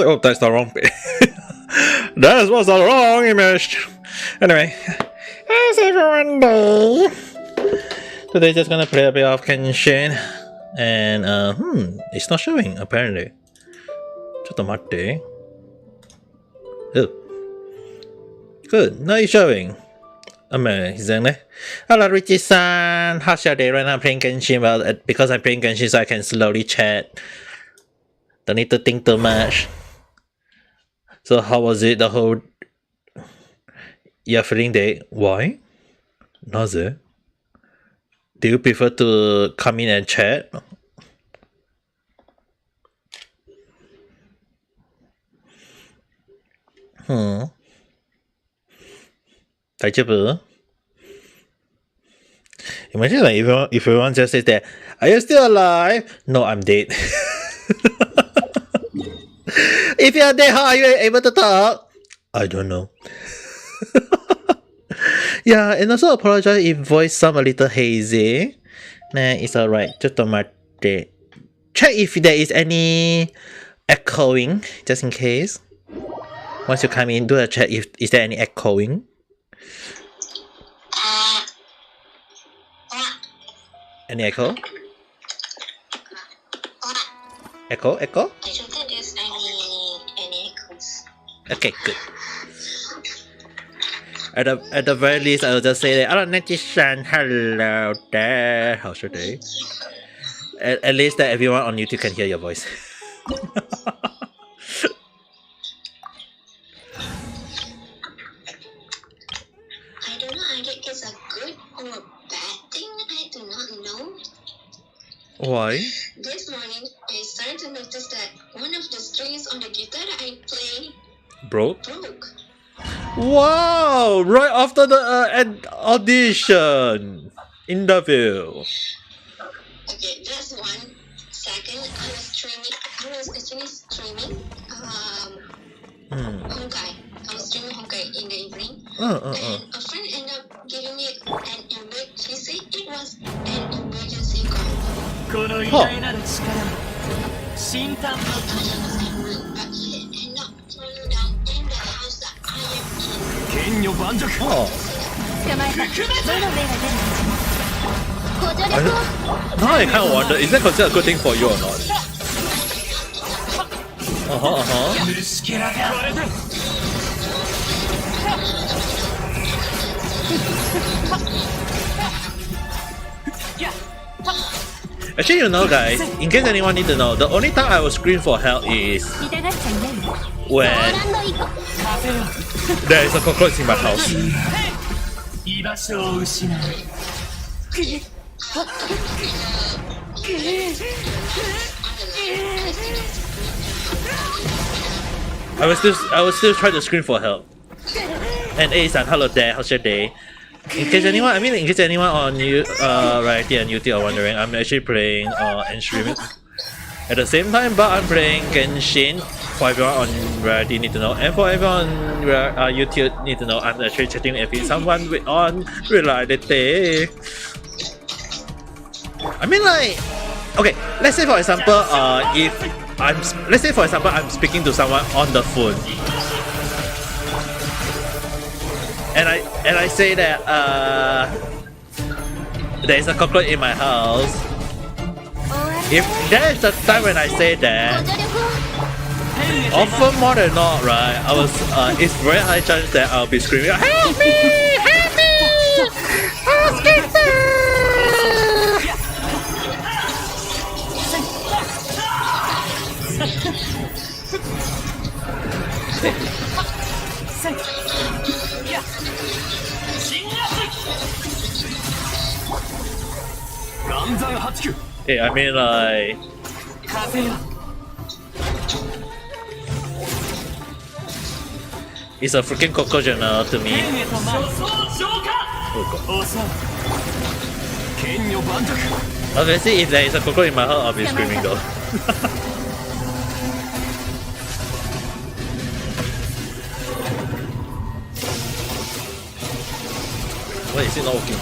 Oh, that's the wrong bit. That was the wrong image. Anyway, how's everyone day? Today just gonna play a bit of Genshin. And it's not showing apparently. ちょっと待って。Oh. Good, now it's showing. Amazing. Hello Richie-san, how's your day? Right now I'm playing Genshin. Well, because I'm playing Genshin so I can slowly chat. Don't need to think too much. So how was it the whole... You're feeling day? Why? 나ze? Do you prefer to come in and chat? 다이제브. Imagine like if everyone just says that, are you still alive? No, I'm dead. If you're dead, how are you able to talk? I don't know. Yeah, and also apologize if voice sound a little hazy. Nah, it's alright. ちょっと待って. Check if there is any echoing, just in case. Once you come in, do a check if is there any echoing. Any echo? Echo? I don't think there's any echoes. Okay, good. At the very least, I'll just say that, hello, Netisan, hello there. How's your day? At least that everyone on YouTube can hear your voice. I don't know either it's a good or a bad thing. I do not know. Why? This morning, I started to notice that one of the strings on the guitar I play Broke? broke. Wow! Right after the audition interview. Okay, that's one. Second, I was actually streaming Honkai. I was streaming Honkai in the evening. And a friend ended up giving me an emergency. She said it was an emergency call. But he ended up falling down in the house that I am in. Now I kind of wonder, is that considered a good thing for you or not? Actually, you know guys, in case anyone need to know, the only time I will scream for help is when there is a cockroach in my house. I will still try to scream for help. And A-san, hello there, how's your day? In case anyone on you right here on YouTube are wondering, I'm actually playing and streaming at the same time, but I'm playing Genshin. For everyone on Reddit need to know, and for everyone on YouTube need to know, I'm actually chatting with someone on reality. I mean, like, okay, let's say for example, I'm speaking to someone on the phone, and I say that there is a cockroach in my house. If there is a time when I say that, often more than not, right, it's very high chance that I'll be screaming, help me! Help me! I'm scared! Hey, I mean like... It's a freaking cockroach to me. Oh god. Obviously, if there is a cockroach in my house, I'll be screaming though. Why is it not working?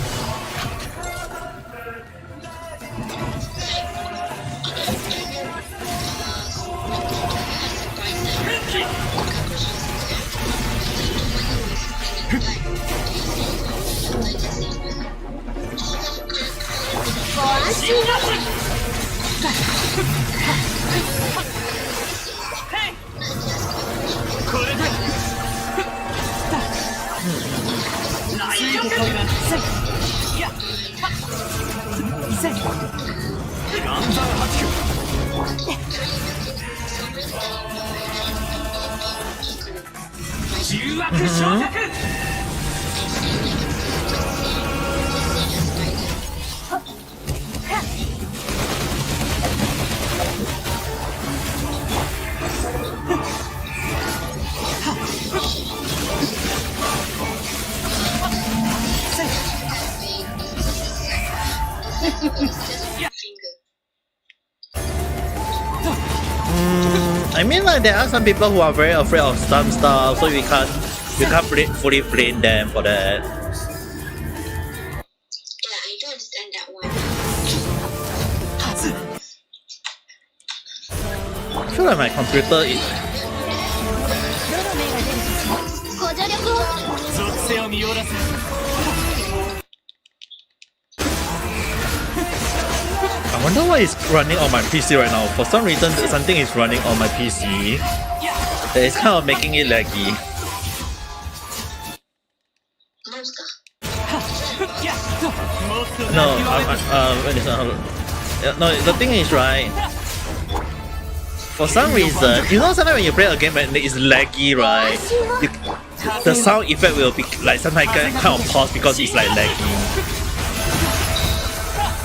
I mean, like there are some people who are very afraid of some stuff, so you can't fully blame them for that. Yeah, I do understand that one. I feel like my computer is. I wonder what is running on my PC right now. For some reason, something is running on my PC that is kind of making it laggy. No, no, the thing is, right, for some reason, you know, sometimes when you play a game and it's laggy, right, the sound effect will be like sometimes kind of pause because it's like lagging.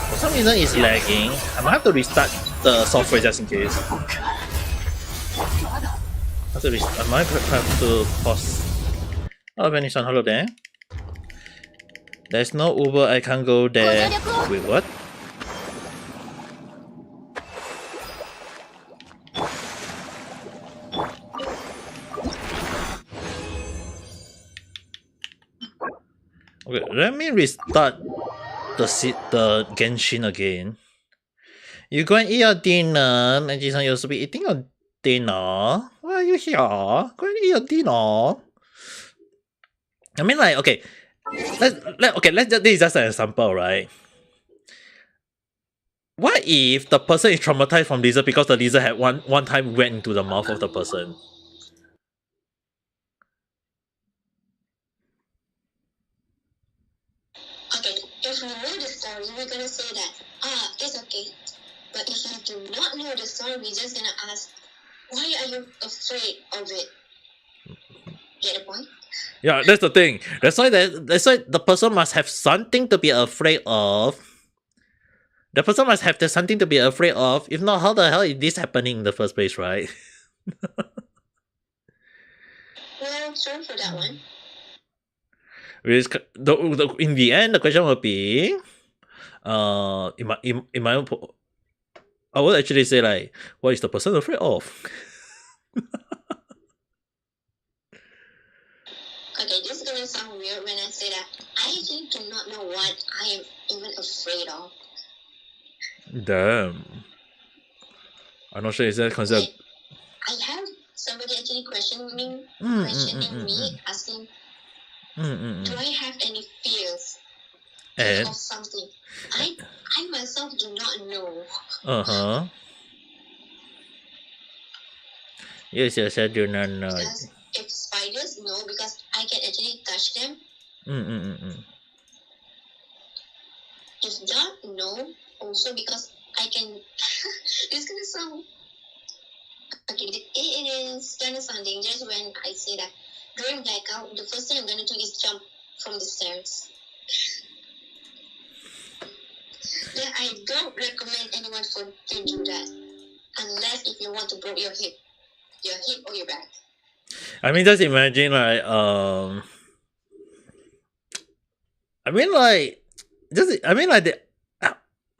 For some reason it's lagging. I might have to restart the software just in case. I might have to pause. Oh, Benison, hello there. There's no Uber, I can't go there. Wait, what? Okay, let me restart the Genshin again. You go and eat your dinner. Najison, you're supposed to be eating your dinner. Why are you here? Go and eat your dinner. I mean, like, okay. This is just an example, right? What if the person is traumatized from lizard because the lizard had one time went into the mouth of the person? Okay, if you know the story, we're gonna say that, it's okay. But if you do not know the story, we're just gonna ask, why are you afraid of it? Get the point? Yeah, that's the thing. That's why the person must have something to be afraid of. The person must have something to be afraid of. If not, how the hell is this happening in the first place, right? Well, true for that one. In the end, the question will be, I would actually say, like, what is the person afraid of? Okay, this is gonna sound weird when I say that I actually do not know what I am even afraid of. Damn. I'm not sure is that concept. Like, I have somebody actually questioning me, asking, do I have any fears of something? I myself do not know. Yes, I do not know. Because if spiders, no, because I can actually touch them. If not, no, also because I can. It's gonna sound. Okay, it is gonna sound dangerous when I say that during blackout, the first thing I'm gonna do is jump from the stairs. Yeah, I don't recommend anyone to do that unless if you want to break your hip or your back. I mean, just imagine, like,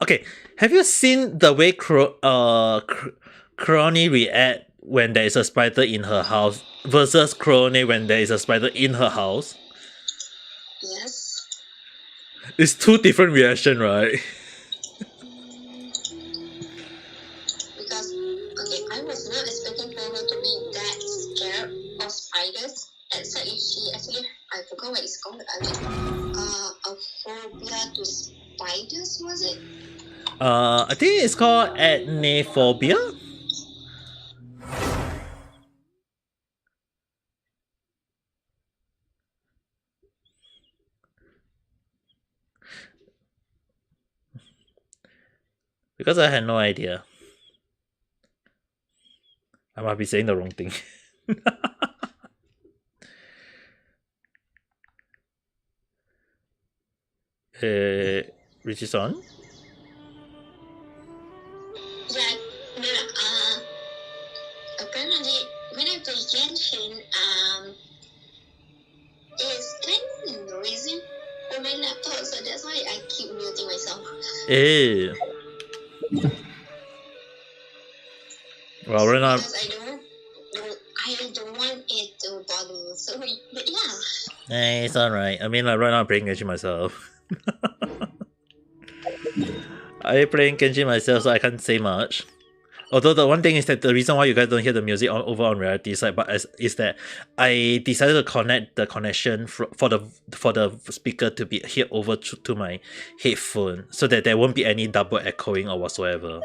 okay, have you seen the way Crony react when there is a spider in her house versus Crony when there is a spider in her house? Yes. It's two different reactions, right? Because, okay, I was not expecting for her to be that scared of spiders, except if she actually, I forgot what it's called, a phobia to spiders, was it? I think it's called Ethnophobia. Because I had no idea. I might be saying the wrong thing. Which is on? Yeah, no, apparently when I play Genshin, it's kind of noisy on my laptop, so that's why I keep muting myself. Eh. Well, we're not. Because I don't want it to bother me. So, but yeah. Eh, it's alright. I mean, like, right now I'm playing Genshin myself. I'm playing Genshin myself, so I can't say much. Although the one thing is that the reason why you guys don't hear the music over on reality side, is that I decided to connect the connection for the speaker to be here over to my headphone, so that there won't be any double echoing or whatsoever.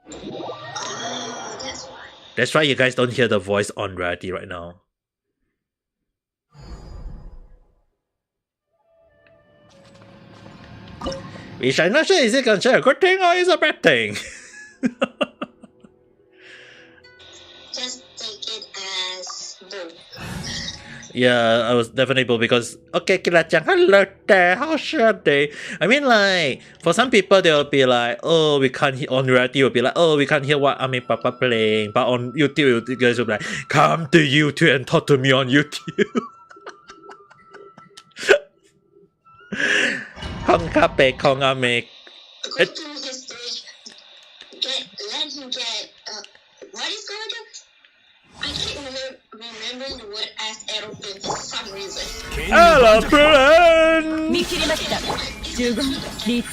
That's why. That's why you guys don't hear the voice on reality right now. Which I'm not sure is it considered a good thing or is a bad thing. Just take it as both. Yeah, I was definitely both because okay, Kira-chan, hello there, how should they? I mean, like, for some people they'll be like, oh, we can't hear, on reality you'll be like, oh, we can't hear what Ami Papa playing, but on YouTube you guys will be like, come to YouTube and talk to me on YouTube. Hong Kape Kong Ame. Go to his stage. Let him get. What is going on? I can't remember the word as aeroplane for some reason. Aeroplane! 見切りました呪言律流シ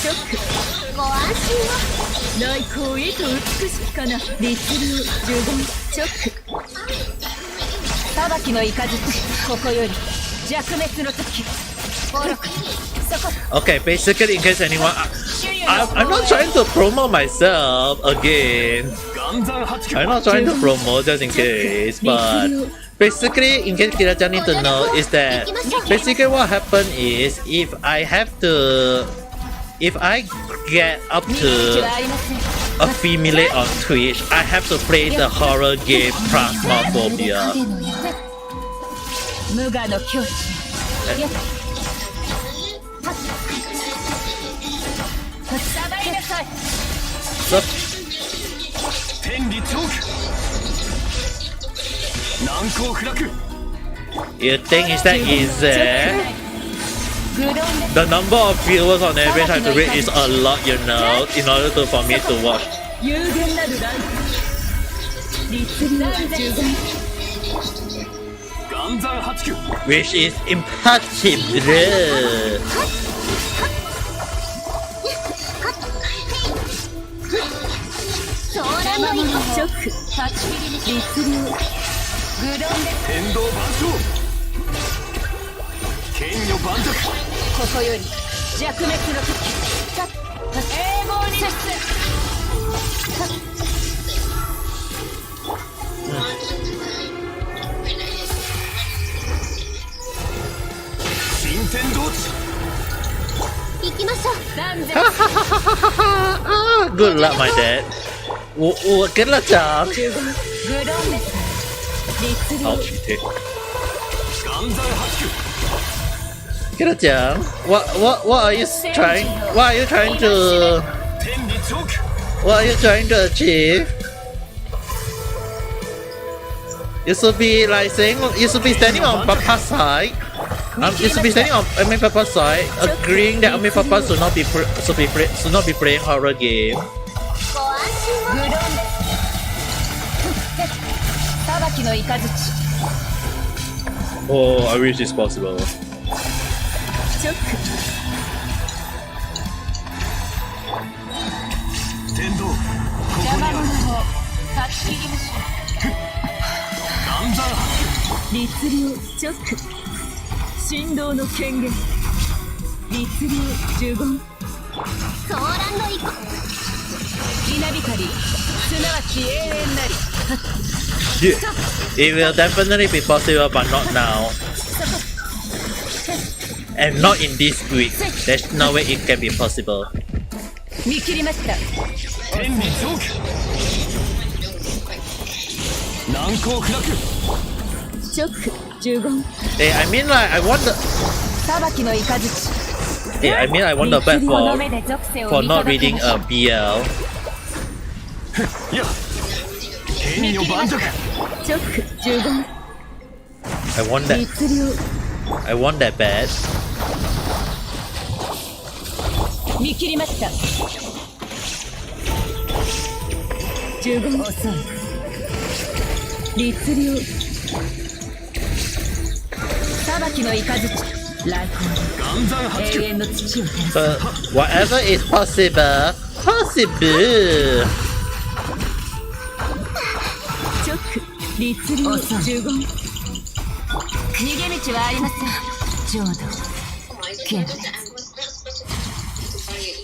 ョックご安心を内向へと美しきかな律流呪言ショック裁きの雷ここより弱滅の時愚かそこ Okay, basically, in case anyone, I'm not trying to promote myself again. I'm not trying to promote just in case, but basically, in case Kira-chan need to know, is that basically what happened is if I get up to a female on Twitch, I have to play the horror game Phasmophobia. 無我の境地さばりなさい So, 天理チョーク難攻不落 you think is that easy? 愚論で The number of viewers on average I have to read is a lot, you know, in order for me to watch. 有限なる乱律流呪言岩山八九 Which is impossible. ソーラマリショック律流愚論で天道万象剣女万族ここより弱滅の時永劫に新天道地行きましょう断然 Good luck, my dad. Good luck, John. 愚論です律流 I'll cheat it. 岩山八九 Good luck, John. What are you trying? What are you trying to? 天理チョーク What are you trying to achieve? You should be like saying. You should be standing on Papa's side. You should be standing on Ami Papa's side, agreeing that Ami Papa should not be playing horror game. ご安心を愚論です裁きの雷 Oh, I wish it's possible. ショック天道ここにある邪魔者を断ち切りましょ岩山八う律流ショック神道の権限律流呪言光すなわち永遠なり It will definitely be possible, but not now. And not in this week. There's no way it can be possible. 見切りました天にチョーク難攻不落ショック呪言 Hey, I mean like I want the 裁きの雷 Hey, I mean I want the bad この for 目で属性を for 見 not 届け reading ましょ a う BL. いや天女盤石ショック呪言 I want that 律令 I want that bad. 見切りました呪言遅い律令裁きの雷来岩山発光永球遠の土を照らす But whatever is possible, possible. ショック律令呪言逃げ道はありません浄土 Oh, I just noticed that I was not supposed to buy it.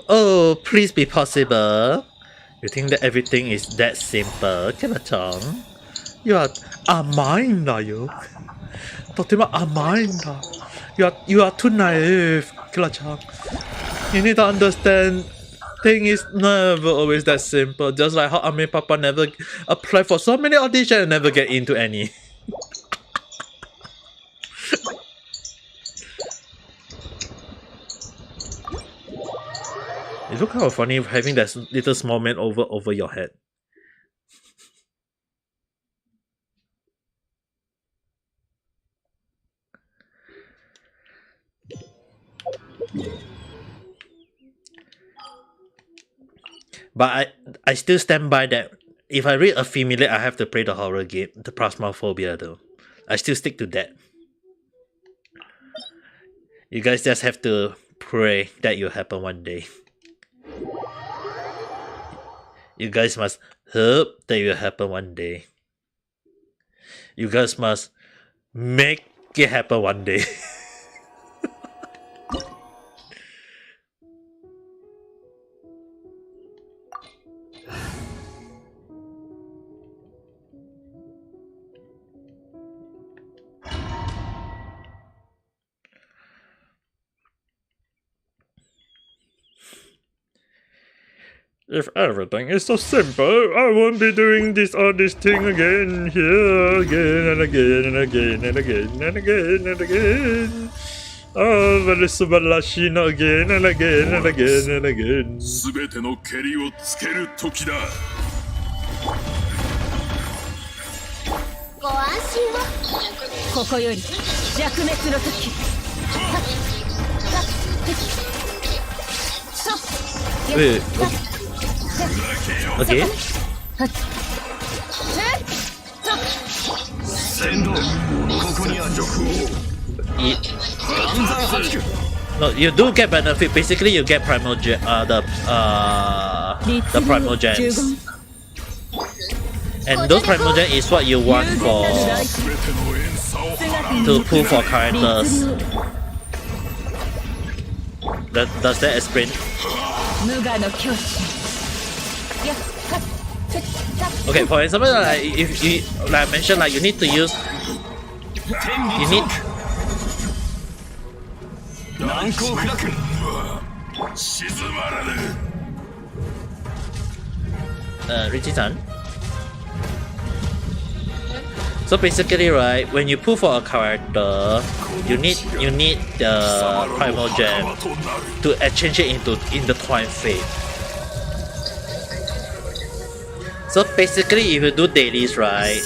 Oh, please be possible. You think that everything is that simple? Killa-chan, you are mine, are you? とても甘いんだ. You are too naive, Killa-chan. You need to understand. Thing is never always that simple. Just like how Ame Papa never apply for so many auditions and never get into any. It look kind of funny having that little small man over your head. But I still stand by that. If I read a female, I have to play the horror game, the Plasmophobia though. I still stick to that. You guys just have to pray that it will happen one day. You guys must hope that it will happen one day. You guys must make it happen one day. If everything is so simple, I won't be doing this thing again, here, again and again and again and again and again and again. Oh, very subalashi no again and again and again and again. すべてのけりをつける時だご安心をここより弱滅の時 Wait, okay? 先導ここには玉を It, 岩山発球 no, you do get benefit. Basically, you get primal the primal gems, and those primal gems is what you want for すべての遠差を払う to pull for characters. Does that explain? 無我の境地 Okay, for example, like if you like I mentioned, like you need to use, 天 you に need 難攻不落静まらぬ Richie-san. So basically, right, when you pull for a character, you need the primal gem to exchange it into intertwined fate. So basically, if you do dailies, right,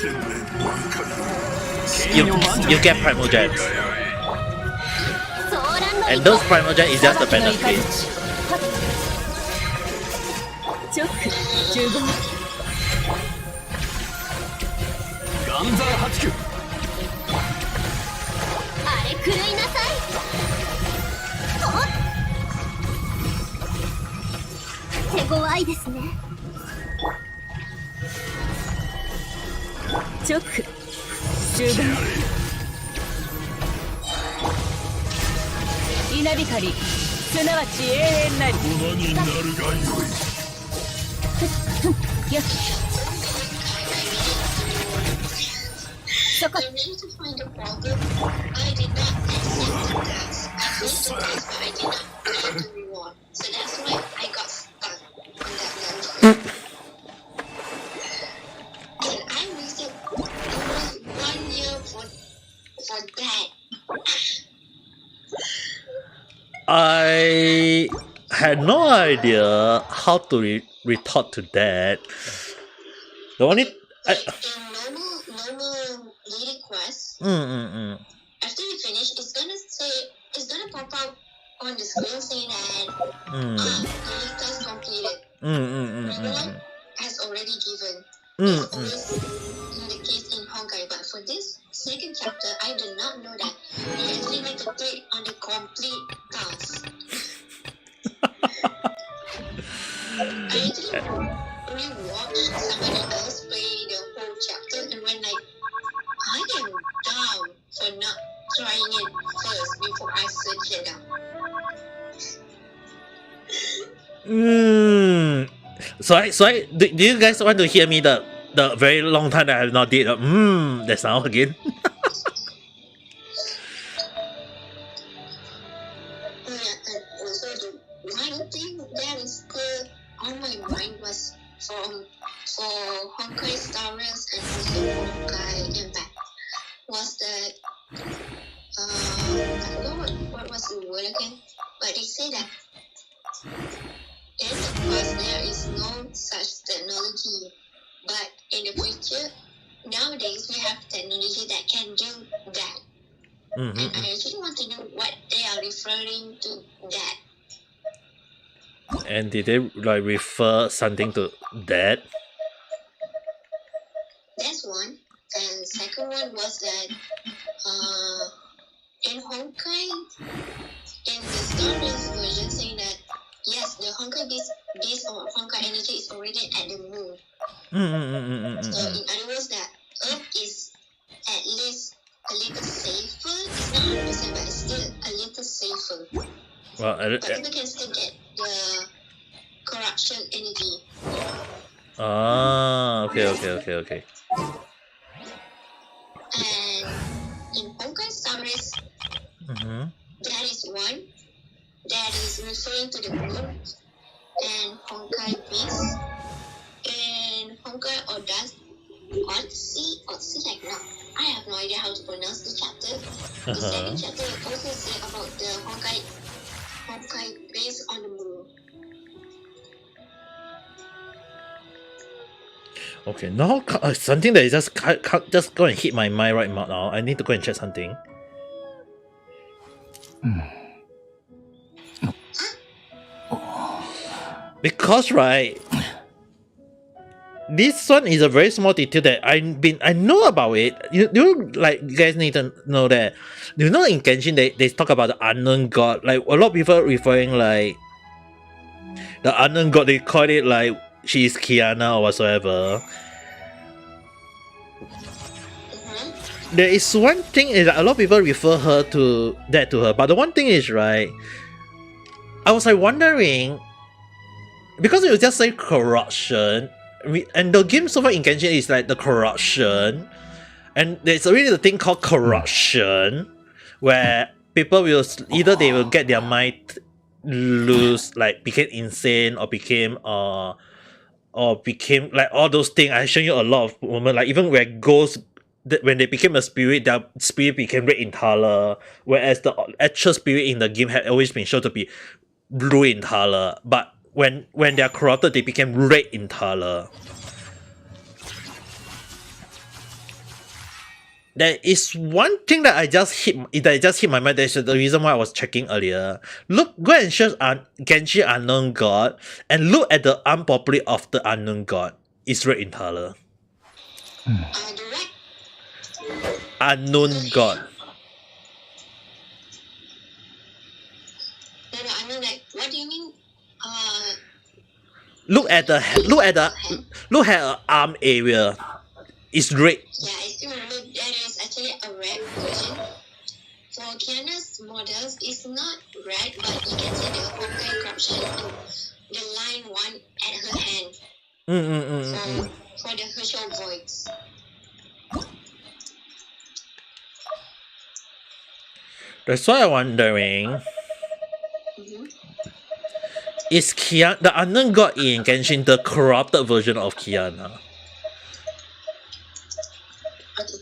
you get primal gems, and those primal gems is just the benefit. ショック呪言岩山発球あれ狂いなさい手強いですねショック呪言稲光すなわち永遠なり粉になるがよいやっそこ I managed to find the problem. I did not accept the task. I finished the task, but I did not get the reward. So that's why I got stuck on that level. And I wasted almost 1 year for that. I had no idea how to retort to that. The only Like in normal daily quest, after you finish, it's gonna pop up on the screen saying that daily task completed. Reward has already given. It's always in the case in Honkai, but for this second chapter, I did not know that you actually need to click on the complete task. I actually rewatched somebody else play the whole chapter and went like, I am dumb for not trying it first before I search it out. Do you guys want to hear me the very long time that I have not did that sound again? And also the one thing that is still on my mind was for Honkai Star Rails and also Honkai Impact was that I forgot what was the word again, but they say that in the past there is no such technology, but in the future nowadays we have technology that can do that. And I actually want to know what they are referring to that. And did they like refer something to that? That's one. And second one was that in Honkai, in the Star Wars version, saying that yes, the Honkai base or Honkai energy is already at the moon. So in other words, that Earth is at least a little safer. It's not 100%, but it's still a little safer. Well, But people can still get the corruption energy. Okay. And in Honkai Star Race, that is one that is referring to the moon. And Honkai Beast and Honkai Odyssey, like no, I have no idea how to pronounce the chapter. The second chapter will also say about the Honkai base on the moon. Okay, now something that is just go and hit my mind right now. I need to go and check something. Because right, this one is a very small detail that I know about it. You guys need to know that. You know, in Genshin they talk about the unknown god. Like a lot of people referring like the unknown god. They call it like she's Kiana or whatsoever. There is one thing is that a lot of people refer her to her, but the one thing is right. I was like wondering because you just say corruption, and the game so far in Genshin is like the corruption, and there's already the thing called corruption, where people will either they will get their mind loose, like became insane, or became like all those things. I show you a lot of moments, like even where ghosts. When they became a spirit, their spirit became red in color, whereas the actual spirit in the game had always been shown to be blue in color. But when they are corrupted, they became red in color. There is one thing that just hit my mind. That's the reason why I was checking earlier. Go and search Genshin Unknown God and look at the arm properly of the Unknown God. It's red in color. Unknown God. No, I mean like, what do you mean? Look at the arm area. It's red. Yeah, I still remember that is actually a red version. For Kiana's models, it's not red, but you can see the Honkai corruption in the line 1 at her hand. That's why I'm wondering, Mm-hmm. is Kiana the unknown god in Genshin the corrupted version of Kiana? Okay.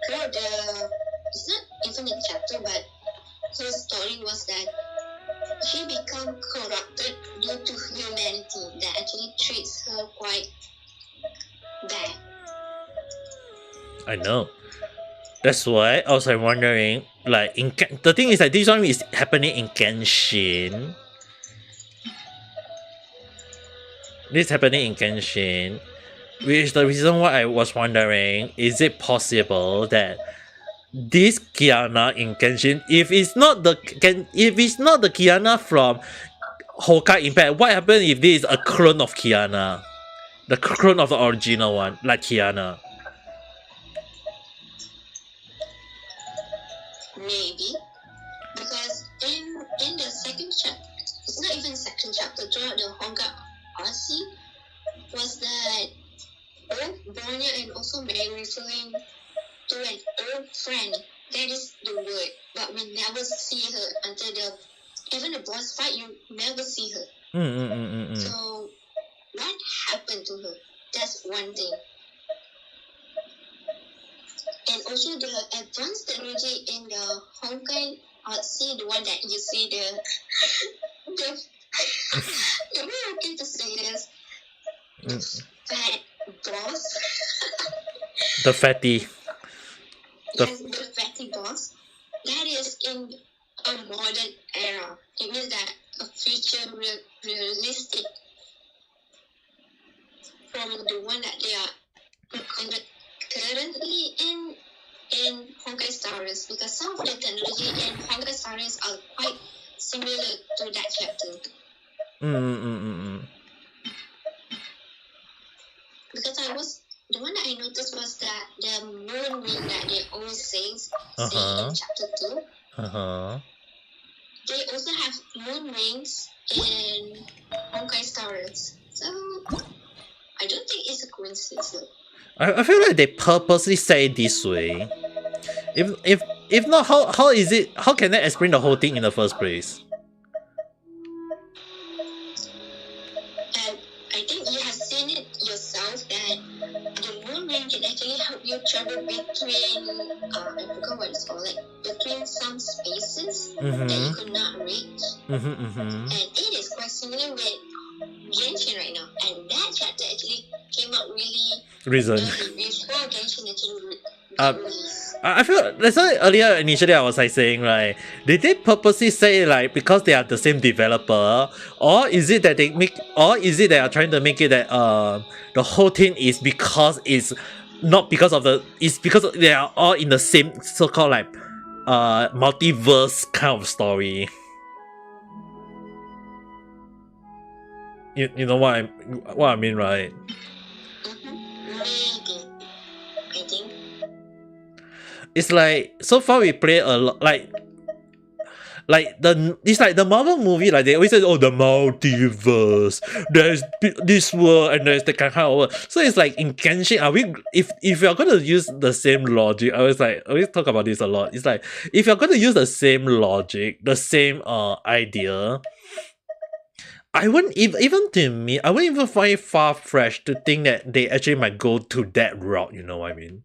Throughout it's not infinite chapter, but her story was that she become corrupted due to humanity that actually treats her quite bad. I know. That's why I was like wondering, like the thing is that this one is happening in Genshin. This is happening in Genshin, which is the reason why I was wondering: is it possible that this Kiana in Genshin, if it's not the Kiana from Honkai Impact, what happens if this is a clone of Kiana, the clone of the original one, like Kiana? Maybe because in the second chapter, it's not even second chapter. Throughout the Honka RC, was that both Bronya and also Mary referring to an old friend. That is the word, but we never see her until even the boss fight. You never see her. So what happened to her? That's one thing. And also the advanced technology in the Honkai see the one that you see the am I okay to say this? The fat boss. The fatty. Yes, the fatty boss. That is in a modern era. It means that a future realistic from the one that they are currently in Honkai Star Rail, because some of the technology in Honkai Star Rail are quite similar to that chapter. Because the one that I noticed was that the moon ring that they always say in chapter 2. They also have moon rings in Honkai Star Rail. So I don't think it's a coincidence. I feel like they purposely say it this way. If not, how is it? How can they explain the whole thing in the first place? And I think you have seen it yourself that the moon ring can actually help you travel between I forgot what it's called, like between some spaces that you could not reach. And it is quite similar with Genshin right now. And that chapter actually came out really Reason. before Genshin actually I feel that's why earlier initially I was like saying, like, did they purposely say like because they are the same developer, or is it that they are trying to make it that the whole thing is because it's not because of it's because they are all in the same so-called like multiverse kind of story. You know what I mean, right? It's like so far we play a lot it's like the Marvel movie, like they always say, oh, the multiverse, there's this world and there's the kind of world. So it's like in Genshin, are we if you're gonna use the same logic, I always talk about this a lot. It's like if you're gonna use the same logic, the same idea, I wouldn't even to me, I wouldn't even find it far-fetched to think that they actually might go to that route, you know what I mean?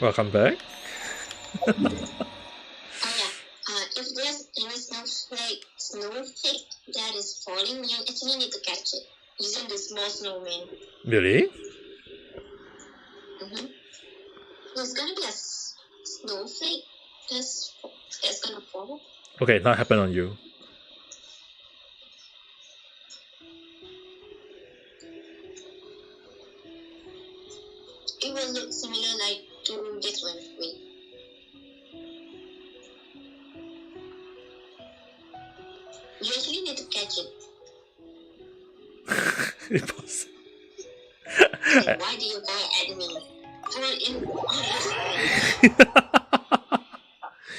Welcome back. If there's any snowflake that is falling, you actually need to catch it using the small snowman. Really? There's gonna be a snowflake that's gonna fall. Okay, not happen on you. It will look similar like to this one. Wait. You actually need to catch it. Impossible. Like, why do you go at me? Come on in.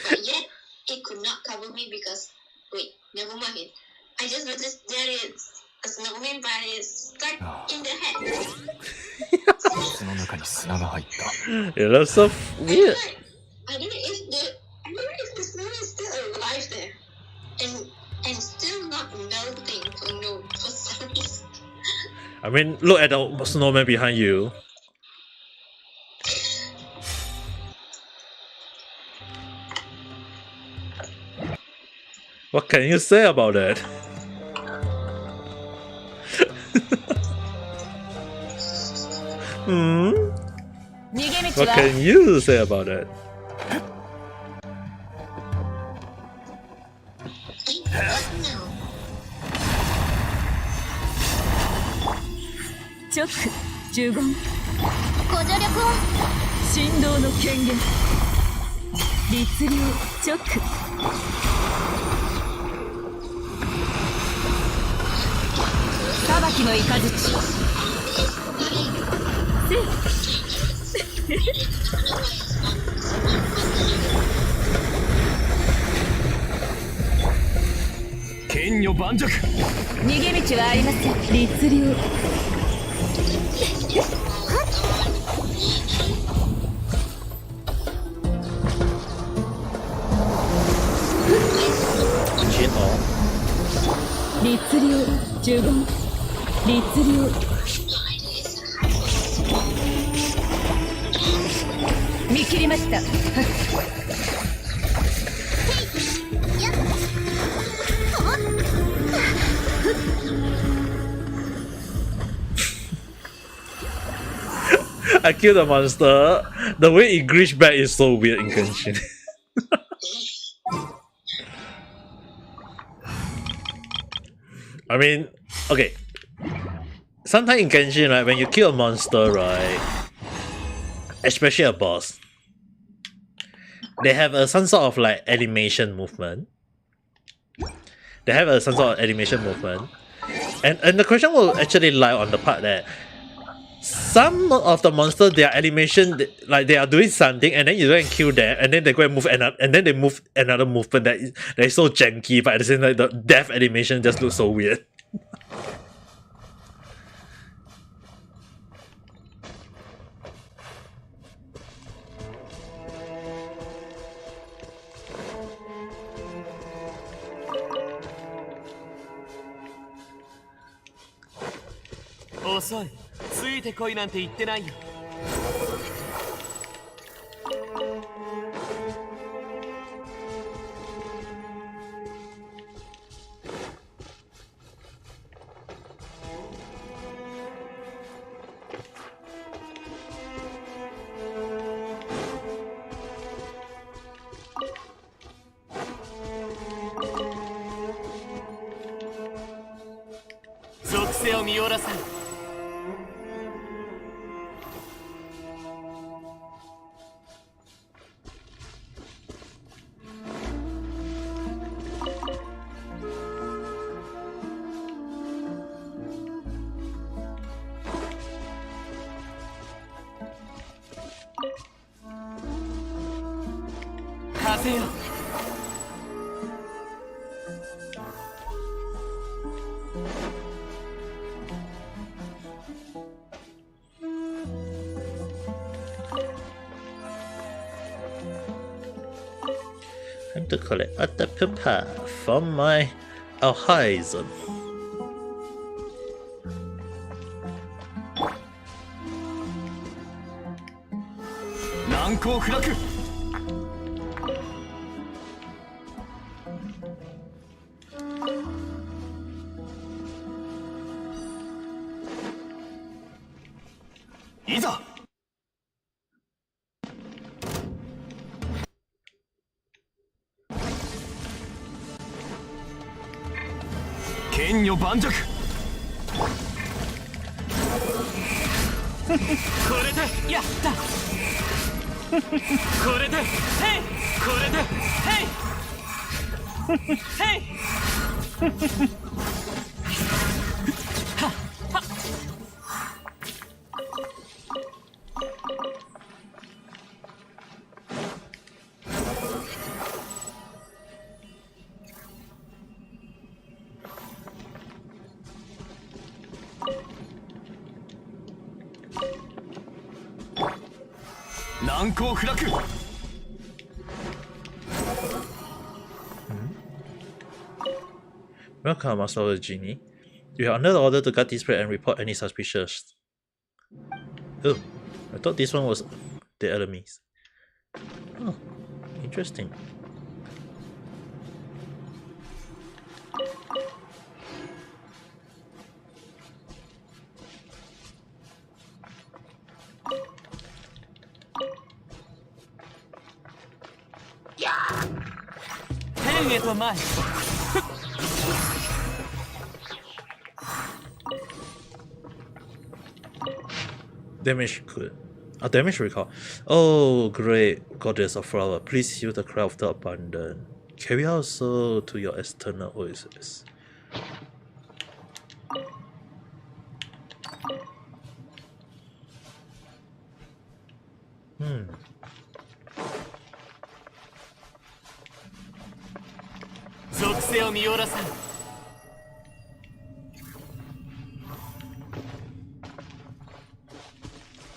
But yet, it could not cover me because... Wait, never mind. I just noticed there is a snowman, but it's stuck in the head. 水の中に砂が入った。 Yeah, that's so weird. I don't know if the snow is still alive there. And still not melting for some reason. I mean, look at the snowman behind you. What can you say about that? What can you say about that? Choke 呪言ご助力を振動の権限律令チョック裁きの雷剣女盤石逃げ道はありません律令律令呪言律令見切りました I killed a monster. The way it glitched back is so weird in Genshin. I mean, okay. Sometimes in Genshin, right, when you kill a monster, right, especially a boss, they have some sort of like animation movement. They have some sort of animation movement, and the question will actually lie on the part that some of the monsters, their animation, like they are doing something, and then you go and kill them, and then they go and move another, and then they move another movement that is so janky, but at the same time, the death animation just looks so weird.遅いついてこいなんて言ってないよ属性を見下ろさん風よ Time to collect other pupa from my horizon. 難攻不落いざ剣女盤石これでやったこれでヘイこれでヘイヘイ難攻不落。 Welcome, Master of the Genie. You are under the order to guard this place and report any suspicious. Oh, I thought this one was the enemies. Oh, interesting. Damage good. Damage recall. Oh, great goddess of flower, please heal the cry of the abundant. Carry our soul to your external oasis.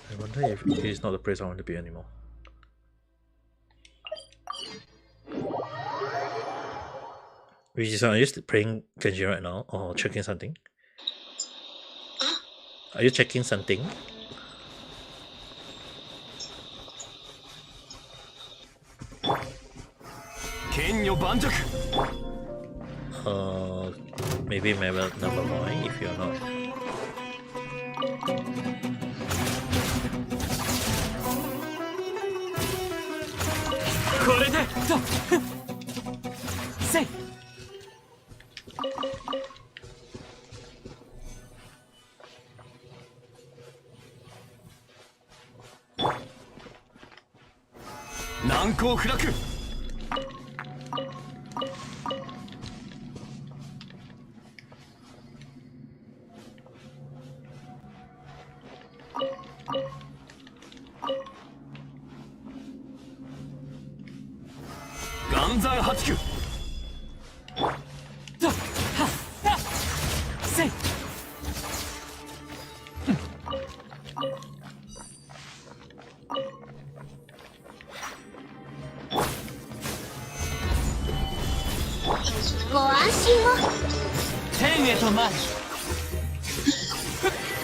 I wonder if it is not the place I want to be anymore. Which is, are you still playing Genshin right now or checking something? Are you checking something? Maybe never mind if you're not.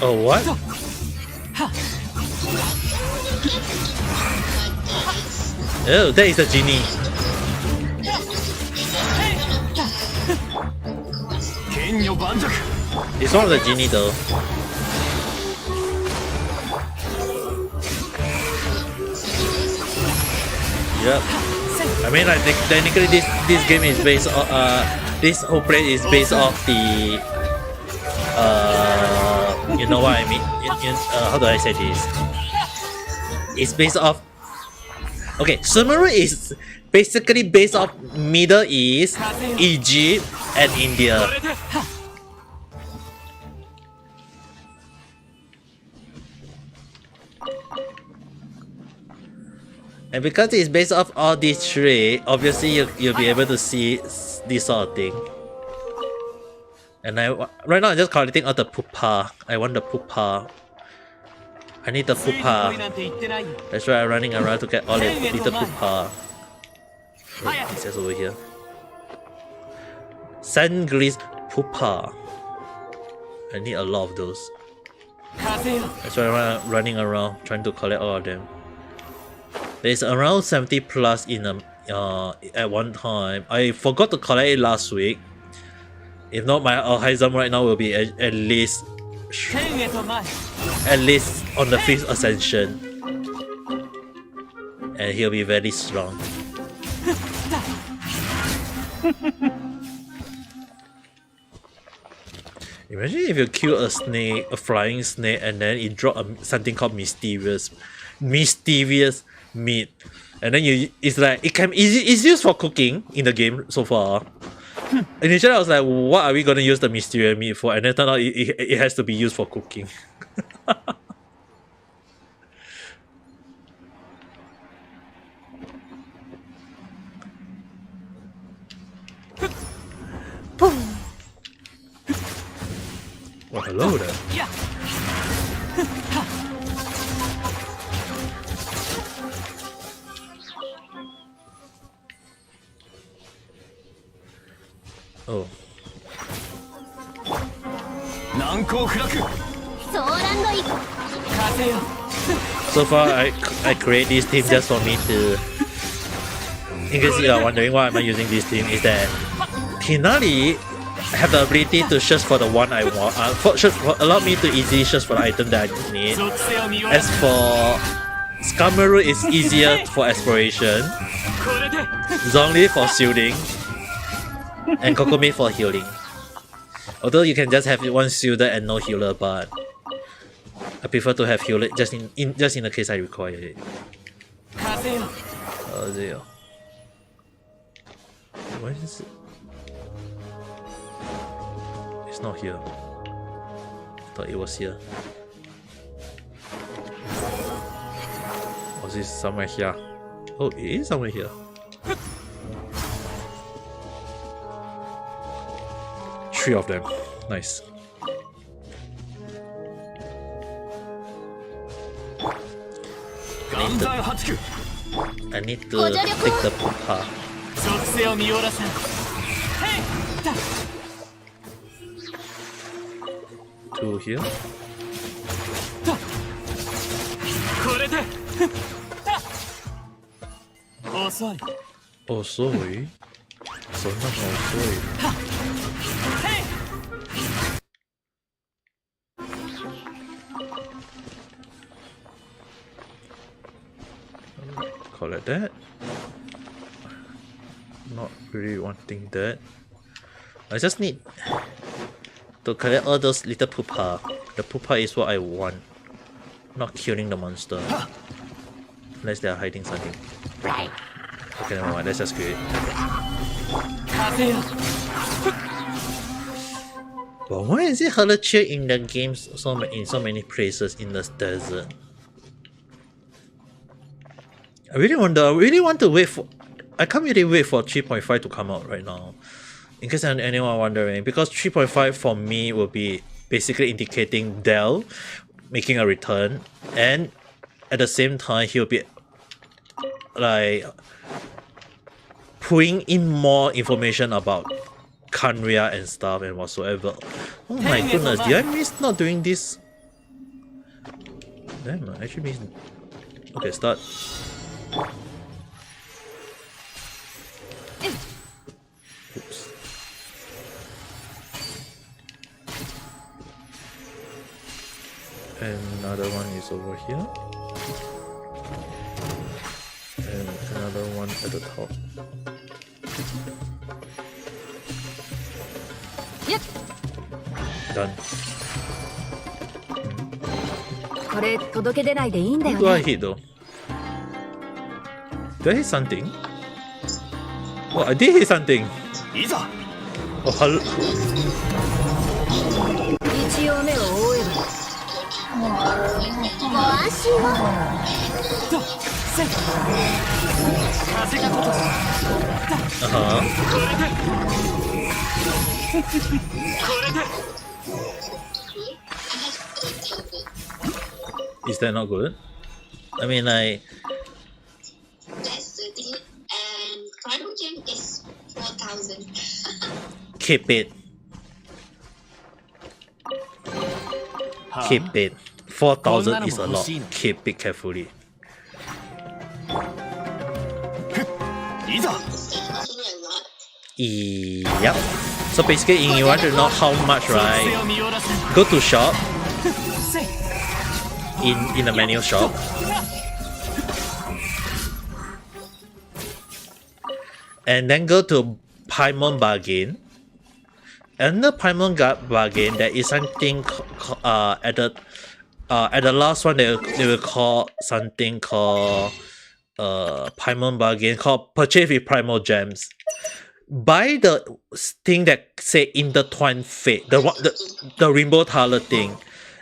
Oh, what? Oh, that is a genie. It's one of the genie though. Yep. I mean, like technically, this game is based on this whole play is based off the you know what I mean? How do I say this? It's based off. Okay, Sumeru is basically based off Middle East, Egypt, and India. And because it's based off all these three, obviously you'll be able to see this sort of thing. And right now I'm just collecting all the pupa. I want the pupa. I need the pupa. That's why I'm running around to get all the little pupa. Wait, it says over here. Sandglaze pupa. I need a lot of those. That's why I'm running around trying to collect all of them. There's around 70 plus in at one time. I forgot to collect it last week. If not, my Alhaizam right now will be at least on the 5th ascension. And he'll be very strong. Imagine if you kill a snake, a flying snake, and then it drops something called mischievous meat, and then it's like it's used for cooking in the game so far, Initially, I was like, what are we gonna use the Mysterious meat for? And then turned out it has to be used for cooking. Well, hello there. Oh. 難攻不落 ソーランドイ風よ So far, I create this team just for me to. In case you are wondering why am I using this team, is that Tinari have the ability to search for the one I want. Allow me to easily search for the item that I need. 属性を見下ろ As for Skamaru, it's easier for exploration. これで Zhongli for shielding. And Kokomi for healing. Although you can just have one shielder and no healer, but I prefer to have healer just in the case I require it. 風よ There. Where is it? It's not here. Thought it was here. Was it somewhere here? Oh, it is somewhere here. Three of them. Nice. I need to take the pupa. 属性を見下ろせ Two here. これで遅い Oh, sorry. So no, sorry. Collect that. Not really wanting that. I just need to collect all those little pupa. The pupa is what I want. Not killing the monster. Unless they are hiding something. Okay, never mind. Let's just kill it. 風よ But why is it harder cheer in the games in so many places in the desert? I really want to wait for. I can't really wait for 3.5 to come out right now. In case anyone wondering, because 3.5 for me will be basically indicating Dell making a return, and at the same time he'll be like pulling in more information about Kanria and stuff and whatsoever. Oh my goodness, did I miss not doing this? Damn, I actually missed. Okay, start. Oops. Another one is over here. And another one at the top. Done. これ届け出ないでいいんだ Who よ do I ね hit though? Did I hit something? Oh, I did hit something. いざ Oh, hello. 一応目を覆えばご安心をとせい風がこと Uh-huh. これで Is that not good? I mean, like, That's the thing. And Cardinal Gem is 4,000. keep it. Keep it. 4,000 is a lot. Keep it carefully. いざ It's actually a lot. Yep. So basically, if you want to know how much, 属性 right? を見下ろせ Go to shop せい in the menu shop. And then go to Paimon Bargain. Under Paimon Bargain, there is something at the last one they will call something called Paimon Bargain called Purchase with Primal Gems. Buy the thing that say intertwined fate, the rainbow color thing,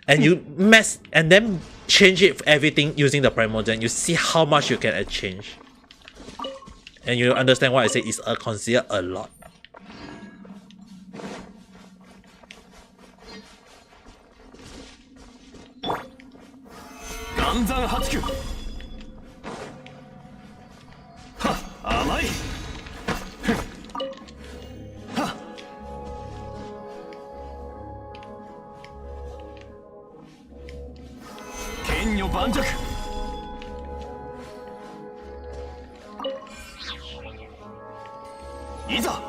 and you mess and then change it everything using the Primogen, you see how much you can exchange. And you understand what I say is considered a lot. Ganzan Hatsu. Ha, amai. Ha. Kenyo Banjaku. いざ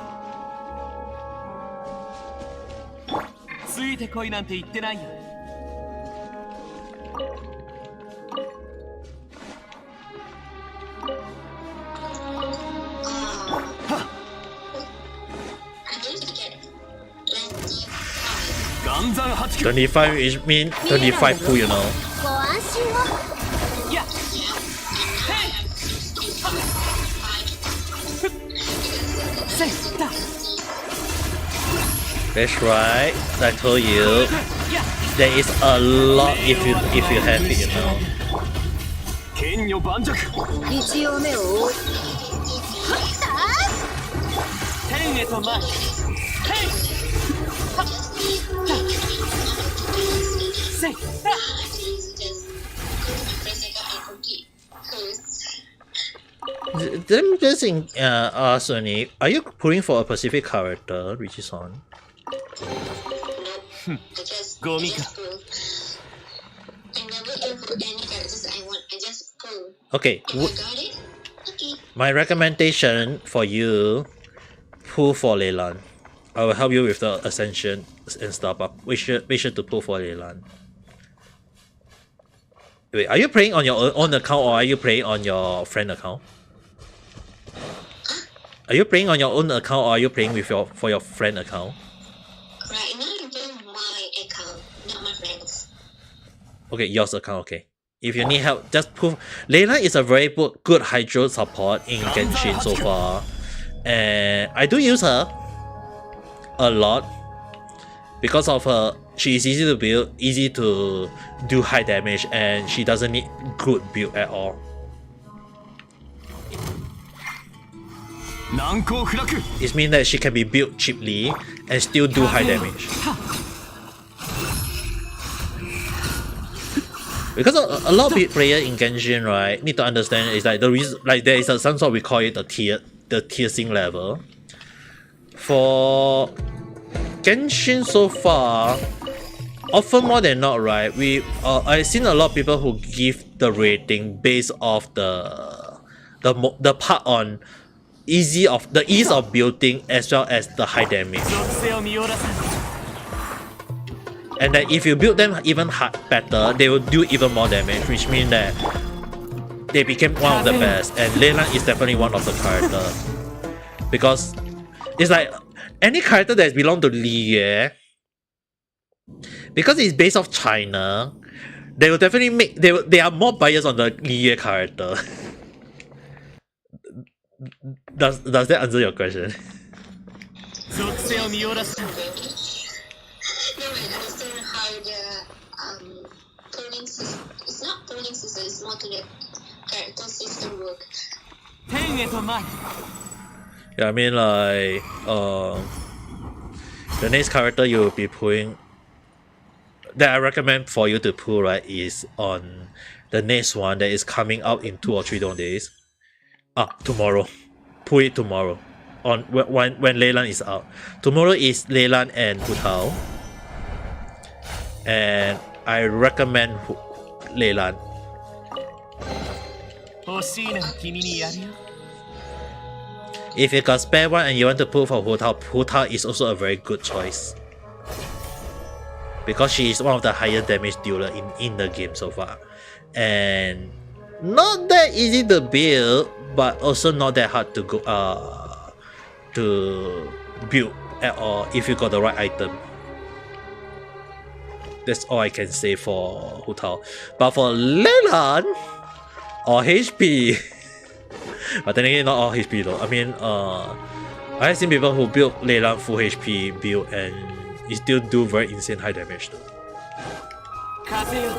ついてこいなんて言ってないよ元山八九25 is mean 25 pool, you know. ご安心をいや That's right. I told you. There is a lot if you have it, you know. 剣女盤石一応目を覆う天へと前天はっせい Let me just ask Sonny, are you pulling for a specific character, which is on? Go Mika. Okay, Okay. my recommendation for you, pull for Leyland. I will help you with the ascension and stuff, but we should to pull for Leyland. Wait, are you playing on your own account or are you playing on your friend account? Are you playing on your own account or are you playing with for your friend account? Right now I'm playing my account, not my friends. Okay, yours account, okay. If you need help, just pull. Leyland is a very good hydro support in Genshin so far. And I do use her a lot. Because of her, she is easy to build, easy to do high damage, and she doesn't need good build at all. It means that she can be built cheaply and still do high damage. Because a lot of players in Genshin, right, need to understand is like the reason, like there is some sort we call it the tiersing level. For Genshin so far, often more than not, right, I've seen a lot of people who give the rating based off the part on ease of building as well as the high damage. And then if you build them even better, they will do even more damage, which means that they became one of the best. And Leyland is definitely one of the characters. Because it's like any character that belongs to Liyue, because it's based off China, they will definitely make they are more biased on the Liyue character. Does that answer your question? No, I understand how the polling system. It's not polling system. It's more to the character system work. Yeah, I mean like the next character you will be pulling that I recommend for you to pull, right, is on the next one that is coming out in 2 or 3 days. Tomorrow. Pull it tomorrow. On when Leyland is out. Tomorrow is Leyland and Hu Tao. And I recommend Leyland. If you got spare one and you want to pull for Hu Tao is also a very good choice. Because she is one of the highest damage dealer in the game so far. And not that easy to build, but also not that hard to go to build at all if you got the right item. That's all I can say for Hu Tao. But for Leyland or HP, but then again not all HP though. I mean I've seen people who build Leyland full HP build and it still do very insane high damage though. 風よ は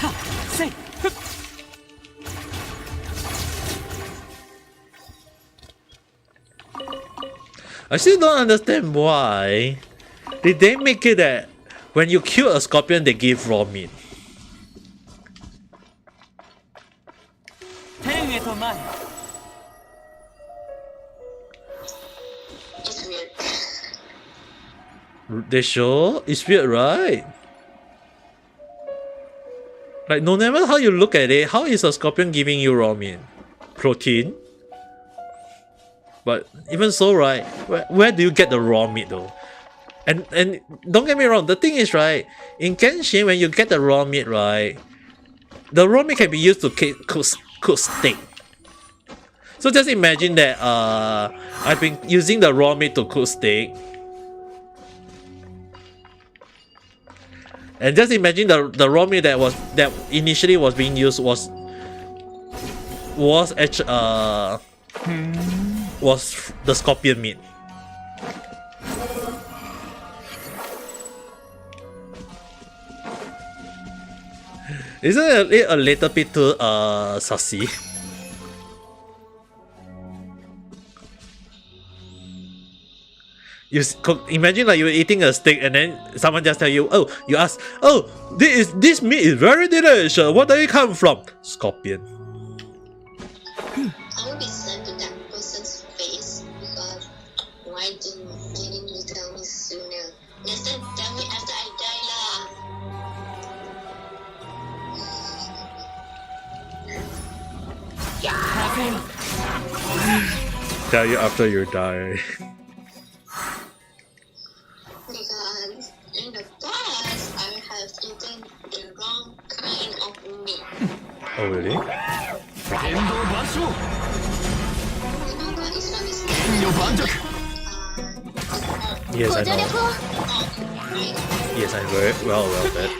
っせいふっ I still don't understand why did they make it that when you kill a scorpion they give raw meat. 天へと前 It's weird. They show? It's weird, right? Like, no matter how you look at it, how is a scorpion giving you raw meat? Protein? But even so, right, where do you get the raw meat though? And don't get me wrong, the thing is, right, in Genshin, when you get the raw meat, right, the raw meat can be used to cook steak. So just imagine that I've been using the raw meat to cook steak. And just imagine the raw meat that initially was being used was the scorpion meat. Isn't it a little bit too sassy? Imagine like you're eating a steak and then someone just tell you, oh, you ask, oh, this meat is very delicious. Where do it come from? Scorpion. I will be sad to that person's face because why didn't you tell me sooner? Instead, tell me after I die lah. Tell you after you die. Because in the past, I have eaten the wrong kind of meat. Oh really? 天道万象 You know what is not this 天女盤石 Yes, I ご助 know. 力を right? Yes, I'm very well that.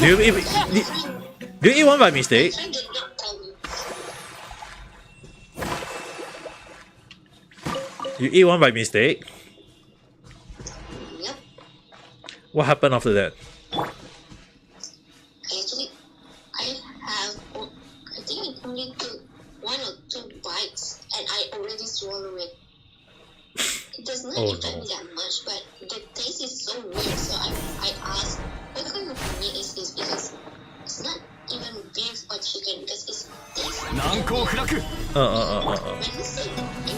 Do you eat one by mistake? I did not tell you. You eat one by mistake? Yep. What happened after that? Actually, I think I only took 1 or 2 bites and I already swallowed it. It does not Oh, affect no. me that much, but the taste is so weird. So I asked, what kind of meat is this? Because it's not even beef or chicken because it's tastes 難攻不落 when you say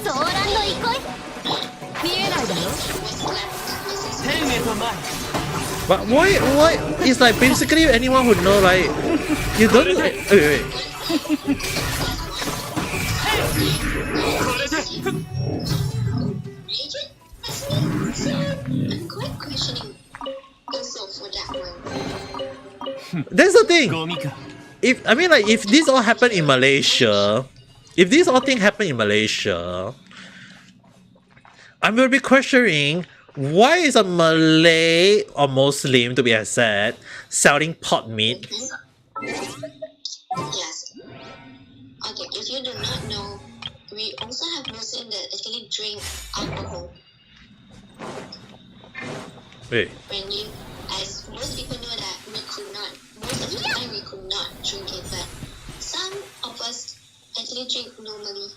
ソーランド行こい見えないだろ what's left, 天へと前 But why? It's like basically anyone would know, like, you don't. Wait. これでふっ region? So I'm quite questioning also for that one. That's the thing. ゴミか If this all happened in Malaysia, if this all thing happened in Malaysia, I'm gonna be questioning why is a Malay or Muslim, to be exact, selling pot meat? Yes. Okay, if you do not know, we also have Muslims that actually drink alcohol. Wait, As most people know that most of the time we could not drink it, but some of us actually drink normally.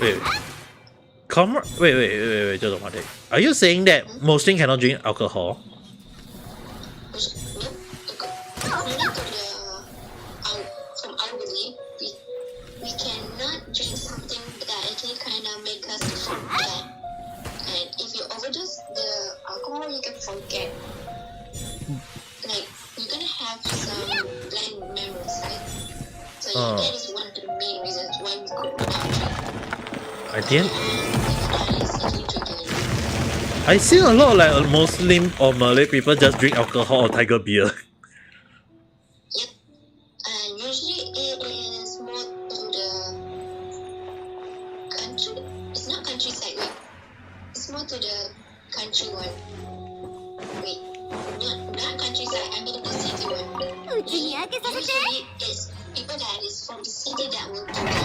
wait. Wait, just one thing. Are you saying that Muslims cannot drink alcohol? Nope. According to from our belief, we cannot drink something that actually kind of make us forget. And if you overdose the alcohol, you can forget. Like you're gonna have some blank memories, right? So Oh. that is one of the main reasons why we could not drink. I didn't. That is actually drinking. I see a lot of like Muslim or Malay people just drink alcohol or tiger beer. Yep. And usually it is more to the country. It's not countryside, wait. It's more to the country one. Wait. Not countryside, I mean the city one. うちに開けさせて Usually it's people that is from the city that will do that.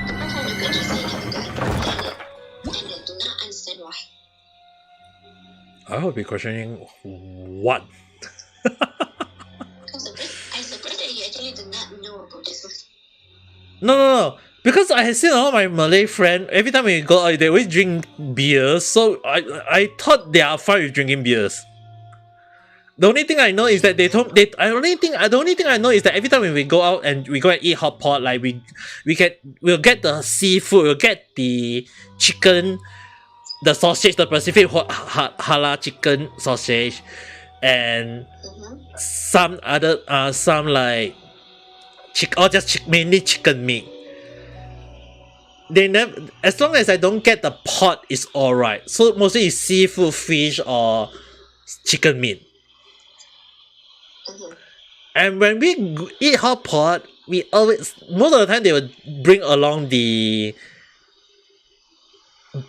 People from the countryside that will get it, and they do not understand why. I would be questioning what. I'm surprised that you actually do not know about this one. No. Because I had seen all my Malay friends, every time we go out, they always drink beers, so I thought they are fine with drinking beers. The only thing I know is that the only thing I know is that every time when we go out and we go and eat hot pot, like we'll get the seafood, we'll get the chicken, the sausage, the Pacific halal chicken sausage, and some other some like mainly chicken meat. They never, as long as I don't get the pot, it's alright. So mostly it's seafood, fish, or chicken meat. And when we eat hot pot, we always, most of the time they will bring along the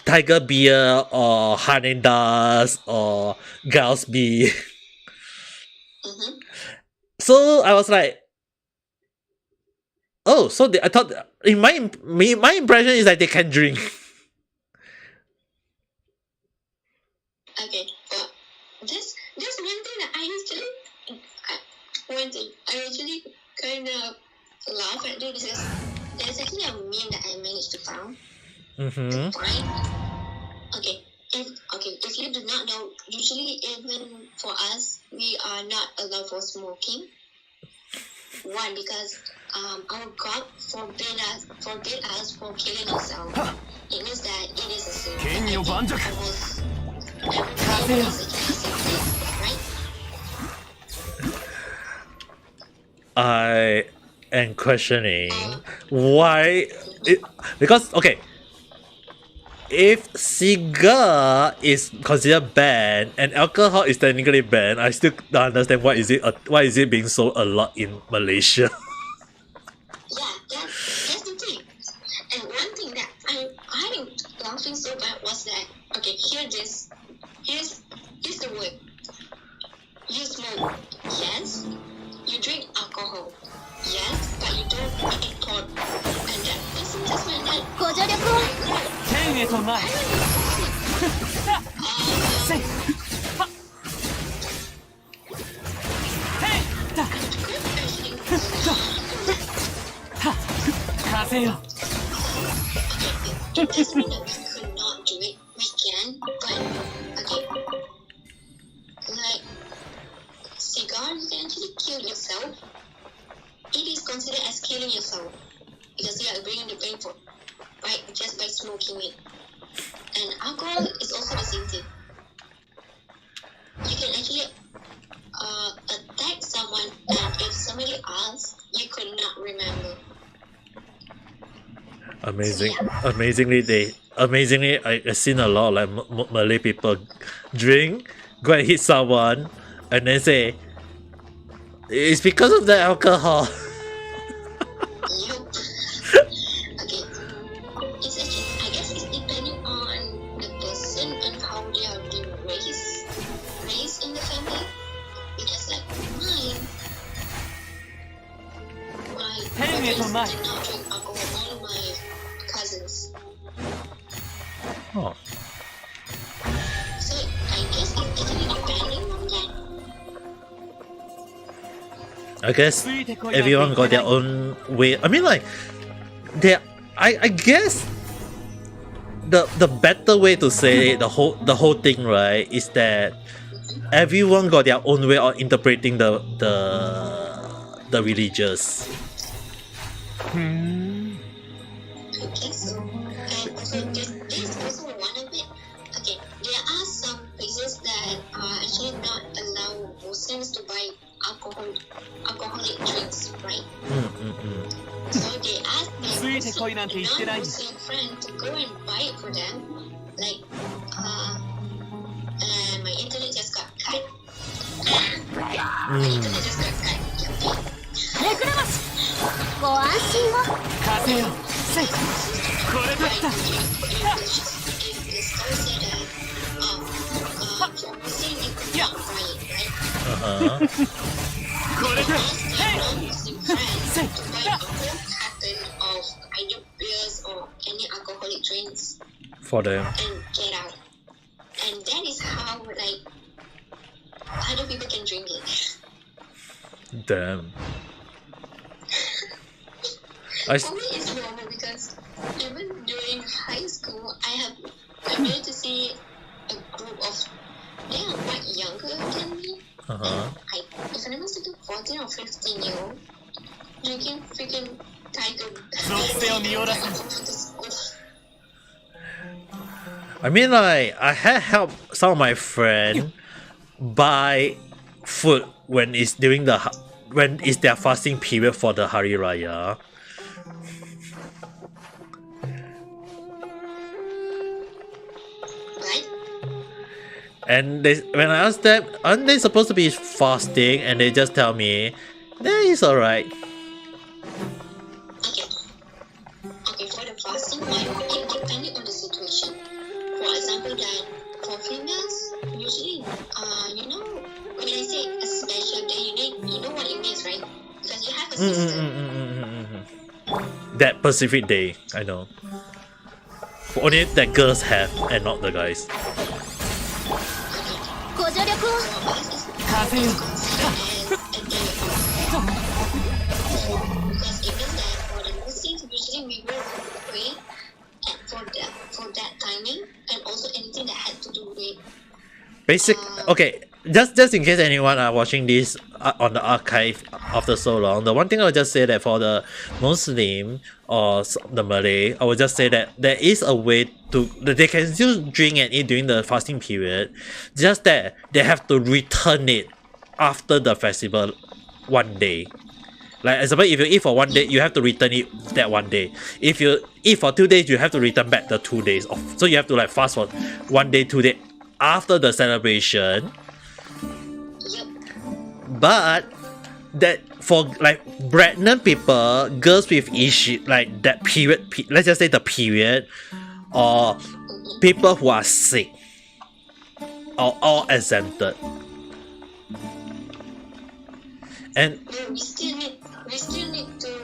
tiger beer or honey dust or Gauss beer. So I was like, oh, so I thought in my impression is that they can drink. Okay, well, this one thing that I actually kind of laugh at this because there's actually a meme that I managed to find. If you do not know, usually even for us, we are not allowed for smoking. One, because our God forbid us from killing ourselves. It means that it is a sin. Almost everybody is actually sin, right? I am questioning why because okay, if cigar is considered banned and alcohol is technically banned, I still don't understand why is it being sold a lot in Malaysia. Yeah, that's the thing. And one thing that I'm laughing so bad was that, okay, here's the word. You smoke, yes. You drink alcohol, yes, but you don't eat pork. And that person just went like, ご助力を天へと前せいはっへいだ風よ it doesn't mean that we could not do it. We can, but okay, like cigar, you can actually kill yourself. It is considered as killing yourself because you are bringing the pain for, right? Just by smoking it. And alcohol is also the same thing. You can actually attack someone, and if somebody asks, you could not remember. Amazingly, I've seen a lot of like Malay people drink, go and hit someone, and then say it's because of the alcohol. Yup. Okay. It's actually, I guess it's depending on the person and how they are being raised in the family. Because like my parents did not drink alcohol. All of my cousins. Oh. So I guess it's actually depending on that. I guess everyone got their own way. I mean, like, I guess the better way to say the whole thing, right, is that everyone got their own way of interpreting the religious. I guess so. And also, there's also one of it. Okay, there are some places that are actually not allow Muslims to buy alcoholic drinks, right? So they ask their non-Muslim friend to go and buy it for them. Like, and my internet just got cut. My internet just got cut. 目くらましご安心を風よせいこれだった Uh-huh. これだ Non-Muslim friend to buy a whole carton of either beers or any alcoholic drinks For them. and get out. And that is how like other people can drink it. Damn. For me, it's normal because even during high school, I managed to see a group of they are quite younger than me. Uh-huh. If I'm not mistaken, 14 or 15-year-old drinking freaking tiger. 属性を見下ろす to school. I mean, like, I had helped some of my friends buy food when it's during when it's their fasting period for the Hari Raya. Right? And when I asked them, aren't they supposed to be fasting? And they just tell me, it's alright. Okay. Okay, for the fasting one, it depending on the situation. For example, that for females, usually, you know, when I say a special day, you know what it means, right? Because you have a sister. That Pacific Day, I know. Only that girls have and not the guys. ご助力を For us, it's 風よ a day off. Because it means that for the Muslims, usually we will pray for that timing and also anything that had to do with Okay, just in case anyone are watching this on the archive after so long, the one thing I would just say that for the Muslim or the Malay, I would just say that there is a way that they can still drink and eat during the fasting period, just that they have to return it after the festival one day. Like, example, if you eat for one day, you have to return it that one day. If you eat for 2 days, you have to return back the 2 days off. So you have to like fast for 1 day, 2 days after the celebration. But that for like pregnant people, girls with issue like that period, let's just say the period, or people who are sick, are all exempted. And we still need to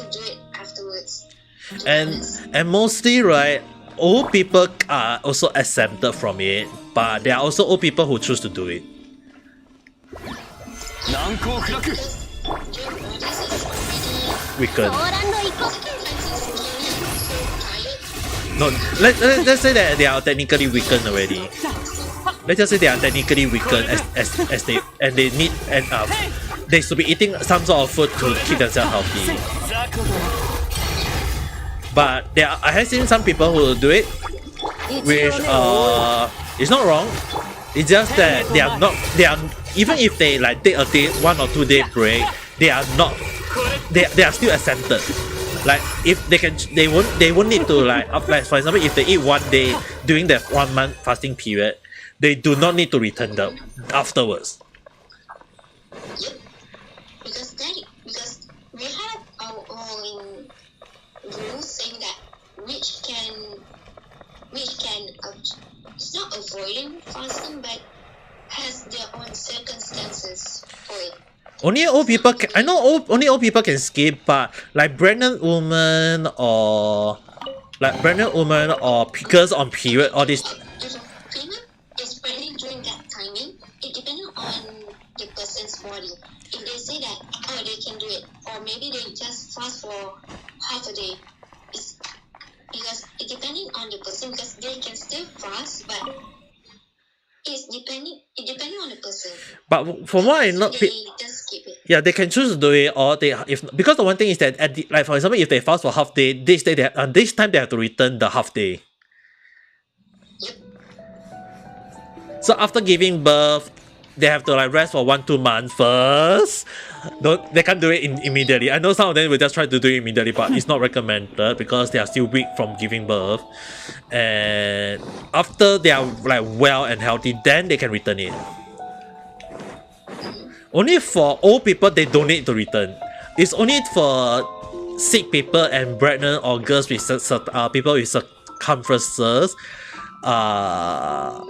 do it afterwards. and mostly, right, old people are also exempted from it, but there are also old people who choose to do it. 難攻不落 Your bodies is already Weakened. ソーランド行こ so tired. No, let's say that they are technically weakened already. Let's just say they are technically weakened as they need they should be eating some sort of food to keep themselves healthy. ザコド But I have seen some people who do it, う which it's not wrong. It's just that they are even if they like take a day 1 or 2 day break, they are still exempted. Like if they won't need to like for example, if they eat 1 day during that 1 month fasting period, they do not need to return them afterwards. Yep. Because we have our own rules saying that which can it's not avoiding fasting but has their own circumstances for it. Only old people can, I know only old people can skip, but like pregnant women or girls on period, all this. If a female is pregnant during that timing, it depends on the person's body. If they say that they can do it, or maybe they just fast for half a day, it's because it depending on the person because they can still fast, but it's depending on the person. But from what I know, They just skip it. yeah, they can choose to do it, or because the one thing is that like for example, if they fast for half day, this time they have to return the half day. Yep. So after giving birth, they have to like rest for 1-2 months first. They can't do it immediately. I know some of them will just try to do it immediately, but it's not recommended because they are still weak from giving birth. And after they are like well and healthy, then they can return it. Only for old people, they don't need to return. It's only for sick people and pregnant or girls with people with circumferences that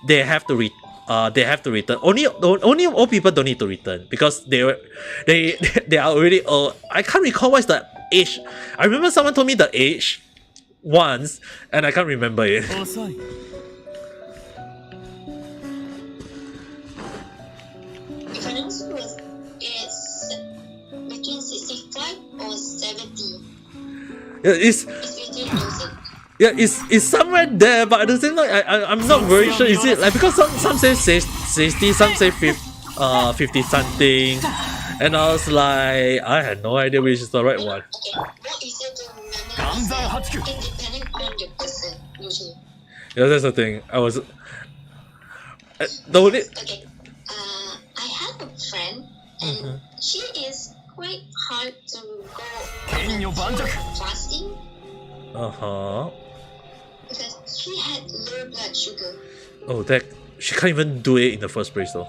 they have to they have to return. Only old people don't need to return because they are already old. I can't recall what's the age. I remember someone told me the age once, and I can't remember it. 遅い If I don't know, it's between 65 or 70. Yeah, It's between those. yeah, it's somewhere there, but at the same time, I'm not very sure. Is it like because some say 60, some say 50 something, and I was like, I had no idea which is the right one. Okay, more easier to remember. 岩山八九 It depending on the person usually. Yeah, that's the thing. I was the only. Okay, I have a friend, and she is quite hard to go 剣女盤石 fasting Uh-huh. because she had low blood sugar. Oh, that she can't even do it in the first place though.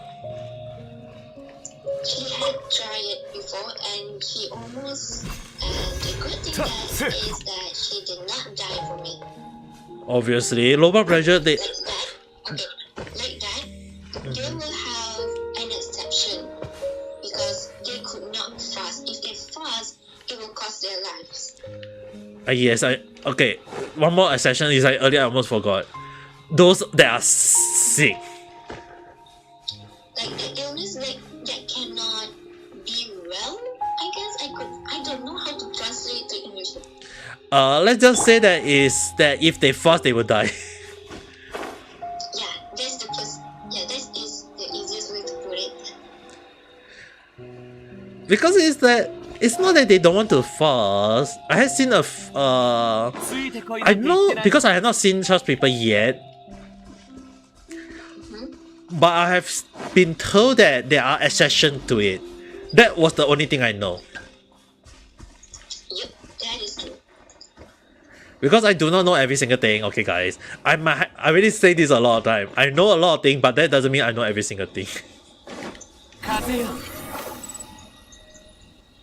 She had tried it before, and she almost. And the good thing is that she did not die from it. Obviously, low blood pressure. They Like that. Okay, like that. They will have an exception because they could not fast. If they fast, it will cost their lives. yes, okay. One more exception is earlier I almost forgot. Those that are sick. Like the illness that cannot be well. I don't know how to translate to English. Let's just say that if they fast they will die. Yeah, that's the first. Yeah, that is the easiest way to put it. Because it's not that they don't want to fast. I have seen ついてこいな I んて言っ know てない because I have not seen such people yet. But I have been told that there are exceptions to it. That was the only thing I know. Yep, that is true. Because I do not know every single thing, okay guys. I already say this a lot of time. I know a lot of things, but that doesn't mean I know every single thing. 風よ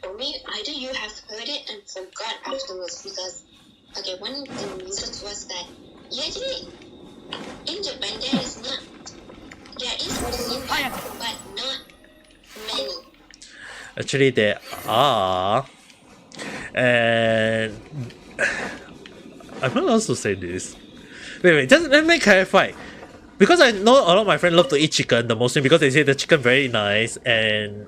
For me, either you have heard it and forgot afterwards because, okay, one of the reasons was that usually in Japan there is Muslim, but not many. Actually, there are. And I'm not allowed to say this. Wait, just let me clarify. Because I know a lot of my friends love to eat chicken, the Muslim, because they say the chicken very nice, and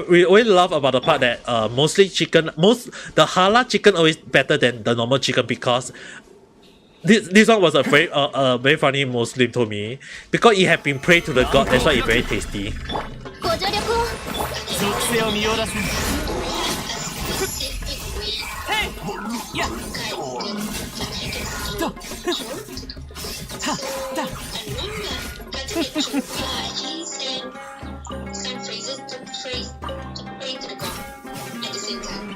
we always love about the part that mostly the halal chicken always better than the normal chicken because this one was a very funny Muslim told me because it had been prayed to the god, that's why it's very tasty. ご助力を属性を見よらせ We have a specific way To. ha, da. And when we actually send some phrases to pray to the god at the same time.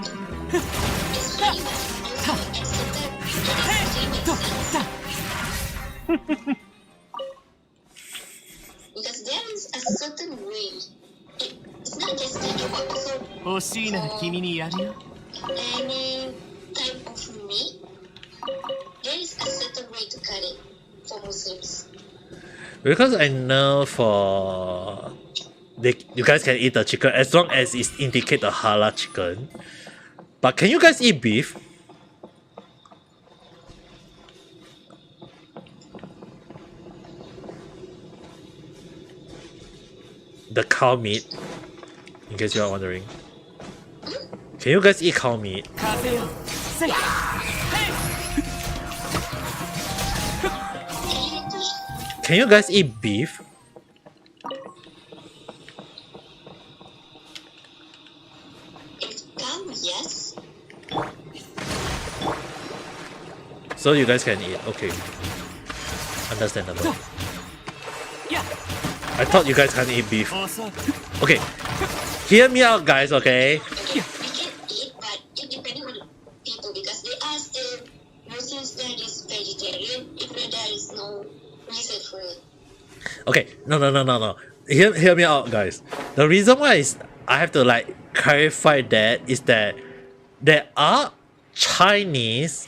It's pretty much also accepted and it makes sense. Because there is a certain way. It's not just taking but also 欲しいなら君にやるよ any type of meat. There is a certain way to cut it for Muslims. Because I know you guys can eat the chicken as long as it's indicate a halal chicken. But can you guys eat beef? The cow meat, in case you are wondering. Can you guys eat cow meat? 風よせい Can you guys eat beef? If come, yes. So you guys can eat. Okay. Understandable. や I thought you guys can't eat beef. 遅い Okay. Hear me out, guys, okay? Okay, we can eat, but it depending on the people because they are still Muslims that is vegetarian, even though there is no reason for it. Okay, no. Hear me out, guys. The reason why is I have to clarify that is that there are Chinese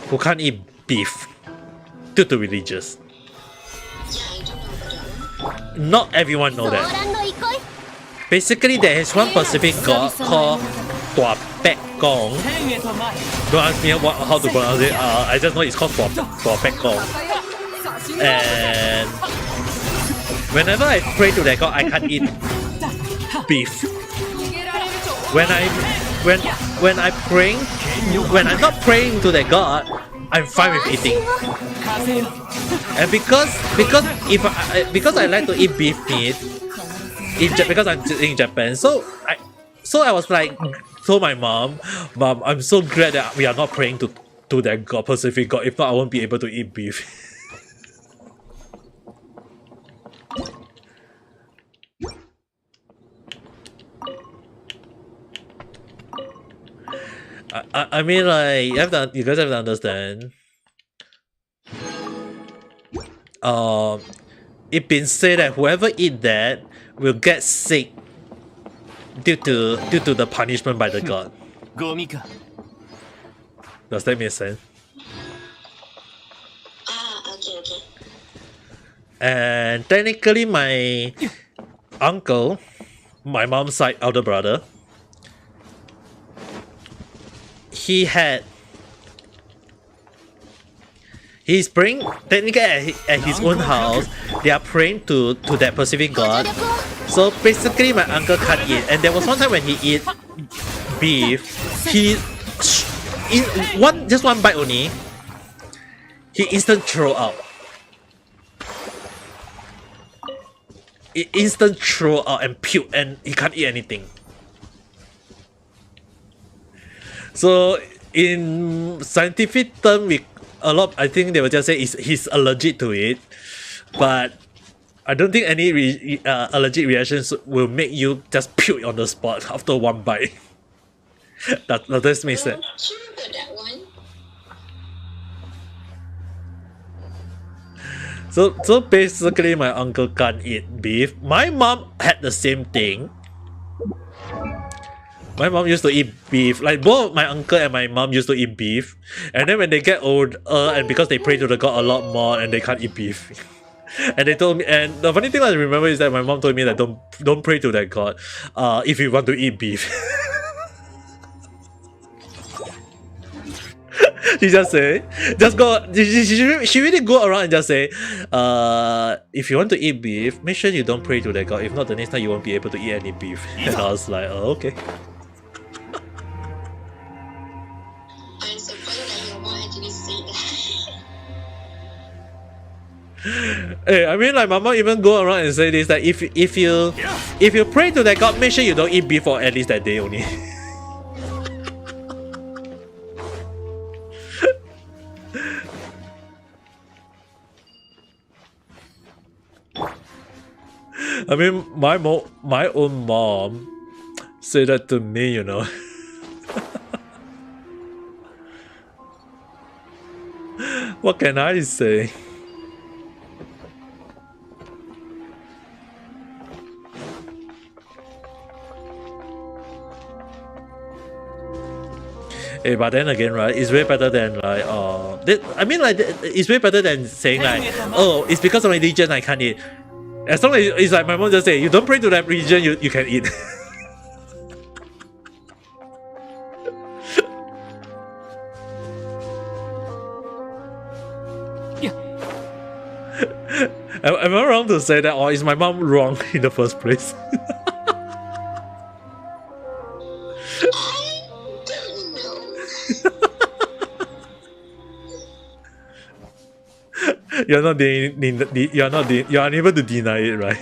who can't eat beef due to religious. not everyone know ソー that. ランの憩い Basically, there is one Pacific god called Tua Pek Gong. 天へと参る Don't ask me how to pronounce it. I just know it's called Tua Pek Gong. And whenever I pray to that god, I can't eat beef. When I'm not praying to that god, I'm fine with eating. 風よ And because I like to eat beef meat, because I'm in Japan, so I was like, told my mom, I'm so glad that we are not praying to that god, Pacific god. If not, I won't be able to eat beef. I mean, like, you guys have to understand. It been said that whoever eat that will get sick due to the punishment by the god. ゴミか Does that make sense? Okay. And technically, my uncle, my mom's side elder brother, he's praying technically at his own house. They are praying to that Pacific god. So basically, my uncle can't eat. And there was one time when he eat beef, just one bite only, he instant throw up. He instant throw out and puke, and he can't eat anything. So in scientific term, I think they will just say he's allergic to it, but I don't think any allergic reactions will make you just puke on the spot after one bite. that makes sense. Sure about that one. So basically, my uncle can't eat beef. My mom had the same thing. My mom used to eat beef. Like both my uncle and my mom used to eat beef. And then when they get older, and because they pray to the god a lot more, and they can't eat beef. And they told me, and the funny thing I remember is that my mom told me that don't pray to that god, if you want to eat beef. She just say, just go. She really go around and just say, if you want to eat beef, make sure you don't pray to that god. If not, the next time you won't be able to eat any beef. And I was like, oh, okay. I'm surprised that your mom actually said that. Hey, I mean, like, Mama even go around and say this, that if you pray to that god, make sure you don't eat beef for at least that day only. I mean, my own mom said that to me, you know. What can I say? Hey, but then again, right, it's way better than like I mean, like, it's way better than saying like, oh, it's because of my religion I can't eat. As long as it's like my mom just say, you don't pray to that religion, you can eat. Am I wrong to say that, or is my mom wrong in the first place? I don't know. You're unable to deny it, right?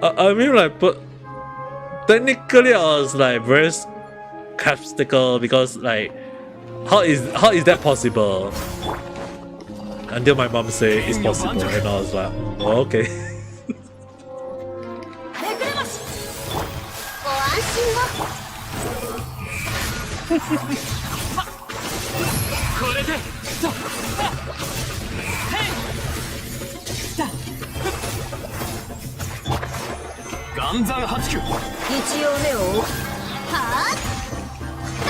Yeah. I mean, like, but technically I was like very skeptical because like, how is that possible? Until my mom said it's possible, and I was like, oh, okay. ご安心をこれでと岩山八九一応目をはあだ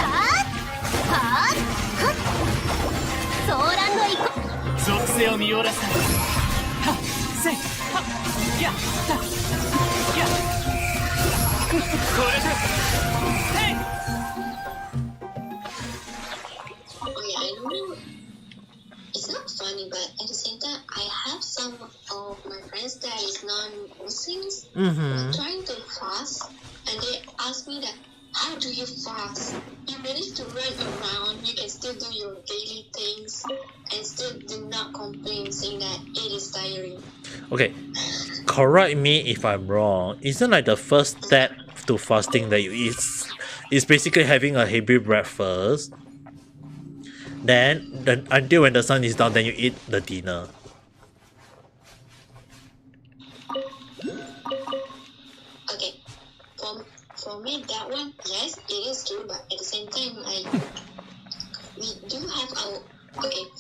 癖を見下ろさないはっせはっやったやこれじゃへい Oh yeah, I know. It's not funny, but at the same time, I have some of my friends that is non-Muslims trying to fast, and they ask me that, how do you fast? You manage to run around, you can still do your daily things, and still do not complain, saying that it is tiring. Okay, correct me if I'm wrong. Isn't like the first step to fasting that you eat is basically having a heavy breakfast? Then until when the sun is down, then you eat the dinner. Okay, for me that one, yes, it is true, but at the same time, like we do have our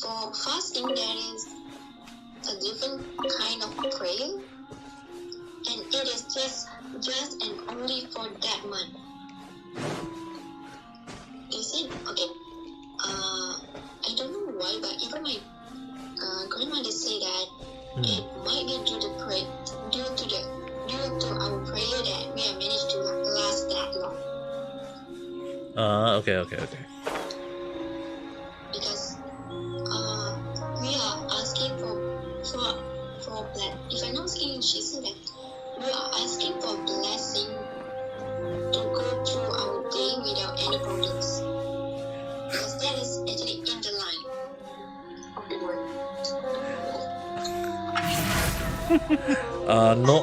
for fasting there is a different kind of prayer, and it is just and only for that month. You see, okay. I don't know why, but even my grandmother say that it might be due to our prayer that we have managed to last that long. Okay. Because we are asking for if I'm not mistaken, she said that we are asking for blessing to go through our day without any problems. Because that is actually in the line of the word. No.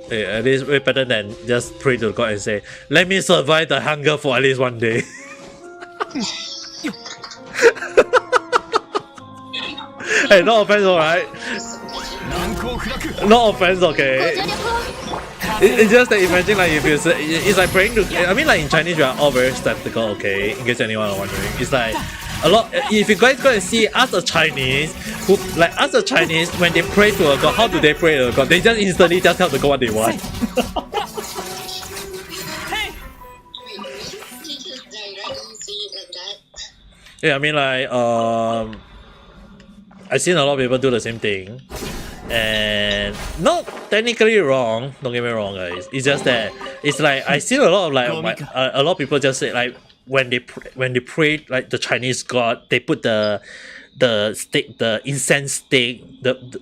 No. At least way better than just pray to God and say, let me survive the hunger for at least one day. Hey, no offense, alright? No offense, okay? It's just that imagine like if you say, it's like praying to, I mean like in Chinese we are all very skeptical, okay? In case anyone are wondering. It's like a lot, if you guys go and see us as Chinese, when they pray to a God, how do they pray to a God? They just instantly just tell the God what they want. Yeah, I mean like I've seen a lot of people do the same thing, and not technically wrong. Don't get me wrong, guys. It's just that it's like I seen a lot of like a lot of people just say like when they pray like the Chinese God, they put the stick, the incense stick, the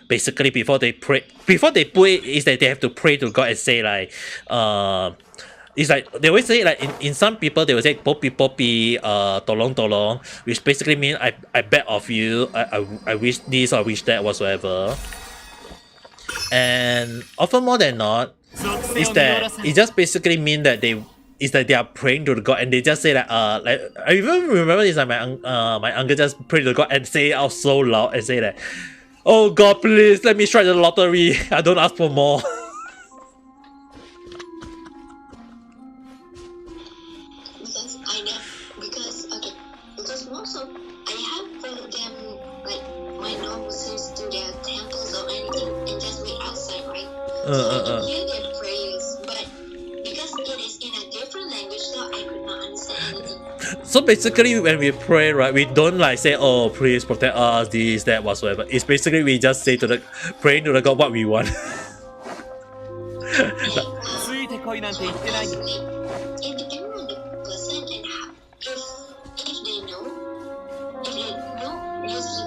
basically before they put it is that they have to pray to God and say like it's like they always say like in some people they will say popi popi tolong tolong, which basically means I beg of you, I wish this or wish that whatsoever. And often more than not is that it just basically mean that they are praying to the God, and they just say that like I even remember this like my uncle just prayed to God and say it out so loud and say that, oh God, please let me strike the lottery, I don't ask for more. Because most of I have heard them like my non-Muslims do their temples or anything and just wait outside, right? So I can hear their prayers, but because it is in a different language, so I could not understand anything. So basically when we pray, right, we don't like say, oh please protect us, this, that, whatsoever. It's basically we just say to the praying to the God what we want. It depends on the person and how, if they know usually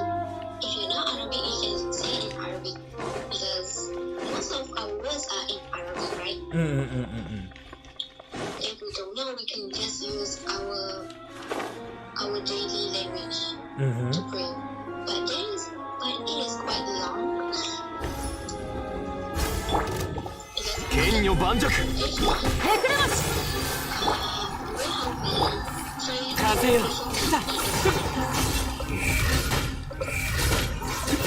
if you're not Arabic you can say it in Arabic because most of our words are in Arabic, right? If we don't know, we can just use our daily language to pray. But it is quite long.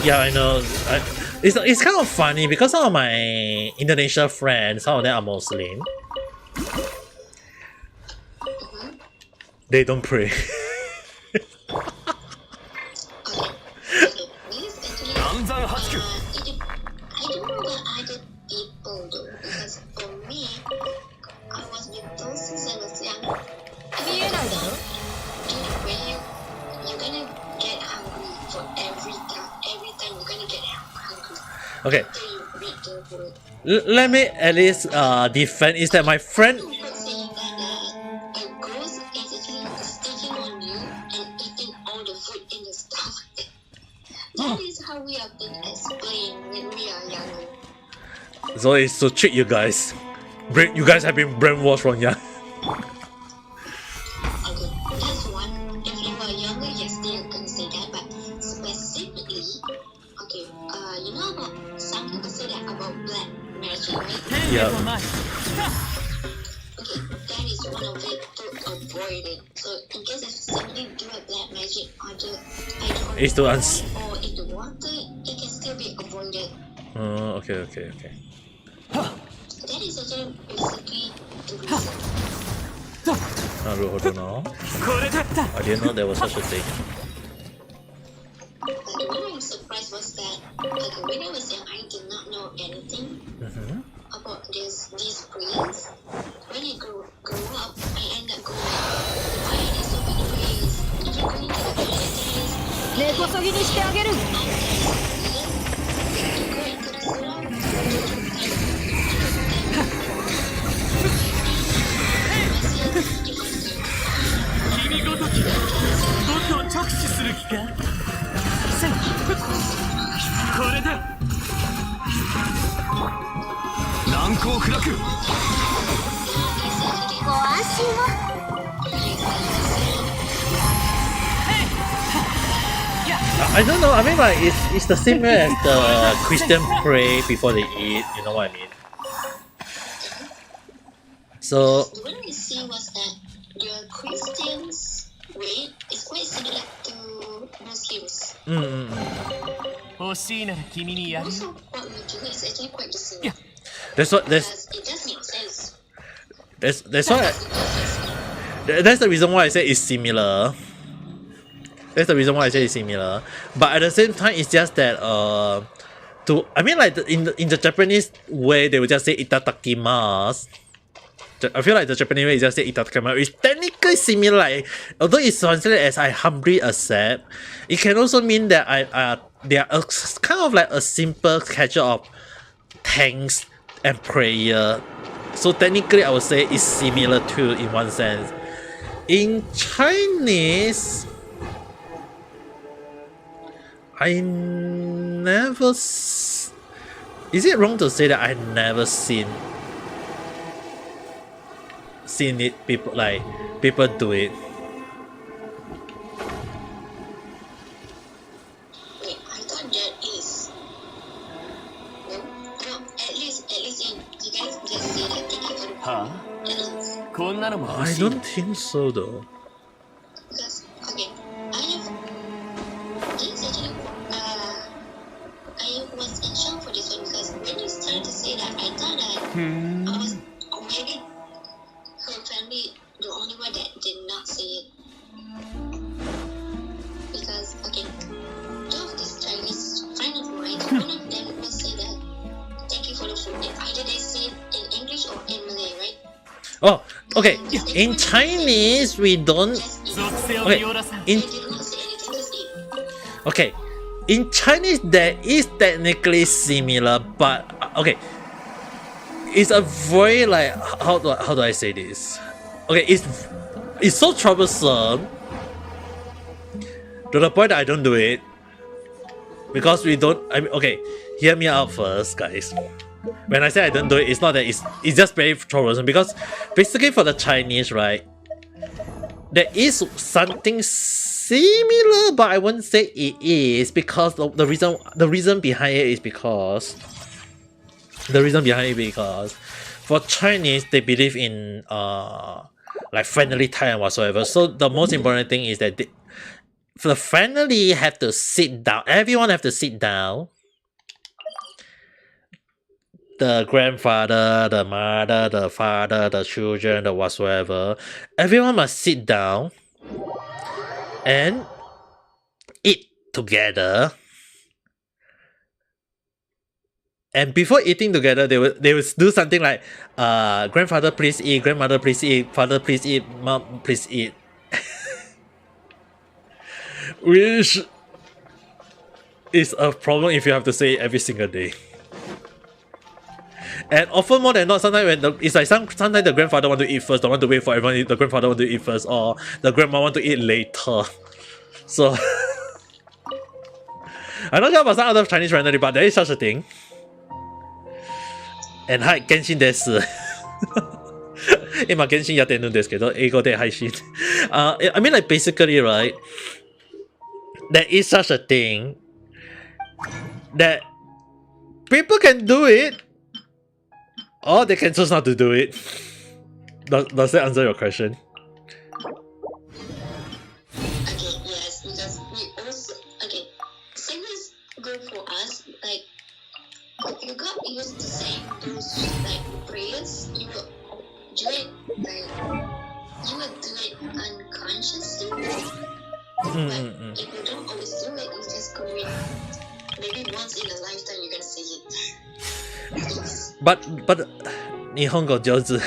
Yeah, I know. It's kind of funny because some of my Indonesian friends, some of them are Muslim. They don't pray. I don't know the other people though, because for me, I was with those since I was young. Anyway, you're gonna Okay, after you read the book. let me at least defend is that my friend. Saying that a ghost is actually sneaking on you and eating all the food in the stomach. That is how we have been explained when we are younger. So it's to trick you guys. You guys have been brainwashed from young. Okay, that's one. If you are younger, yes, they can say that, but specifically, okay, you know about some people say that about black magic, right? Yeah. Okay, that is one of it to avoid it. So in case if somebody do a black magic either on It's to or in the water, it can still be avoided. Okay. That is actually basically the reason. I don't know. I didn't know there was such a thing. But what I'm surprised was that, like, when I was young, I did not know anything about these prayers. When I grew up, I ended up going, why are there so many prayers? If you're going to the paradise, 根こそぎにしてあげる you go into the surah, I don't know. I mean, like it's the same way as the Christian pray before they eat. You know what I mean? So the one I see was that the Christians' way is quite similar to Muslims. Also, what we do is actually quite the same. that's what Because it does make sense. that's why that's the reason why I say it's similar. That's the reason why I say it's similar. But at the same time, it's just that I mean, like in the Japanese way, they would just say itadakimasu. I feel like the Japanese way is just say itadakimasu. It's technically similar. Like, although it's translated as I humbly accept, it can also mean that they are kind of like a simple catcher of thanks and prayer. So technically, I would say it's similar too in one sense. In Chinese, I never. Is it wrong to say that I never seen it? People do it. Wait, I thought that is. Well, no, at least in you guys just say that thank you for the food. At least. I don't think so though. Because okay, this actually I was in shock for this one because when you started to say that, I thought that I was maybe her family the only one that did not say it. Because okay, two of these Chinese friend of mine, one of them will say that thank you for the food. And either they say it in English or in Malay, right? Oh, okay. In Chinese, we don't. Okay. They did not say anything, just eat. Okay. In Chinese, there is technically similar, but okay. It's a very like how do I say this? Okay, it's so troublesome to the point that I don't do it because we don't. I mean, okay, hear me out first, guys. When I say I don't do it, it's not that it's just very troublesome because basically for the Chinese, right, there is something similar, but I wouldn't say it is because the reason behind it is because for Chinese they believe in like family tie and whatsoever. So the most important thing is that the family have to sit down. Everyone have to sit down. The grandfather, the mother, the father, the children, the whatsoever. Everyone must sit down and eat together. And before eating together, they will do something like, grandfather please eat, grandmother please eat, father please eat, mom please eat. Which is a problem if you have to say it every single day. And often more than not, sometimes it's like sometimes the grandfather want to eat first, don't want to wait for everyone. The grandfather want to eat first, or the grandma want to eat later. So I'm not sure about some other Chinese randomly, but there is such a thing. And hi, Genshin desu. 今 Genshin やってるんですけど、英語で配信。I mean, like basically, right? There is such a thing that people can do it, or they can choose not to do it. Does that answer your question? Okay, yes, because we also okay. Same is good for us. Like you got used to saying those like prayers. You will do it like you would do it unconsciously. But if you don't always do it, you just go in. Maybe once in a lifetime you're gonna say it. But 日本語上手。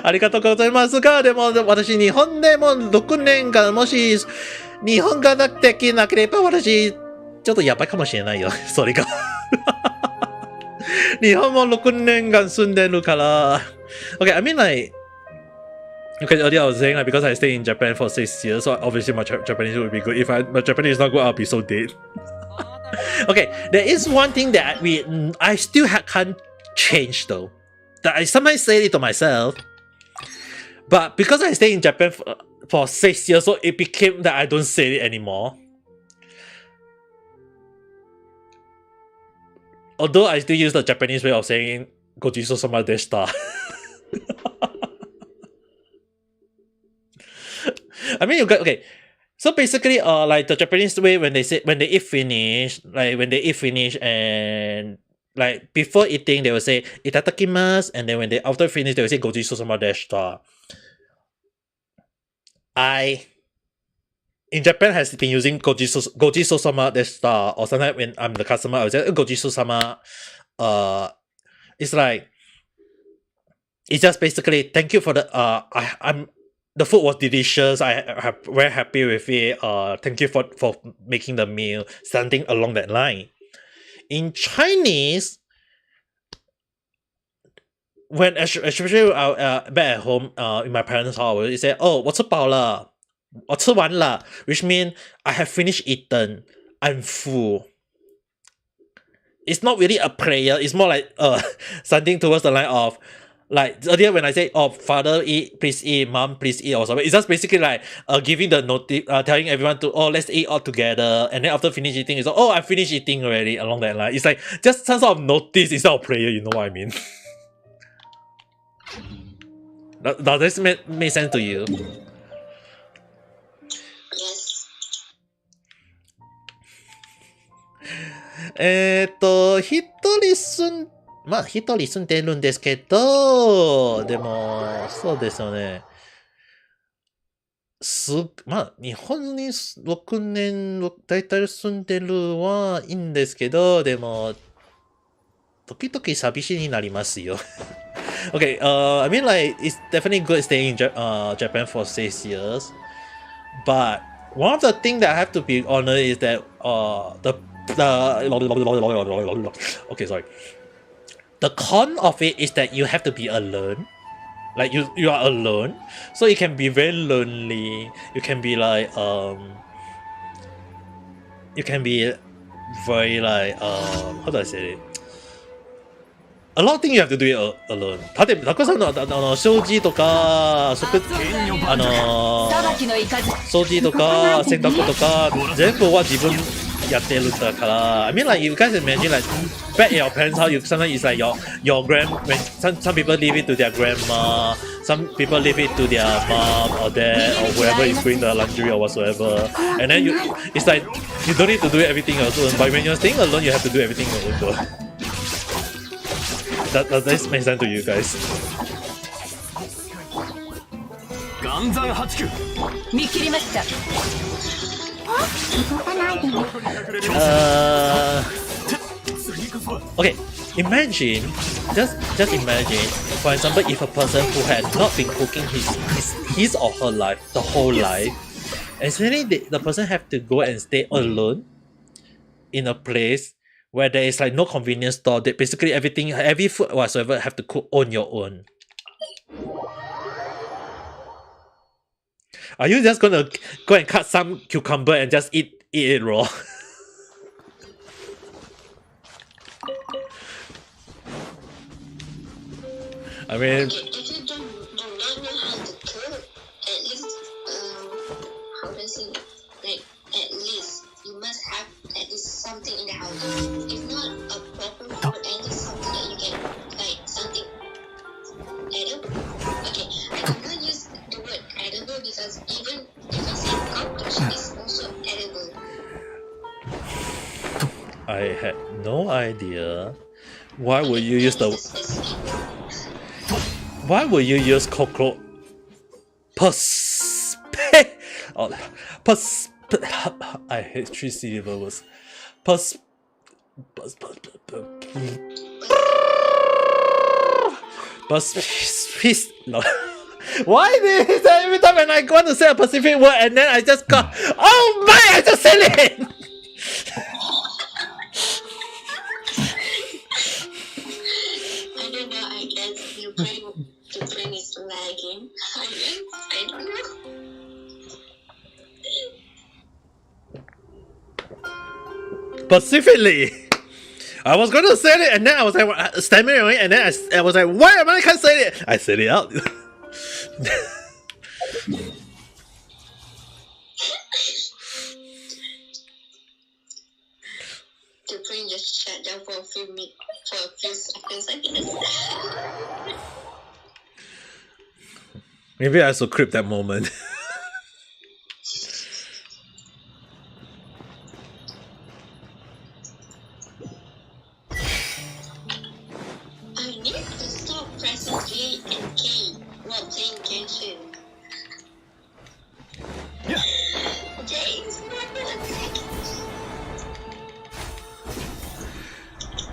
ありがとうございますが、でも私日本でも6年間もし日本ができなければ私ちょっとやばいかもしれないよ。それが。日本も6年間住んでるから。Okay, I mean like, okay, earlier I was saying like because I stay in Japan for 6 years, so obviously my Japanese will be good. If my Japanese is not good, I'll be so dead. Okay, there is one thing that I still can't change though. That I sometimes say it to myself, but because I stay in Japan for 6 years, so it became that I don't say it anymore. Although I still use the Japanese way of saying "Gojiso sama deshita." I mean, you got okay. So basically, like the Japanese way when they eat finish, and like before eating they will say "itadakimasu," and then when they after finish they will say "Gojiso sama deshita." In Japan has been using gojiso sama deshita, or sometimes when I'm the customer I will say gojiso sama. It's like it's just basically thank you for the the food was delicious. I'm very happy with it. Thank you for making the meal. Something along that line. In Chinese, when especially back at home, in my parents' house, we say, "Oh, 我吃饱了，我吃完了," which means I have finished eaten. I'm full. It's not really a prayer. It's more like something towards the line of. Like earlier when I say, "Oh, father eat, please eat, mom please eat," or something, it's just basically like giving the notice, telling everyone to, "Oh, let's eat all together," and then after finish eating, it's like, "Oh, I finished eating already." Along that line, it's like just some sort of notice instead of prayer. You know what I mean? Does this make sense to you? Yes. 一人住んでるんですけど、でも、そうですよね。日本に6年、大体住んでるはいいんですけど、でも、時々寂しいになりますよ。Okay, I mean like, it's definitely good staying in Japan for 6 years. But one of the things that I have to be honest is that, okay, sorry. The con of it is that you have to be alone. Like you are alone. So it can be very lonely. You can be like you can be very like how do I say it? A lot of things you have to do it alone. 例えば、たくさんの掃除とか掃除とか洗濯とか全部は自分やってるだから。I mean like you guys imagine like back in your parents' house, you sometimes it's like your when some people leave it to their grandma, some people leave it to their mom or dad or whoever is doing the laundry or whatsoever. And then it's like you don't need to do everything alone. But when you're staying alone, you have to do everything alone. Does this make sense to you guys? 岩山八九見切りました。Okay, imagine, just imagine, for example, if a person who had not been cooking his or her life, the whole life, and suddenly the person have to go and stay alone in a place where there is like no convenience store. That basically every food whatsoever have to cook on your own. Are you just gonna go and cut some cucumber and just eat it raw? I mean, Okay, if you do not know how to cook, at least, how do I say it? Like, at least, you must have at least something in the house. If not a proper food, at least something that you can, like, something edible. Okay, I do not use the word edible because even if I say cockroach, it's also edible. I had no idea. Why would you use the? Why would you use cockroach? I hate 3 syllable words. No. Why this? Every time when I want to say a Pacific word and then I just got, oh my! I just said it. I don't know. I guess your brain is lagging. I don't know. Specifically, I was gonna say it, and then I was like stammering away, and then I was like, "Why am I can't say it?" I said it out. The brain just shut down for a few seconds, I guess. Maybe I should clip that moment. I need to stop pressing J and K while playing Genshin. Yeah. J is not one.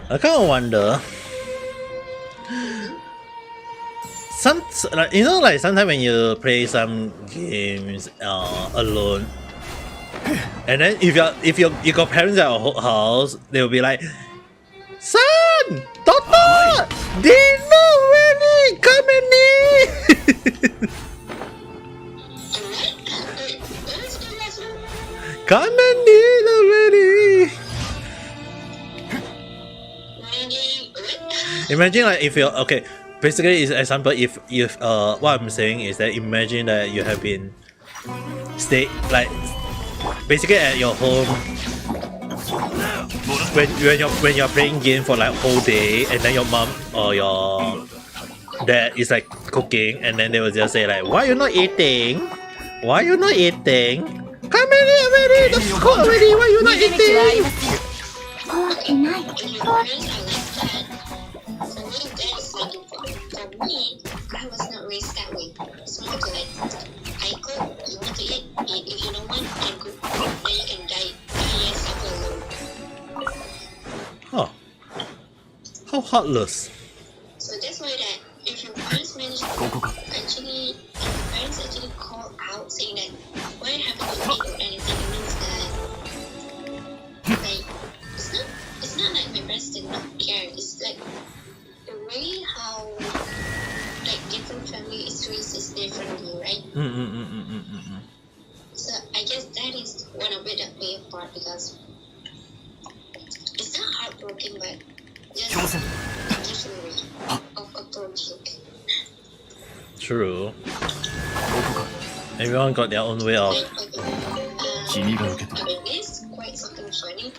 I kind of wonder. Like, you know, like sometimes when you play some games alone, and then if you got parents at your house, they'll be like, "Son, daughter, dinner ready, come and eat." Come and eat already. Imagine like if you're okay. Basically, is example if what I'm saying is that imagine that you have been like basically at your home when you're playing game for like whole day, and then your mom or your dad is like cooking, and then they will just say like, "Why you not eating? Why you not eating? Come in here already. Just cook already. Why you not eating?" For me, I was not raised that way. It's more to like, I cook, you want to eat, if you don't want, then cook, then you can die and suffer alone. Huh. How heartless. So that's why that if your parents manage to actually call out saying that why haven't you eat or anything, it means that like it's not like my parents did not care. It's like the way how like different family histories is differently, right? So I guess that is one of it that play a part because it's not heartbroken, but just differently of approaching. True. Everyone got their own way of. Okay, this is quite something funny.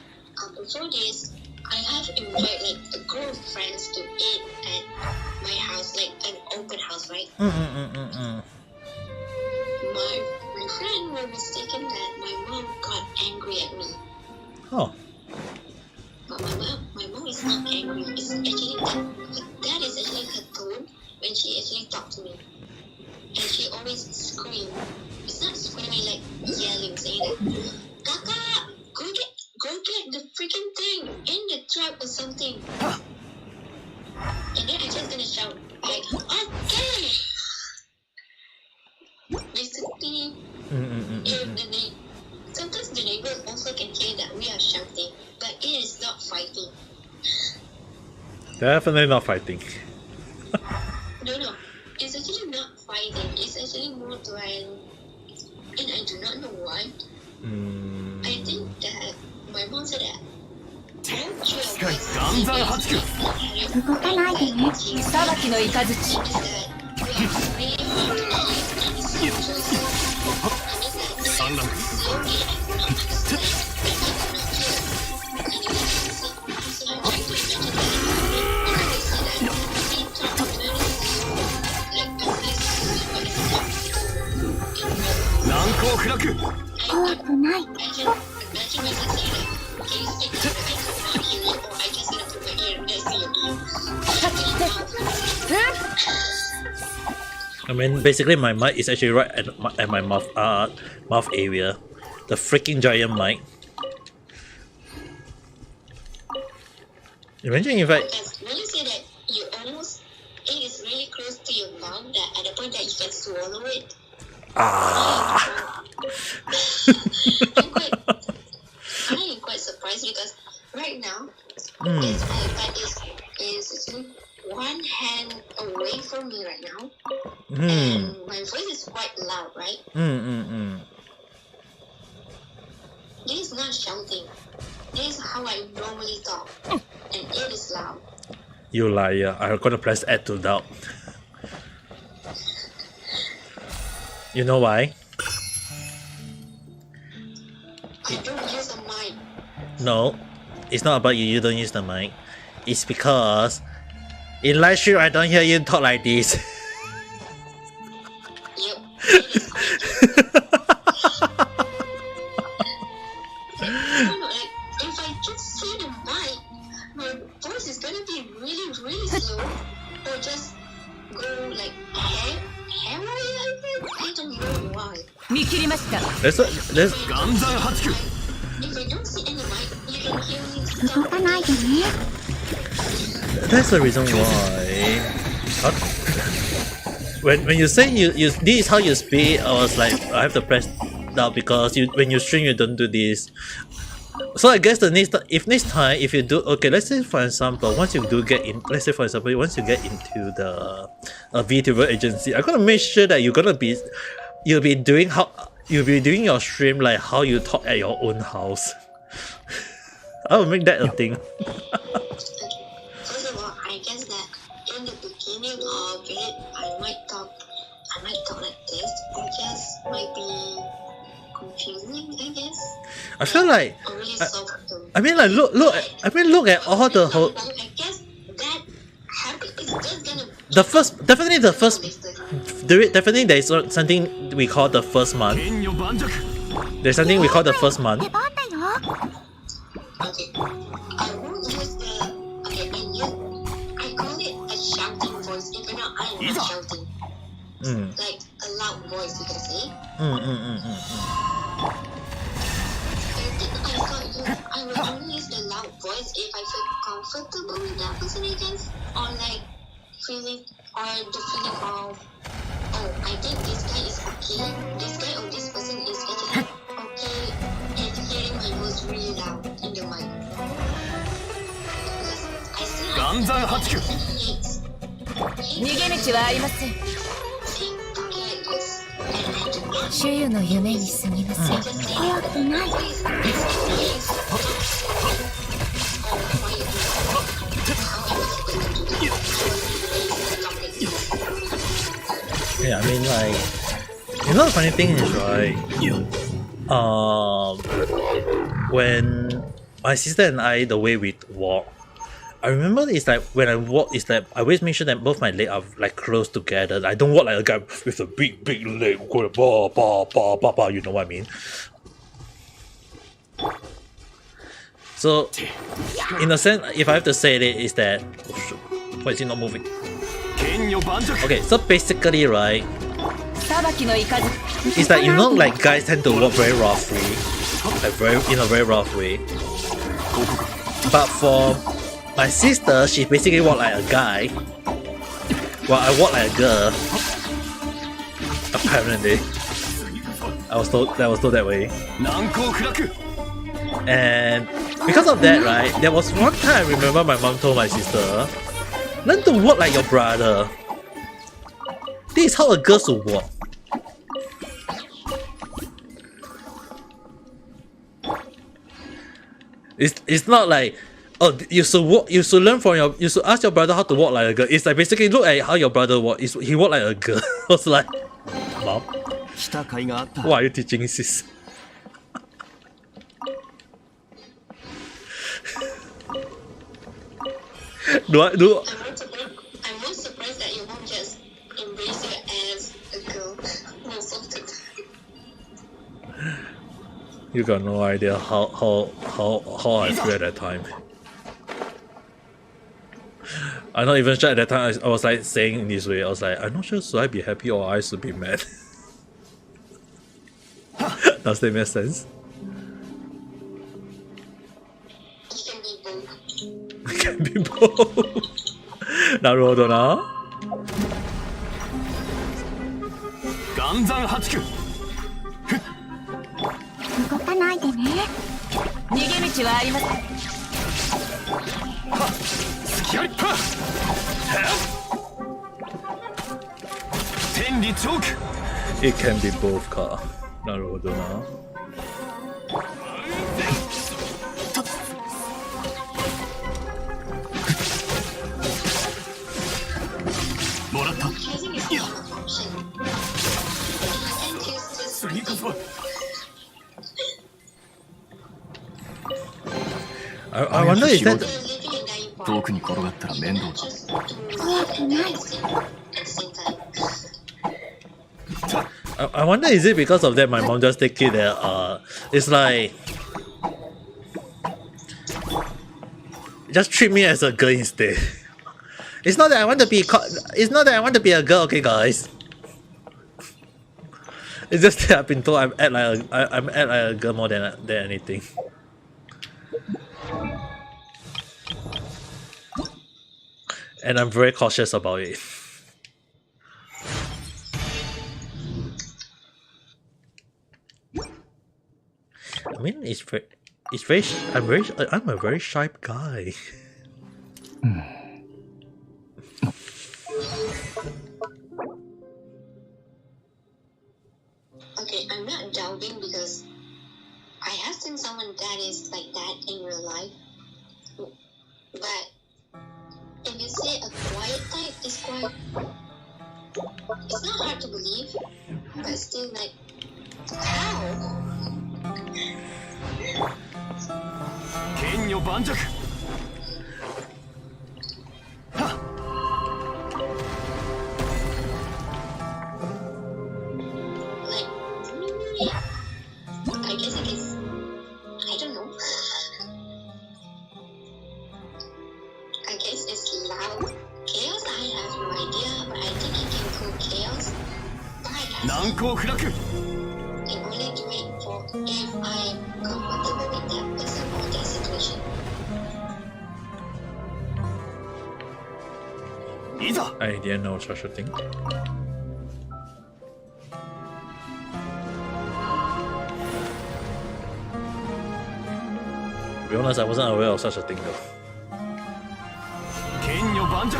Before this, I have invited like a group of friends to eat at my house, like an open house, right? My friend was mistaken that my mom got angry at me. Oh. But my mom is not angry. It's actually that is actually her tone when she actually talked to me. And she always scream. It's not screaming like yelling, saying that, "Kaka, go get the freaking thing in the truck or something." And then I just gonna shout like, "Okay." Basically, sometimes the neighbors also can hear that we are shouting, but but it is not fighting. Definitely not fighting. No. It's actually not fighting. It's actually more like, and I do not know why. I think that my mom said that. 岩山八九動かないでね。裁きの雷。三段難攻不落怖くない。I mean, basically, my mic is actually right at my mouth area. The freaking giant mic. Imagine if I. Because when you say that you almost, it is really close to your mouth that at the point that you can swallow it. Ah. I am quite surprised because right now this iPad is actually one hand away from me right now, and my voice is quite loud, right? This is not shouting. This is how I normally talk, and it is loud. You liar! I'm gonna press add to doubt. You know why? I don't use a mic. No, it's not about you. You don't use the mic. It's because in live stream I don't hear you talk like this. Yep, it is like, if I just see the mic, my voice is gonna be really, really slow, or just go like hair. I don't know why. 見切りました。 let's 岩山八九 If I don't see any mic, you can hear me 動かないでね。 That's the reason why. When you say you this is how you speak, I was like I have to press down because when you stream you don't do this. So I guess next time if you do okay, let's say for example once you do get in, let's say for example once you get into the VTuber agency, I'm gonna make sure that you'll be doing your stream like how you talk at your own house. I will make that a thing. First of all, I guess that in the beginning of it, I might talk like this. I guess might be confusing. I guess. I feel like Or really soft. I mean like look at all the whole I guess that habit is just gonna. definitely there is something we call the first month. 剣女盤石 There's something we call the first month. 出番だよ。 Okay. I won't use the. Okay, I call it a shouting voice. Even though I'm not shouting. Like a loud voice, you can say. I will only use the loud voice if I feel comfortable with that person, I guess. Or like feeling, or the feeling of, oh, I think this guy is okay. This guy or this person is actually okay. And hearing my voice really loud in the mic. Because I still 岩山八九 hates 逃げ道はありません。 saying talking like this. And I do not 主湯の夢に過ぎません。怖くない。 Yeah, I mean like you know the funny thing is right. When my sister and I the way we walk, I remember it's like when I walk, it's like I always make sure that both my legs are like close together. I don't walk like a guy with a big leg going ba ba ba ba ba. You know what I mean? So, in a sense, if I have to say it, is that why is he not moving? 剣女盤石 Okay, so basically, right, 裁きの雷。 it's like you know, like guys tend to walk very roughly, like in a very rough way. But for my sister, she basically walk like a guy, while I walk like a girl. Apparently, I was told that way. 難攻不落 And because of that, right, there was one time I remember my mom told my sister, learn to walk like your brother. This is how a girl should walk. It's not like, oh, you should walk, you should learn from your, you should ask your brother how to walk like a girl. It's like basically look at how your brother walk. He walk like a girl. I was like, Mom, what are you teaching sis? do I do? I'm not surprised that your mom just embraced you as a girl most of the time. You got no idea how I feel at that time. I'm not even sure at that time. I was like saying in this way. I was like, I'm not sure should I be happy or I should be mad. Does that make sense? It can be both. It can be both. なるほどな。岩山八九。動かないでね。逃げ道はありません。隙ありパー。天理チョーク。It can be both か。なるほどな。もらった。 Choosing is not an option. And choose just 次こそは。I wonder if that. living and dying part. 遠くに転がったら面倒だ。 Just to live and die at the same time. I wonder is it because of that my mom just take it that it's like just treat me as a girl instead. It's not that I want to be it's not that I want to be a girl, okay guys. It's just that I've been told I'm act like a girl more than anything. And I'm very cautious about it. I mean, I'm a very shy guy. Okay, I'm not doubting because I have seen someone that is like that in real life. But if you say a quiet type is quite, it's not hard to believe, but still like, how? 剣女盤石。 Like, really? I guess it is. I don't know. I guess it's loud. Chaos, I have no idea, but I think it can cool chaos. But I 難攻不落。 can only do it for if I'm comfortable with that person or that situation. いざ。 I didn't know such a thing. To be honest, I wasn't aware of such a thing though. 剣女盤石。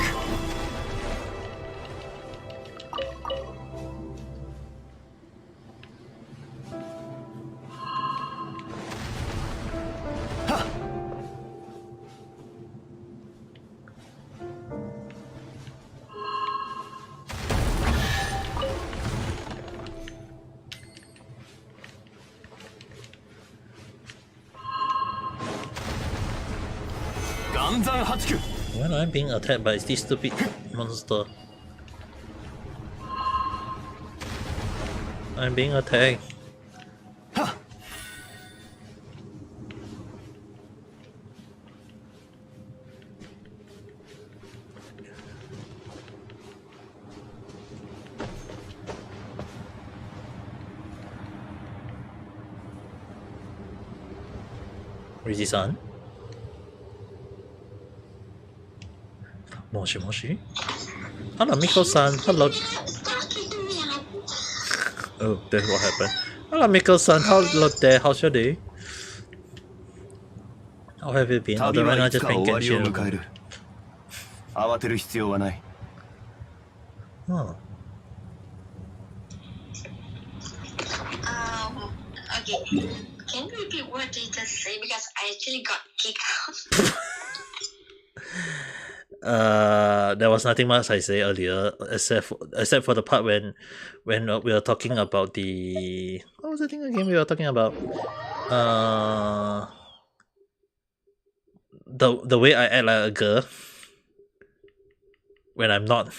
岩山八九。 When I'm being attacked by this stupid monster. I'm being attacked. Riji-san? もしもし Hello, Miko-san. Hello. Stop kicking me out. Oh, that's what happened. Hello, Miko-san. Hello there. How's your day? How have you been? 旅 Although は right now いつ just か playing 終わりを Genshin. 迎える。慌てる必要はない。Huh. Okay. Can you repeat what you just say? Because I actually got kicked out. There was nothing much I say earlier, except for the part when we were talking about the what was the thing again we were talking about? The way I act like a girl when I'm not,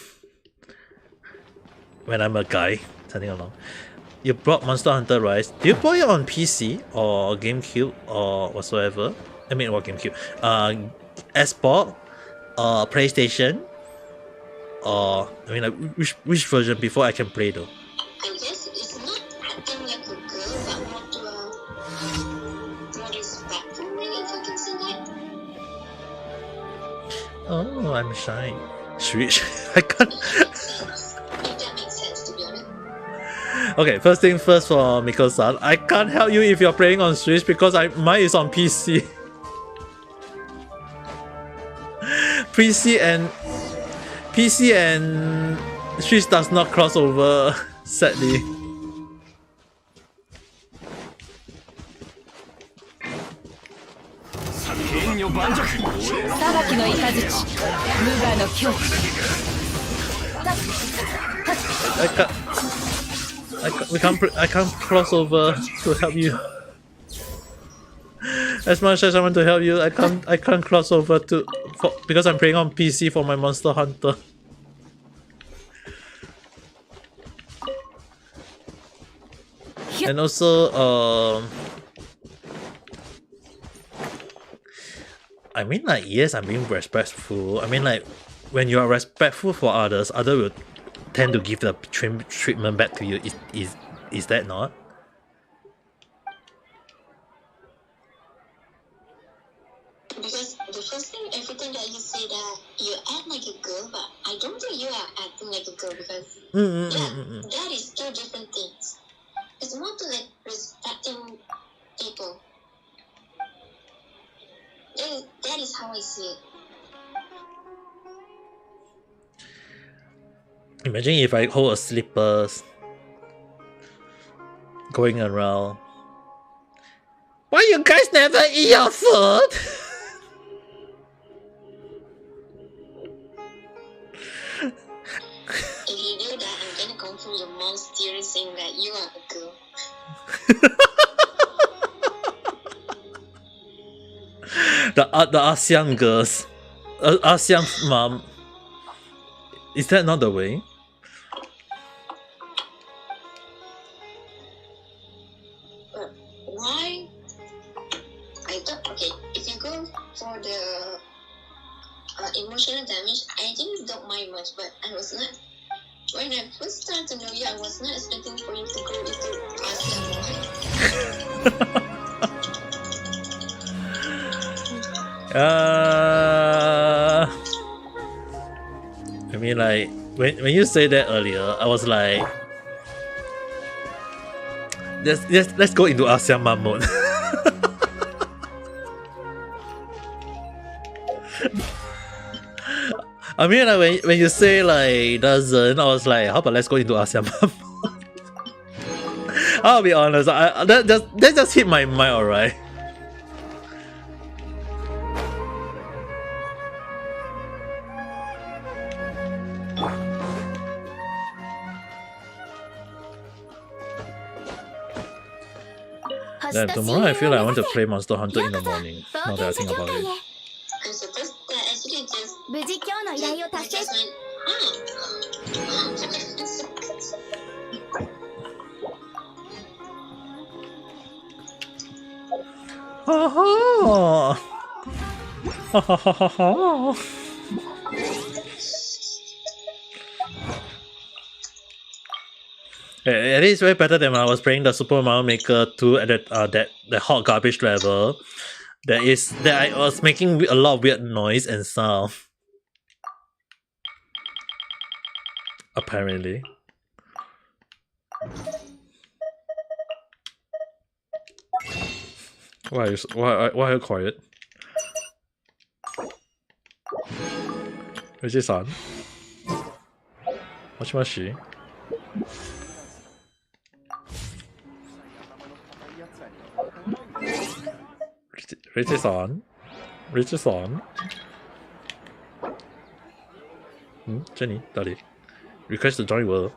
when I'm a guy, something along. You brought Monster Hunter Rise. Do you play it on PC or GameCube or whatsoever? I mean, what GameCube? Xbox or PlayStation? Or I mean, like which version before I can play though? I guess it's not acting like a girl, but more to a more respectful way, if I can say that. Oh, I'm shy. Switch. I can't. If that makes sense, to be honest. Okay, first thing first for Miko-san. I can't help you if you're playing on Switch because mine is on PC. PC and Switch does not cross over, sadly. I can't cross over to help you. As much as I want to help you, I can't cross over because I'm playing on PC for my Monster Hunter. And also, I mean, like, yes, I'm being respectful. I mean, like, when you are respectful for others will tend to give the treatment back to you. Is that not? Because the first thing, everything that you say that you act like a girl, but I don't think you are acting like a girl because that is two different things. It's more to like respecting people. That is how I see it. Imagine if I hold a slippers going around. Why you guys never eat your food? If you do that, I'm gonna come from your mom's tears saying that you are a girl. the ASEAN girls, ASEAN mom. Is that not the way? Why? I thought, okay, if you go for the emotional damage, I didn't don't mind much, but I was not. When I first started to know you, I was not expecting for you to go into I mean, like, when you say that earlier, I was like, let's go into ASEAN mom mode. I mean, like, when you say like doesn't, I was like, how about let's go into ASEAN mom mode? I'll be honest, that just hit my mind, alright. Then tomorrow I feel like I want to play Monster Hunter in the morning, now that I think about it. I'm supposed to actually just 無事今日の依頼を達成 just went, Ha ha ha ha ha. At least way better than when I was playing the Super Mario Maker 2 at that hot garbage level. That I was making a lot of weird noise and sound. Apparently. Why are you quiet? Richie-san. Moshi. Richie-san. Jenny, Daddy. Request to join world.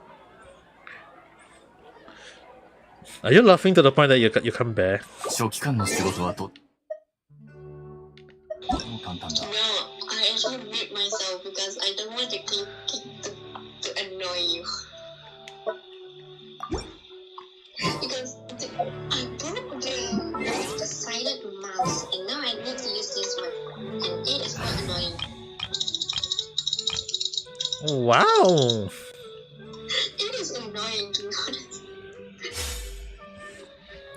Are you laughing to the point that you can't bear? 書記官の仕事はとっても簡単だ。 No, I actually mute myself because I don't want the kid to annoy you. Because I broke the silent mouse and now I need to use this one. And it is quite annoying. Wow! It is annoying to be honest.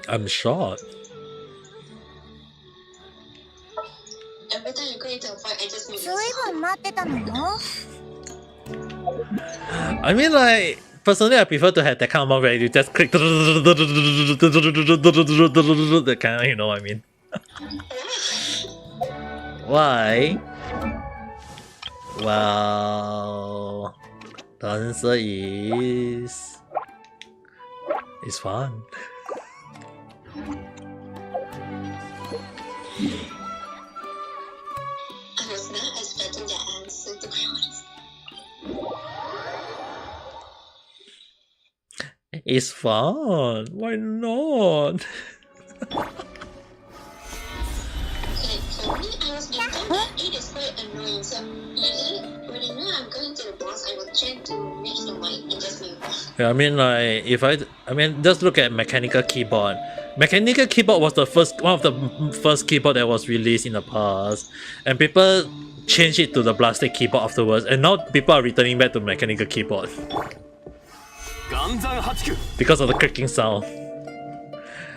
I'm shocked. Every time you go into a fight, I just mute 随 myself. 分待ってたのよ。 I mean, like, personally, I prefer to have that kind of mouth where you just click that kind of, you know what I mean? Why? Well, the answer is... it's fun. I was not expecting that answer to be honest. It's fun. Why not? Like for me, I was thinking that it is quite annoying. So usually when I know I'm going to the boss, I will try to reach the mic and just mute. Yeah, I mean, like, just look at mechanical keyboard. Mechanical keyboard was the one of the first keyboard that was released in the past, and people changed it to the plastic keyboard afterwards, and now people are returning back to mechanical keyboard because of the clicking sound.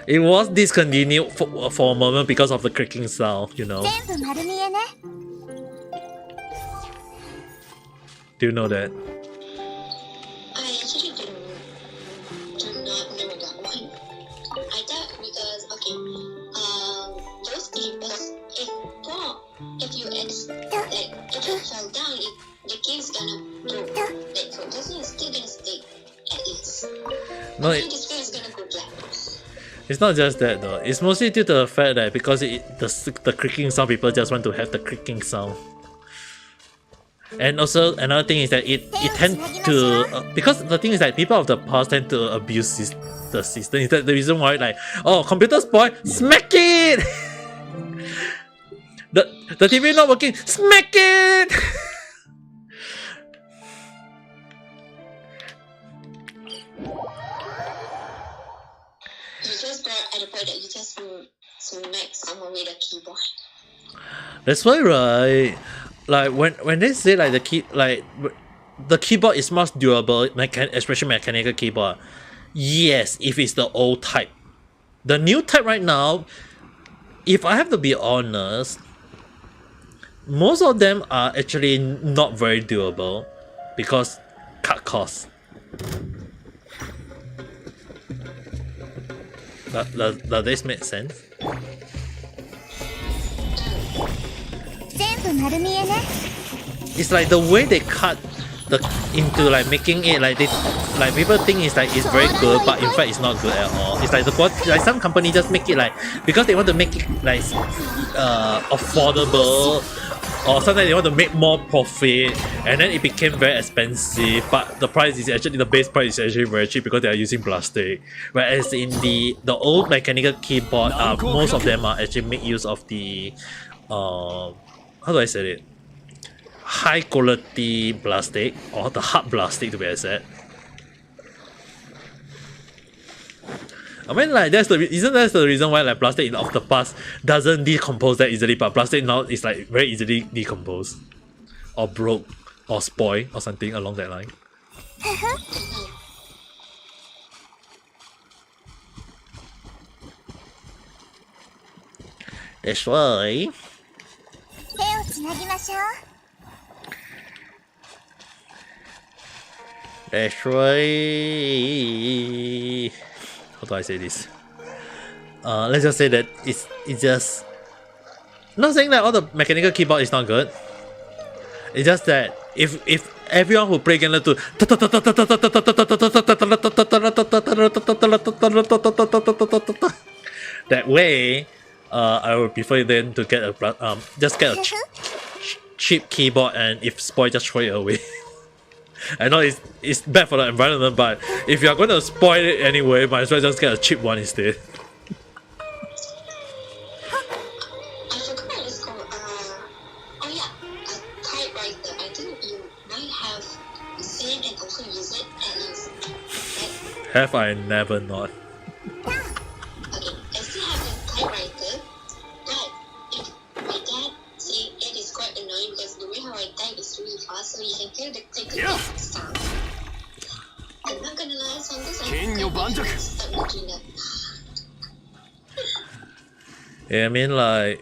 It was discontinued for a moment because of the clicking sound, you know. 全部丸見えね。 Do you know that? I actually do not know that one. I thought because those keyboards, if you like if you fall down, the key's gonna go. Like for this is still gonna stay at least. No, The display is gonna go black. it's not just that though. It's mostly due to the fact that because the clicking sound, people just want to have the clicking sound. And also another thing is that it tend to because the thing is that people of the past tend to abuse the system. Is that the reason why, like, oh, computer spoil, smack it. the TV not working, smack it. You just got at the point that you just smack someone with a keyboard. That's why, right? Like when they say like the keyboard is much durable, especially mechanical keyboard. Yes, if it's the old type. The new type right now, if I have to be honest, most of them are actually not very durable because cut costs. Does this make sense? 全部丸見えね。 It's like the way they cut into like making it like people think it's like it's very good, but in fact it's not good at all. It's like like some company just make it like because they want to make it like affordable, or sometimes they want to make more profit, and then it became very expensive. But the price is actually the base price is actually very cheap because they are using plastic. Whereas in the old mechanical keyboard, most of them are actually make use of the how do I say it? High quality plastic, or the hard plastic to be exact. I mean, like that's the reason why like plastic of the past doesn't decompose that easily, but plastic now is like very easily decomposed, or broke, or spoil, or something along that line. That's why. 手をつなぎましょう。 That's why. How do I say this? Let's just say that it's just not saying that all the mechanical keyboard is not good. It's just that if everyone who play Genshin that way, I would prefer then to get a just get a cheap keyboard, and if spoil, just throw it away. I know it's bad for the environment, but if you're going to spoil it anyway, might as well just get a cheap one instead. I forgot what it's called. Oh yeah, a typewriter. I think you might have seen and also use it at least. Right? Have I never not? Okay, I still have a typewriter, but if my dad say it is quite annoying because the way how I type is really fast, so you can hear the click sound. I'm not gonna lie, sometimes I stuck between that. Yeah, I mean like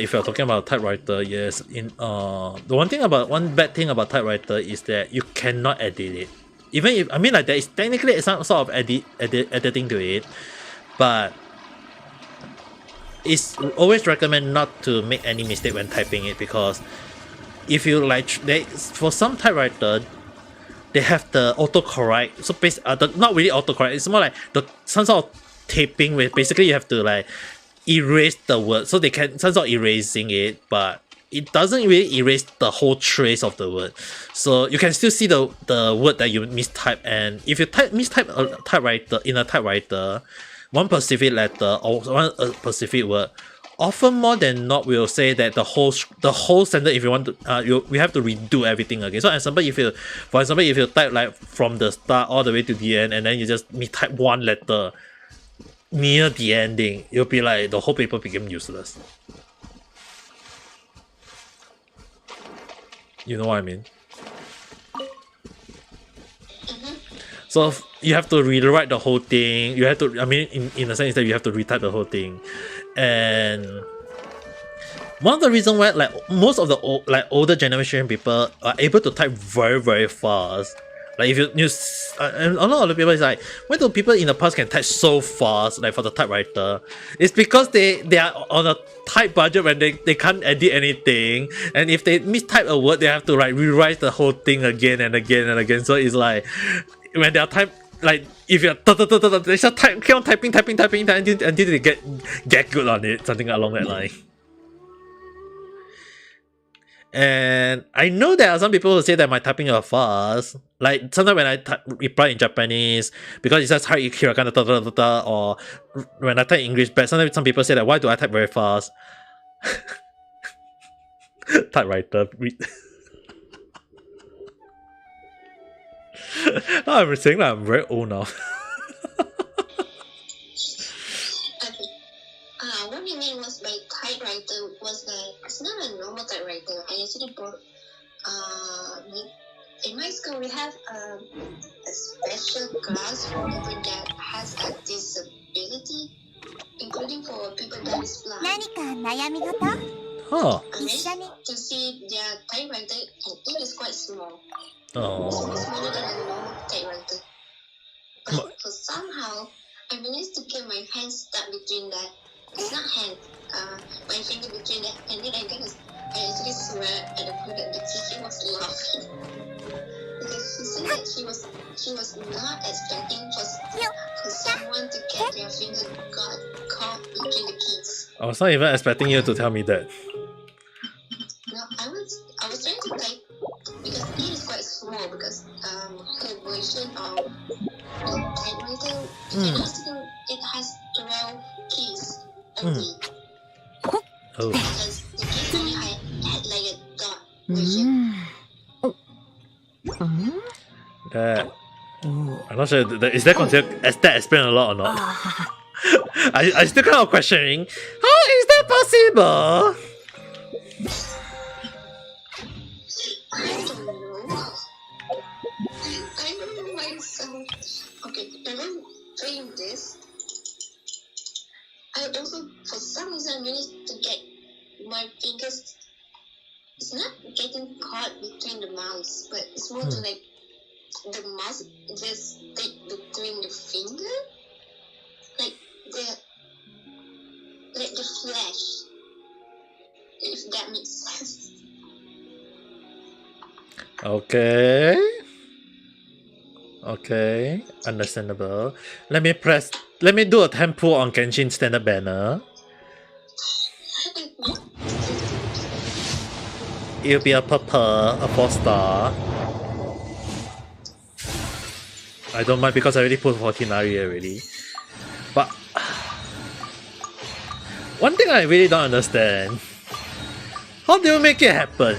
if you're talking about typewriter, yes. In the one bad thing about typewriter is that you cannot edit it. Even if there is technically some sort of editing to it, but it's always recommend not to make any mistake when typing it, because if you for some typewriter they have the autocorrect, so not really autocorrect, it's more like some sort of taping with basically you have to like erase the word, so they can some sort of erasing it, but it doesn't really erase the whole trace of the word, so you can still see the word that you mistype. And if you mistype a typewriter, one specific letter or one specific word, often more than not will say that the whole sentence, if you want to we have to redo everything again. So for example if you type like from the start all the way to the end, and then you just mistype one letter near the ending, it'll be like the whole paper became useless. You know what I mean? So you have to rewrite the whole thing. You have to, in a sense that you have to retype the whole thing. And one of the reasons why like most of the older generation people are able to type very, very fast. Like if you a lot of the people is like, why do people in the past can type so fast, like for the typewriter? It's because they are on a tight budget when they can't edit anything, and if they mistype a word, they have to like rewrite the whole thing again and again and again. So it's like when they are like if you're they just keep on typing until they get good on it, something along that line. And I know there are some people who say that my typing are fast. Like sometimes when I reply in Japanese, because it says hiragana or when I type English back, sometimes some people say that why do I type very fast? Typewriter. No, I'm saying that I'm very old now. What you mean was by typewriter was that it's not a normal typewriter. I actually bought in my school we have a special class for people that has a disability, including for people that is blind. 何か悩み事 Huh. I managed to see their typewriter, and it is quite small. Oh. It's smaller than a normal typewriter. But for somehow, I managed to get my hands stuck between that. It's not hand, my finger between that, and then I actually swear at the point that the teacher was laughing because she said that she was not expecting for someone to get their finger caught between the keys. I was not even expecting you to tell me that. No, I was trying to type because it is quite small, because her version of the typewriter, it has 12 keys only. Oh. Because the keys only had like a dot version. That I'm not sure. Is that considered as that explain a lot or not? I still kind of questioning. How is that possible? I don't know. I don't know myself. Okay, even doing this, I also, for some reason, managed to get my fingers. It's not getting caught between the mouse, but it's more to like the mouse just stick between the finger, like the flesh. If that makes sense. Okay. Okay. Understandable. Let me do a tempo on Genshin standard banner. It'll be a purple, a 4-star. I don't mind because I already put 14 already. But one thing I really don't understand. How do you make it happen?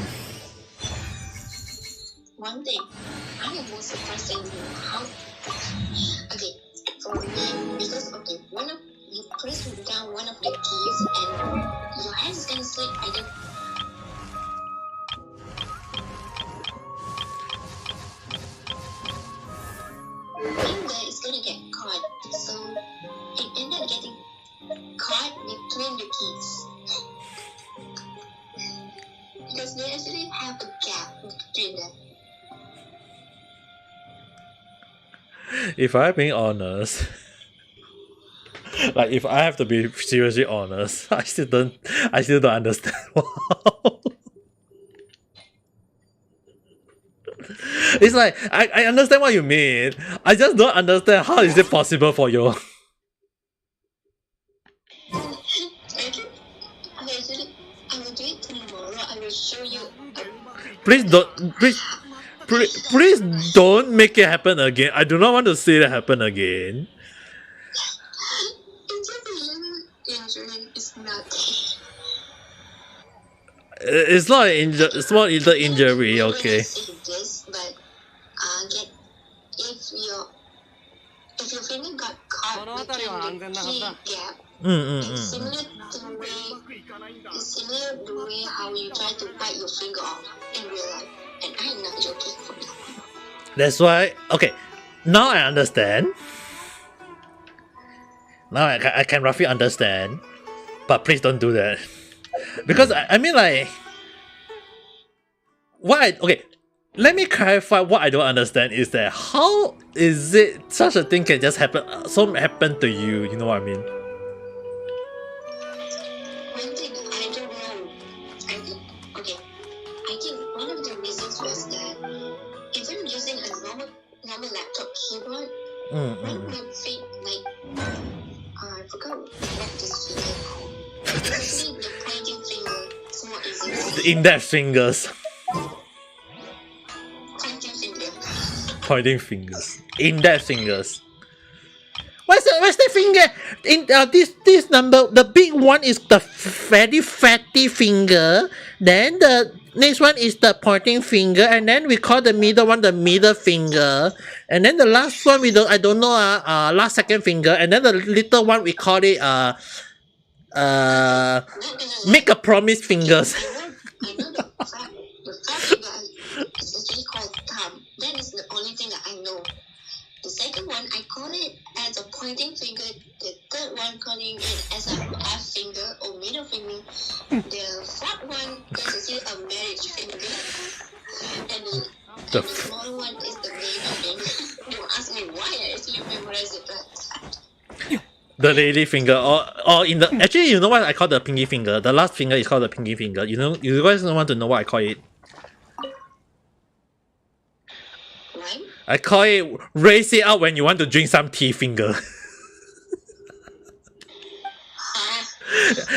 One thing, I am most surprised in how. Okay, for me, because okay, you press down one of the keys and your hand is gonna slip. I don't. Finger is gonna get caught, so it ended up getting caught between the keys. Because they actually have a gap between them. If I'm being honest, like if I have to be seriously honest, I still don't understand. Wow. It's like I understand what you mean. I just don't understand how is it possible for you. I will do it tomorrow. I will show you. Please don't make it happen again. I do not want to see that happen again. It's just a little injury. It's not. It's not an small little injury, okay. This, but if your finger got caught between the key gap, it's similar the way how you try to bite your finger off in real life. And I'm not joking for that. That's why. Okay, now I understand. Now I can roughly understand, but please don't do that. Because I mean like, okay, let me clarify what I don't understand is that how is it such a thing can just happen to you, you know what I mean? One thing I don't know, I think one of the reasons was that even using a normal laptop keyboard, one would fit like, I forgot what this finger is called. Actually, the pointing finger is more easy. The index fingers. Pointing fingers. Index fingers. What's the finger? In this number, the big one is the very fatty finger. Then the next one is the pointing finger, and then we call the middle one the middle finger, and then the last one I don't know last second finger, and then the little one we call it make a promise fingers. I know the fat finger is actually called thumb. That is the only thing that I know. The second one, I call it as a pointing finger. The third one, calling it as a F finger or middle finger. The fourth one is actually a marriage finger. And the small one is the baby finger. Don't ask me why I actually memorized it, but the lady finger, or in the actually, you know what I call the pinky finger. The last finger is called the pinky finger. You know, you guys don't want to know what I call it. right? I call it raise it up when you want to drink some tea finger.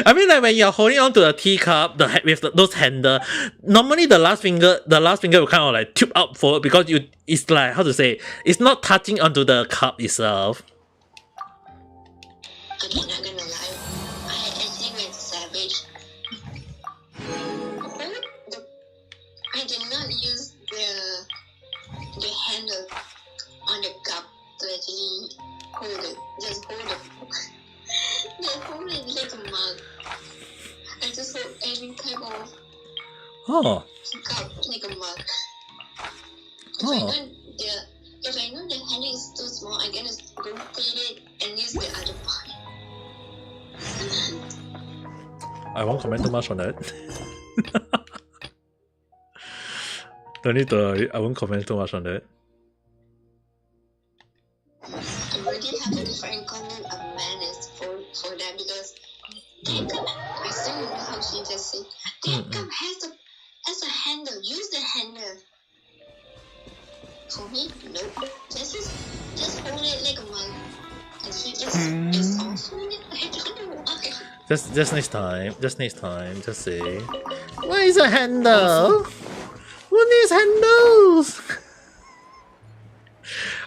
I mean, like when you're holding on to a teacup, with those handle, normally the last finger will kind of like tube out forward because it's like, how to say, it's not touching onto the cup itself. Okay, not gonna lie, I actually went savage. I did not use the handle on the cup to actually hold it. Just hold it. Just hold it like a mug. I just hold any type of cup like a mug. If I know the handle is too small, I'm gonna go clean it and use the other part. I won't comment too much on that. Don't need to. I won't comment too much on that. I already have a different comment of manners for that because that cup, I still remember how she just said that cup has a handle. Use the handle. Just needs time. Just needs time. Just see. Where is a handle? Who needs handles?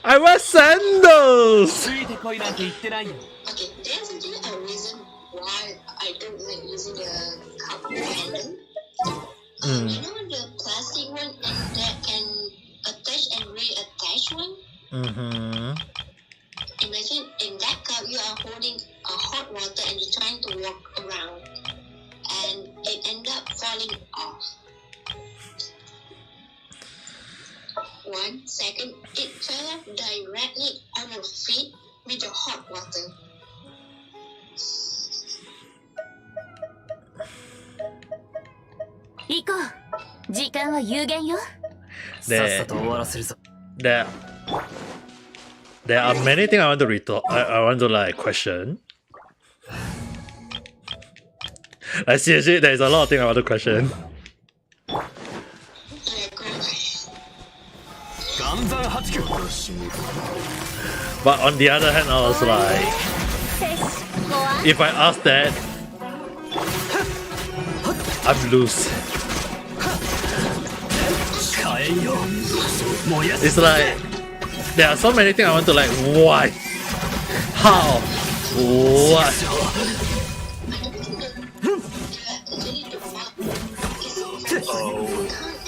I want sandals. ついてこいなんて言ってないよ Okay, there's actually a reason why I don't like using the cup handle. You know the plastic one and that can attach and reattach one? Mm-hmm. Imagine in that cup you are holding a hot water and you're trying to walk around and it end up falling off. 1 second, it fell off directly on your feet with the hot water. 行こう時間は有限よさっさと終わらせるぞ There are many things I want to I want to like question. Like seriously, there is a lot of things I want to question. Yeah, go ahead. 岩山八九 But on the other hand, I was like, ご安 if I ask that, I'm loose. 火炎よ燃や It's like there are so many things I want to like. Why? How? What? Actually, the mug is count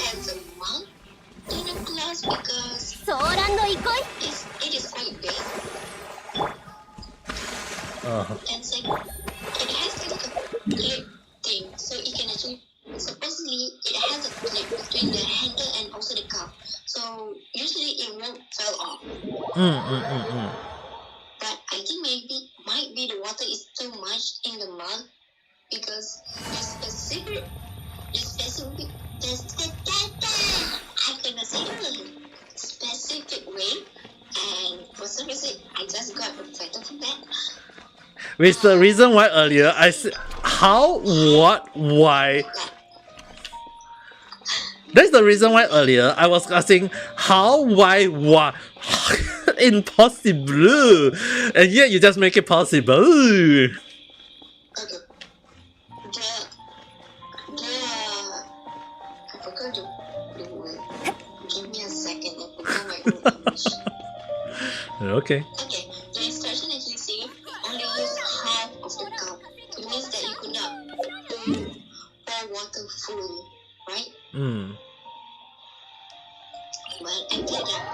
as a mug in a glass because ソーランド行こ it is quite big and second, it has like a clip thing, so it can actually supposedly it has a clip between the handle and also the cup. So usually it won't fall off. But I think might be the water is too much in the mug because I cannot say it specific way, and for some reason I just got affected from that. Which the reason why earlier I said how, what, why. That's the reason why earlier I was asking how, why, what. Impossible, and yet you just make it possible. Okay. I forgot the word. Give me a second. I forgot my own English. Okay. Okay. The instruction actually saying only use half of the cup. It means that you could not pour water fully, right? But I did that,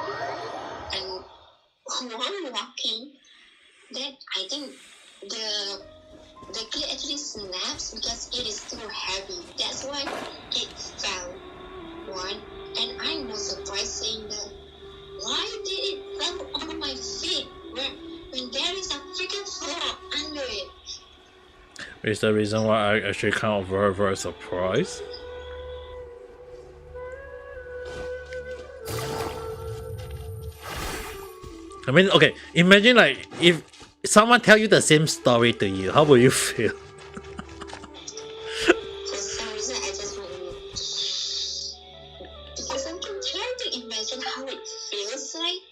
and while walking, then I think the clay actually snaps because it is too heavy. That's why it fell. One, and I was surprised saying that why did it fall on my feet when there is a freaking floor under it? Which is the reason why I actually kind of very surprised. I mean, okay, imagine like if someone tell you the same story to you, how will you feel? For some reason, I just went because I'm trying to imagine how it feels like.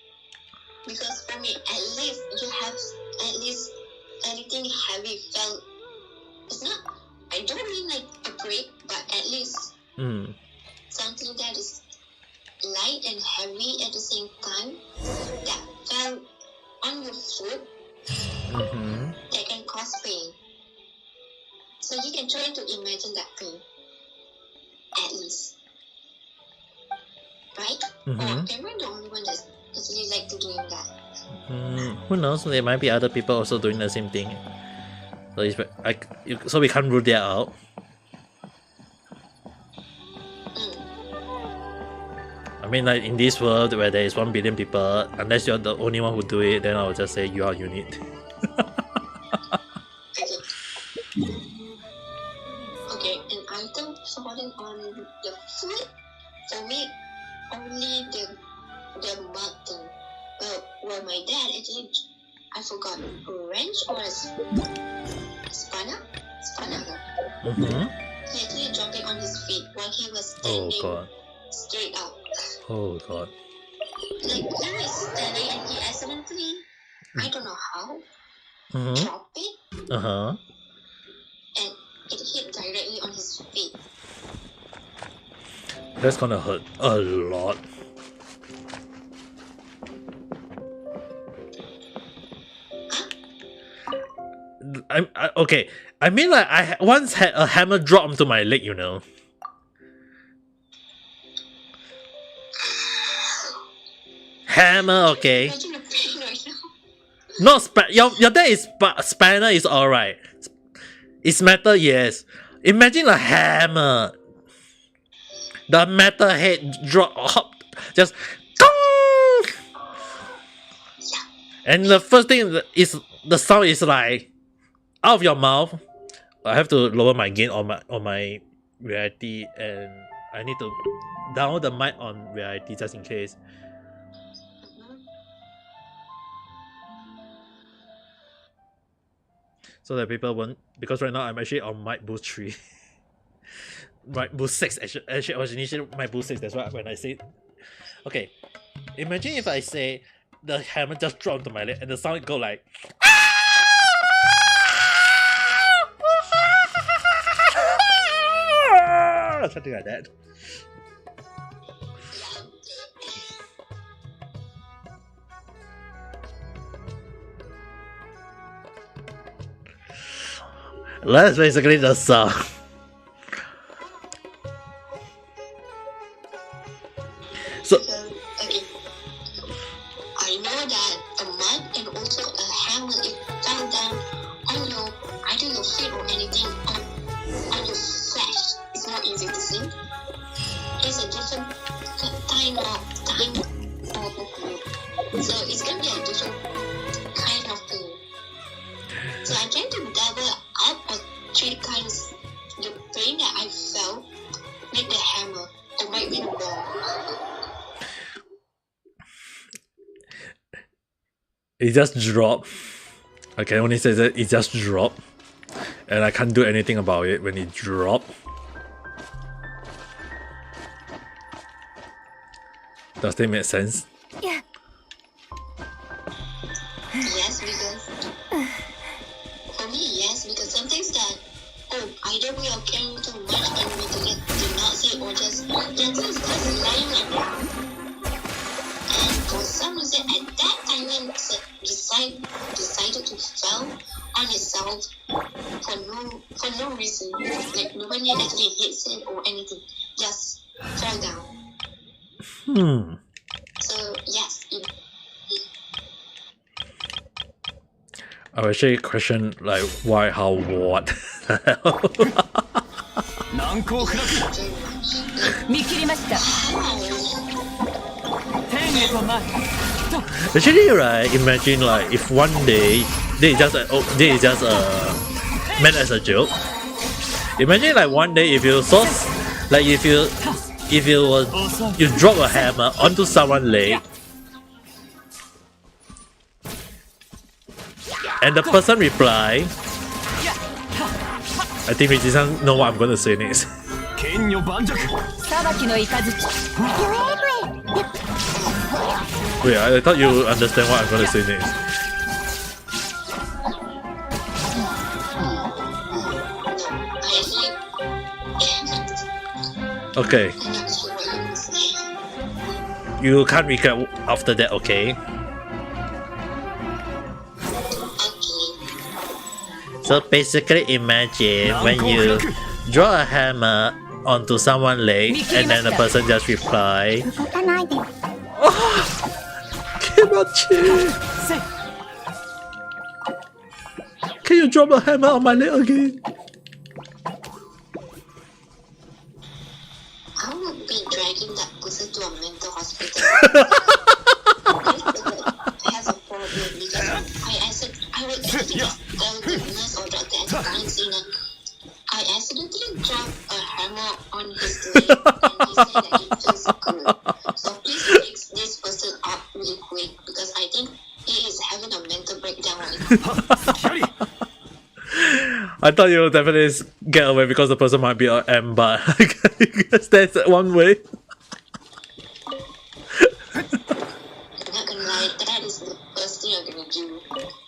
Because for me, at least you have at least anything heavy fell. It's not. I don't mean like a break, but at least something that is light and heavy at the same time that fell on your foot that can cause pain. So you can try to imagine that pain, at least, right? Or am I the only one that's actually like to doing that? Who knows? There might be other people also doing the same thing. So so we can't rule that out. I mean, like in this world where there is 1 billion people, unless you're the only one who do it, then I will just say you are unique. Okay, an item falling on the foot. For me, only the button. Well, my dad actually, I forgot, a wrench or a spanner. He actually dropped it on his feet while he was standing straight up. Oh god. Like he was standing and he accidentally, I don't know how, dropped it. his feet. That's gonna hurt a lot. Okay. I mean, like, I once had a hammer drop onto my leg, you know. Hammer, okay. Imagine the pain right now. Not your dad is spanner is alright. It's metal, yes. Imagine a hammer. The metal head drop, just gong! And the first thing is the sound is like out of your mouth. I have to lower my gain on my reality, and I need to download the mic on reality just in case. So that people won't, because right now I'm actually on mic boost 3. Mic boost 6 actually I was initially mic boost 6, that's why when I say okay. Imagine if I say the hammer just dropped onto my leg and the sound go like something like that. That's basically the song. So okay. I know that a mud and also a hammer if fell down on your either your feet or anything on your flesh. It's not easy to see. It's a different kind of time. So it's gonna be a different kind of thing. So I try to double up or 3 times the pain that I felt with the hammer or might be more. it just dropped. I can only say that it just dropped. And I can't do anything about it when it dropped. Does that make sense? Yeah. Yes, because for me, yes, because sometimes that either we are caring too much and we do not say or just just lying around. And for some reason at that time when decided to fell on itself for no reason. Like nobody actually hits it or anything. Just fell down. So yes, I would actually question like why, how, what. 難攻不落 very much. 見切りました How? 天へと参る Actually, right? Imagine like if one day they just meant as a joke. Imagine like one day if you like if you drop a hammer onto someone's leg and the person reply. I think we doesn't know what I'm gonna say next. 剣女盤石裁きの雷 Wait, I thought you understand what I'm gonna say next. Okay, I'm not sure what you say. you can't recap after that, okay? Okay. So basically imagine when you draw a hammer onto someone's leg and then the person just reply, "Oh, Kimochi! Can you drop a hammer on my leg again?" I would be dragging that person to a mental hospital. Has a problem because I would actually tell the nurse or doctor at the crime scene that I accidentally dropped a hammer on his leg and he said that it feels good. So please fix this person up really quick because I think he is having a mental breakdown right now. I thought you would definitely get away because the person might be an M, but I guess that's one way. I'm not gonna lie, that is the first thing I'm gonna do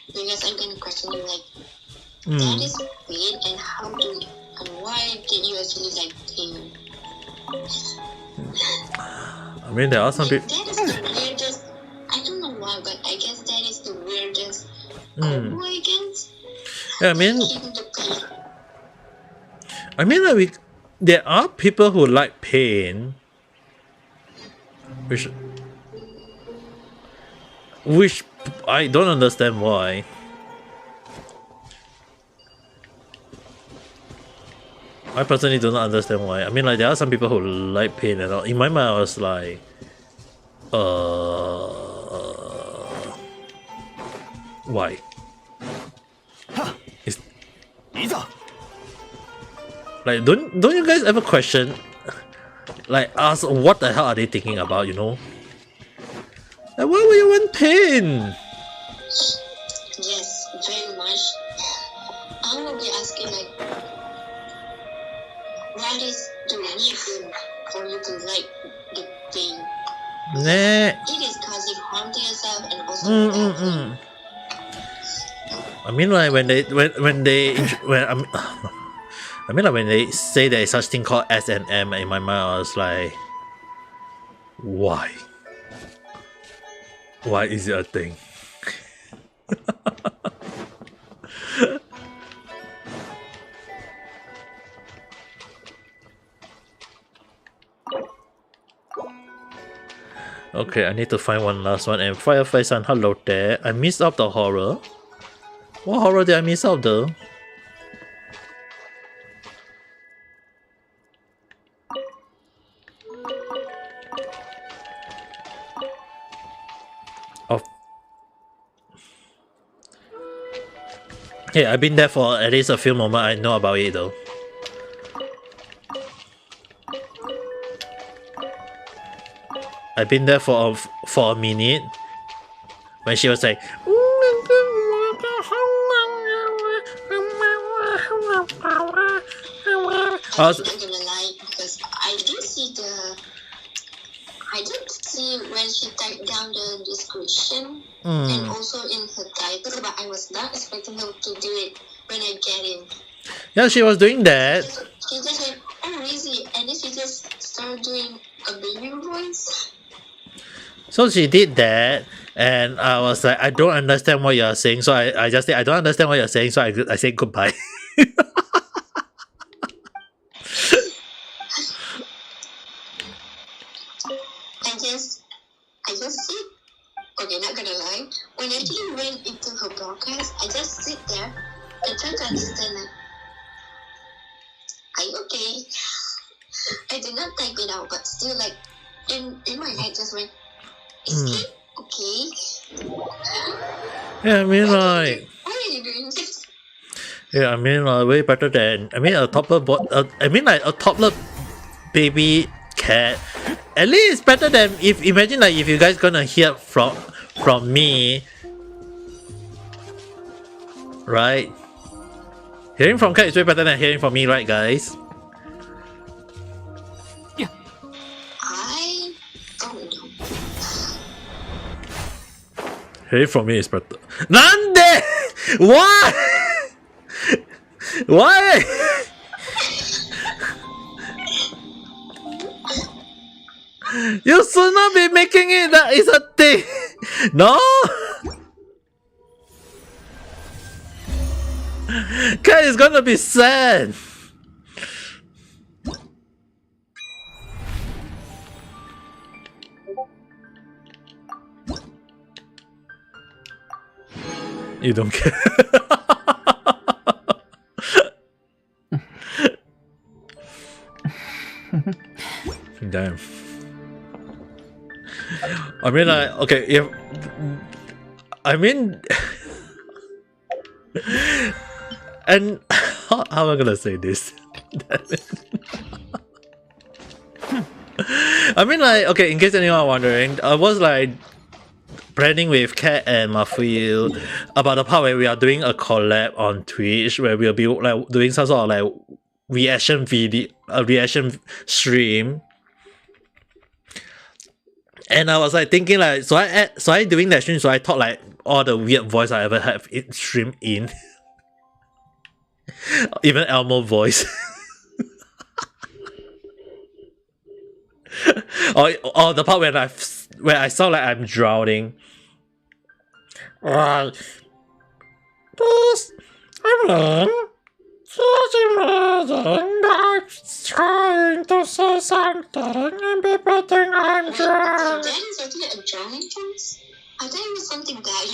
because I'm gonna question you like that is weird and how do And why did you actually like him? I mean, there are some Like, people. that is the weirdest. I don't know why, but I guess that is the weirdest combo, I guess. Yeah, I mean, Him the pain. like there are people who like pain, which I don't understand why. I personally do not understand why. I mean, like there are some people who like pain and all. In my mind, I was like, why? It's いざ like don't you guys ever question, like ask what the hell are they thinking about? You know, like why would you want pain? Yes, very much. I will be asking like, what is the reason for you to like the pain? Nah. It is causing harm to yourself and also I mean, like when they when I mean, like when they say there is such thing called S&M, in my mind I was like, why? Why is it a thing? Okay, I need to find one last one. And Firefly-san, hello there. I missed out the horror. What horror did I miss out though? Oh. Yeah, I've been there for at least a few moments. I know about it though. I've been there for a minute when she was like, I'm not gonna lie, because I did see when she typed down the description and also in her title, but I was not expecting her to do it when I get in. yeah, she was doing that. She just went, oh, easy, and then she just started doing a baby voice. So she did that, and I was like, I don't understand what you're saying. So I just said, I don't understand what you're saying. So I said goodbye. I just sit. Okay, not gonna lie. When I actually went into her broadcast, I just sit there and try to understand, like, are you okay? I did not type it out, but still, like, in my head just went, is he okay? Yeah, I mean, like, Why are you doing this? yeah, I mean, way better than, I mean, a toddler I mean, like a toddler baby cat. At least it's better than imagine like if you guys gonna hear from me, right? Hearing from cat is way better than hearing from me, right, guys? I don't know. Hearing from me is better. Nande! Why? Why? You should not be making it that is a thing. No. Cat is gonna be sad. You don't care. Damn. I mean, okay, if I mean, and how am I gonna say this? I mean, like, okay, in case anyone wondering, I was like planning with Kat and Mafuyu about the part where we are doing a collab on Twitch, where we'll be like doing some sort of like reaction video, a reaction stream. And I was like thinking like, so I doing that stream, so I thought like all the weird voice I ever have it streamed in. Even Elmo voice. Oh, the part where I sound like I'm drowning. Right. Please, I'm trying to say something and people think I'm Wait, drunk. that is actually a drowning voice? I thought it was something bad.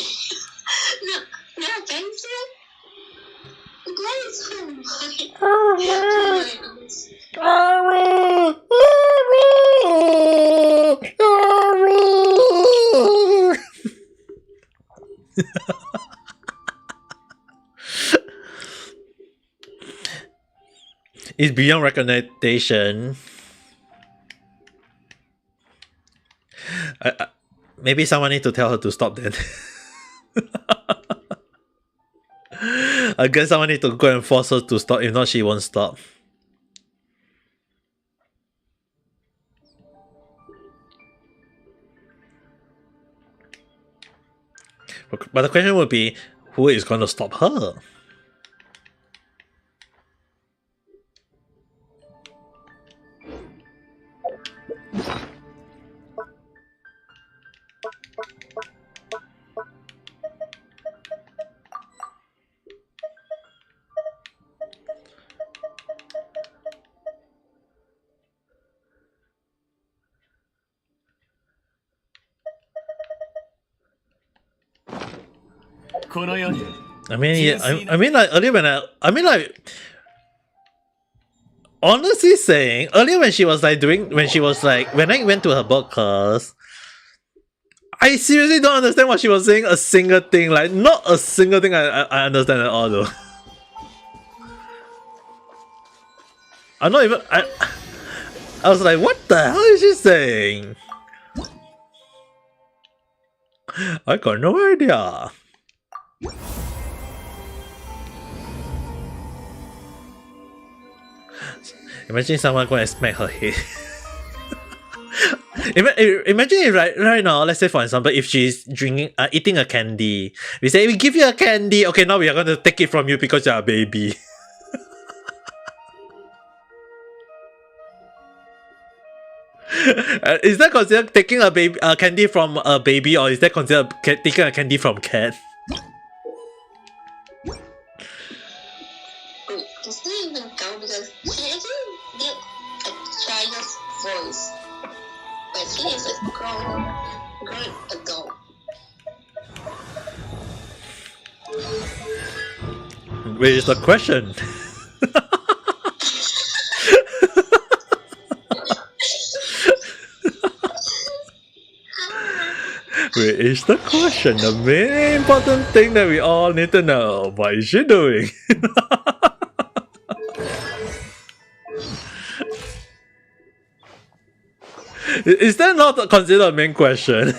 No offensive. That is so mine. It's beyond recognition. Maybe someone need to tell her to stop then. I guess someone need to go and force her to stop. If not, she won't stop. But the question would be, who is going to stop her? I mean, like earlier honestly saying, earlier when I went to her podcast, I seriously don't understand what she was saying. A single thing, like not a single thing I understand at all though. I'm not even. I was like, what the hell is she saying? I got no idea. Imagine someone go and smack her head. Imagine if right now, let's say for example, if she's eating a candy, we say we give you a candy. Okay, now we are going to take it from you because you're a baby. Is that considered taking a candy from a baby, or is that considered taking a candy from cat? Does that even count? Because she actually did a child's voice, but she is a grown adult. Where is the question? Where is the question? The main important thing that we all need to know. What is she doing? Is that not considered a main question?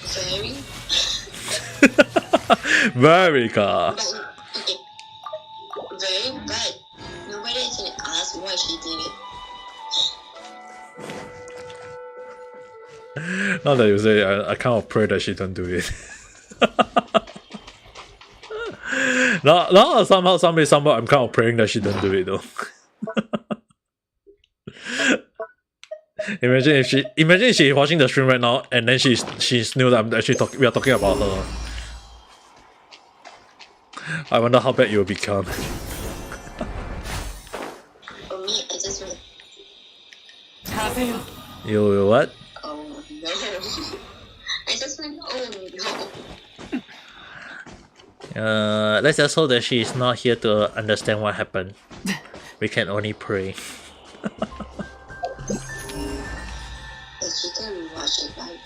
Very. Very car. Okay. Very, but nobody is gonna ask why she did it. Now that you say, I kind of pray that she don't do it. now somehow, I'm kind of praying that she don't do it though. Imagine if she's watching the stream right now and then she knew that we are talking about her. I wonder how bad it will become. For me, I just went, You what? oh no. I just went, oh no. Let's just hope that she is not here to understand what happened. We can only pray. But she can watch it live.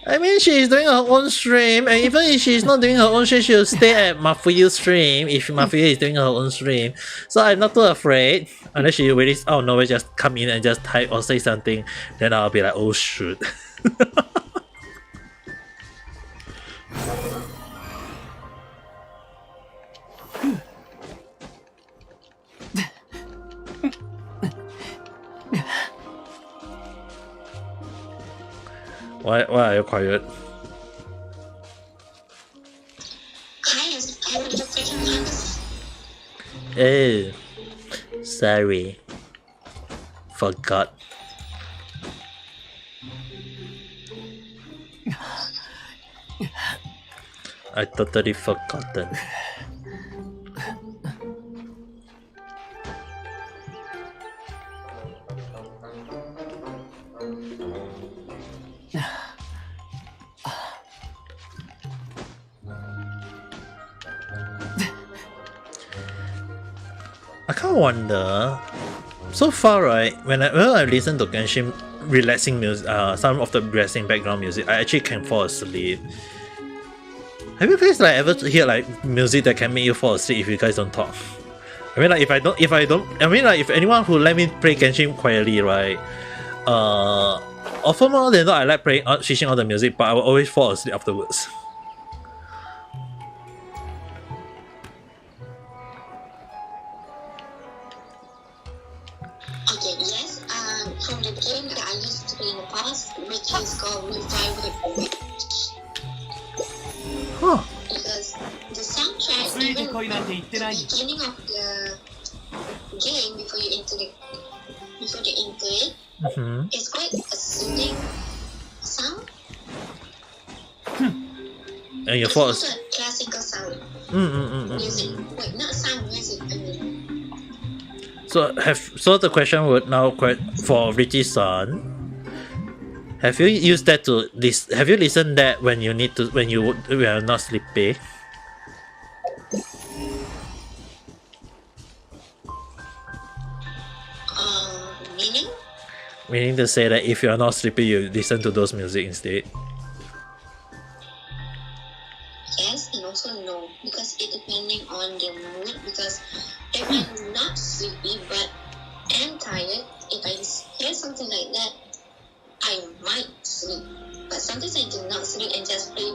I mean, she is doing her own stream, and even if she's not doing her own stream, she'll stay at Mafuyu's stream if Mafuyu is doing her own stream. So I'm not too afraid. Unless she really out of nowhere just come in and just type or say something, then I'll be like, oh shoot. Why are you quiet? Oh, sorry. Forgot. I totally forgotten. I kind of wonder. So far, right, when I listen to Genshin relaxing music, some of the relaxing background music, I actually can fall asleep. Have you guys like ever hear like music that can make you fall asleep if you guys don't talk? I mean, like if anyone who let me play Genshin quietly, right? Often more than not, I like playing, switching on the music, but I will always fall asleep afterwards. Okay, yes. From the game that I used to play in the past, which is called Revival. Huh. Because the soundtrack, ついて even こいなんて言ってないよ beginning of the game before you enter it, Mm-hmm. it's quite a soothing sound. And you It's fall not asleep. a classical sound music. Wait, not sound music. I mean, So the question would now for Richie-san. Have you used that to this? Have you listened that when you need to when you are not sleepy? meaning? Meaning to say that if you are not sleepy, you listen to those music instead. Yes, and also no, because it depending on the mood. Because if I'm not sleepy but am tired, if I hear something like that, I might sleep. But sometimes I do not sleep and just play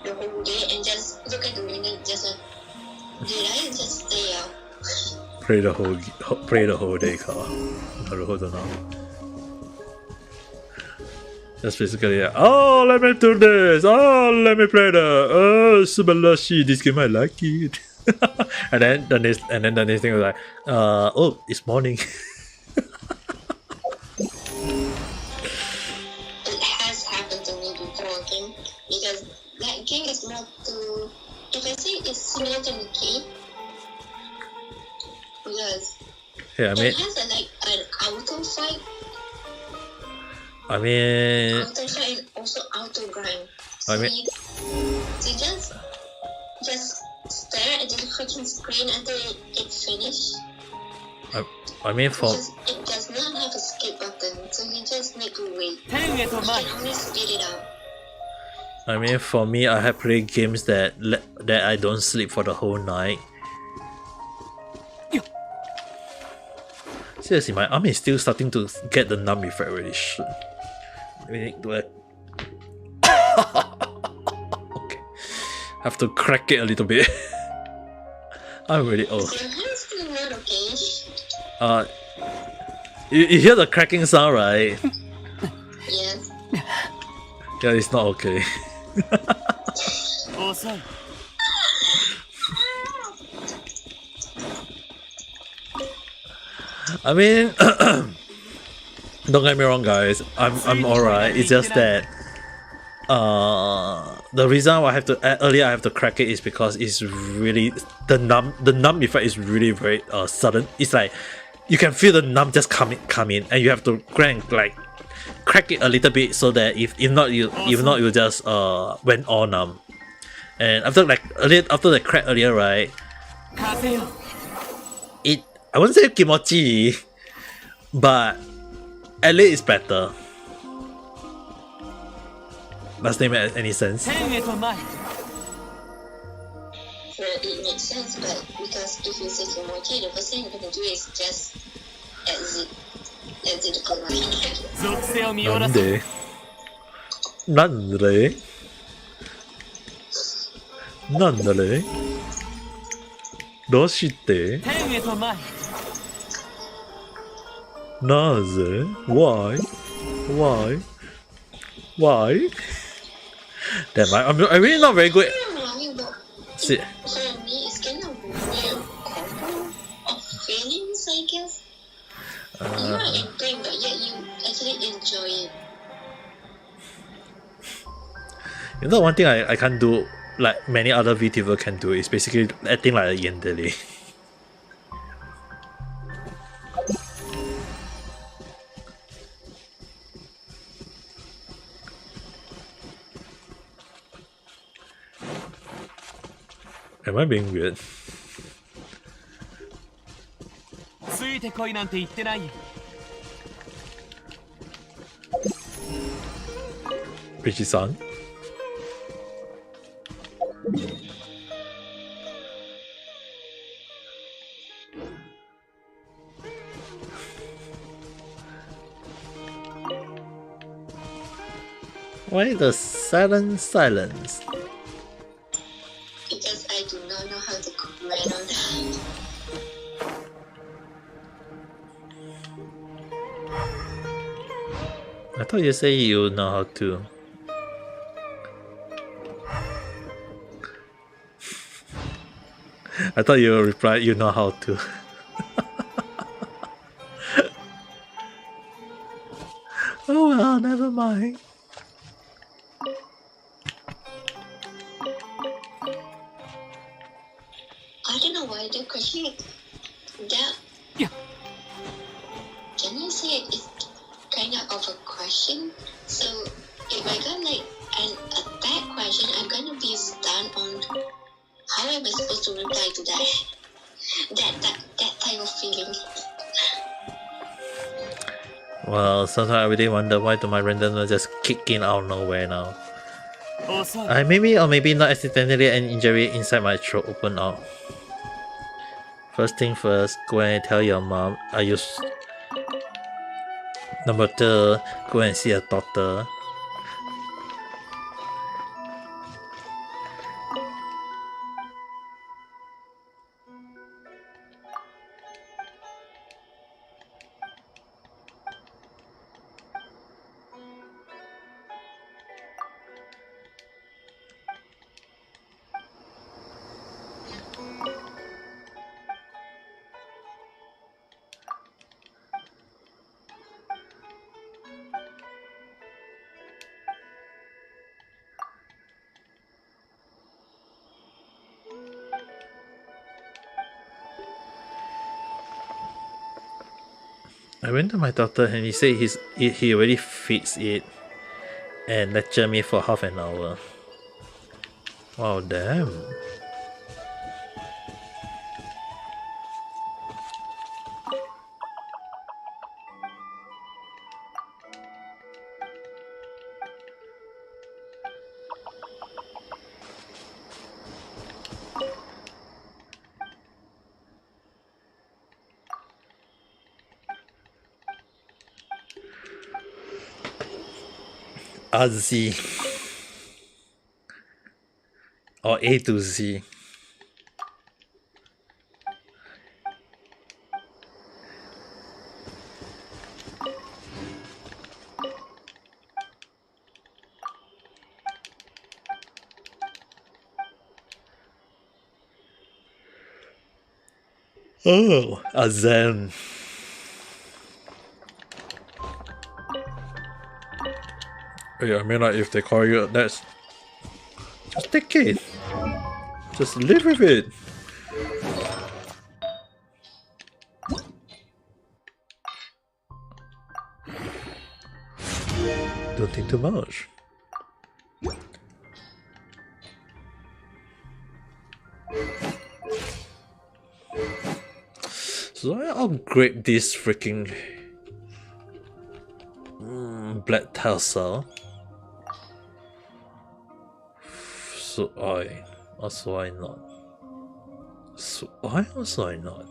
the whole day and just look at the window and just did I just stay out? Play the whole day, ka. Naruhodo na. That's basically it. Oh, let me do this. Oh, let me play the. Oh, subalashi. This game I like it. and then the next thing was like, oh, it's morning. It has happened to me before, okay? Because that game is more to, if I say it's similar to the game, because Yeah, it has an auto fight. I mean, Auto fight and also auto grind. I So mean- you just stare at the freaking screen until it finishes. I mean for Because it does not have a skip button, so you just need to wait. 天へと You 舞 can only speed it up. I mean for me, I have played games that I don't sleep for the whole night. Seriously, my arm is still starting to get the numb effect already. Shit. We need to okay. Have to crack it a little bit. I'm really old. Your hand's still not okay. You hear the cracking sound, right? Yes. Yeah, it's not okay. 遅い I mean, don't get me wrong, guys. I'm alright. It's just that the reason why I have to earlier I have to crack it is because it's really the numb effect is really very sudden. It's like you can feel the numb just come in, and you have to crack it a little bit so that if not you just went all numb. And after the crack earlier, right? 風よ I wouldn't say kimochi, but at least it's better. Does that make any sense? 天へと舞 Well, it makes sense, but because if you say kimochi, the first thing you're gonna do is just exit the command. 属性を見下ろす なんでどうして天へと舞なぜ Why? Damn, I'm really not very good. But See, for me, it's kind of weird combo You know, one thing I can't do, like many other VTuber can do, is basically acting like a yandere. Am I being weird? ついてこいなんて言ってないよ。 Pichi-san? Why the sudden silence? Because I do not know how to comment on that. I thought you say you know how to. I thought you replied you know how to. Oh well, never mind. I don't know why the question that Yeah. can you say it's kind of a question? So if I got like a bad question, I'm gonna be stunned on how am I supposed to reply to that that type of feeling. Well, sometimes I really wonder why do my randomness just kick in out of nowhere now. 遅い。 Maybe or maybe not accidentally an injury inside my throat open out. First thing first, go and tell your mom I use. Number 2, go and see a doctor. I went to my doctor and he said he already fixed it and lectured me for half an hour. Wow, damn. Z or A to Z. Oh, a Zen. Yeah, I mean, like, if they call you that's, just take it. Just live with it. Don't think too much. So I upgrade this freaking black tassel. So I also I not. So I also I not.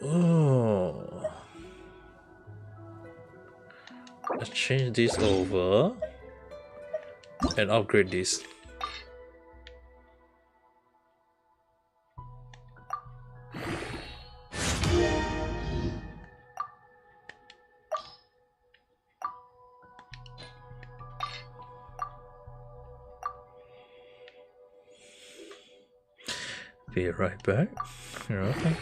Oh, let's change this over and upgrade this. Be right back. You're okay.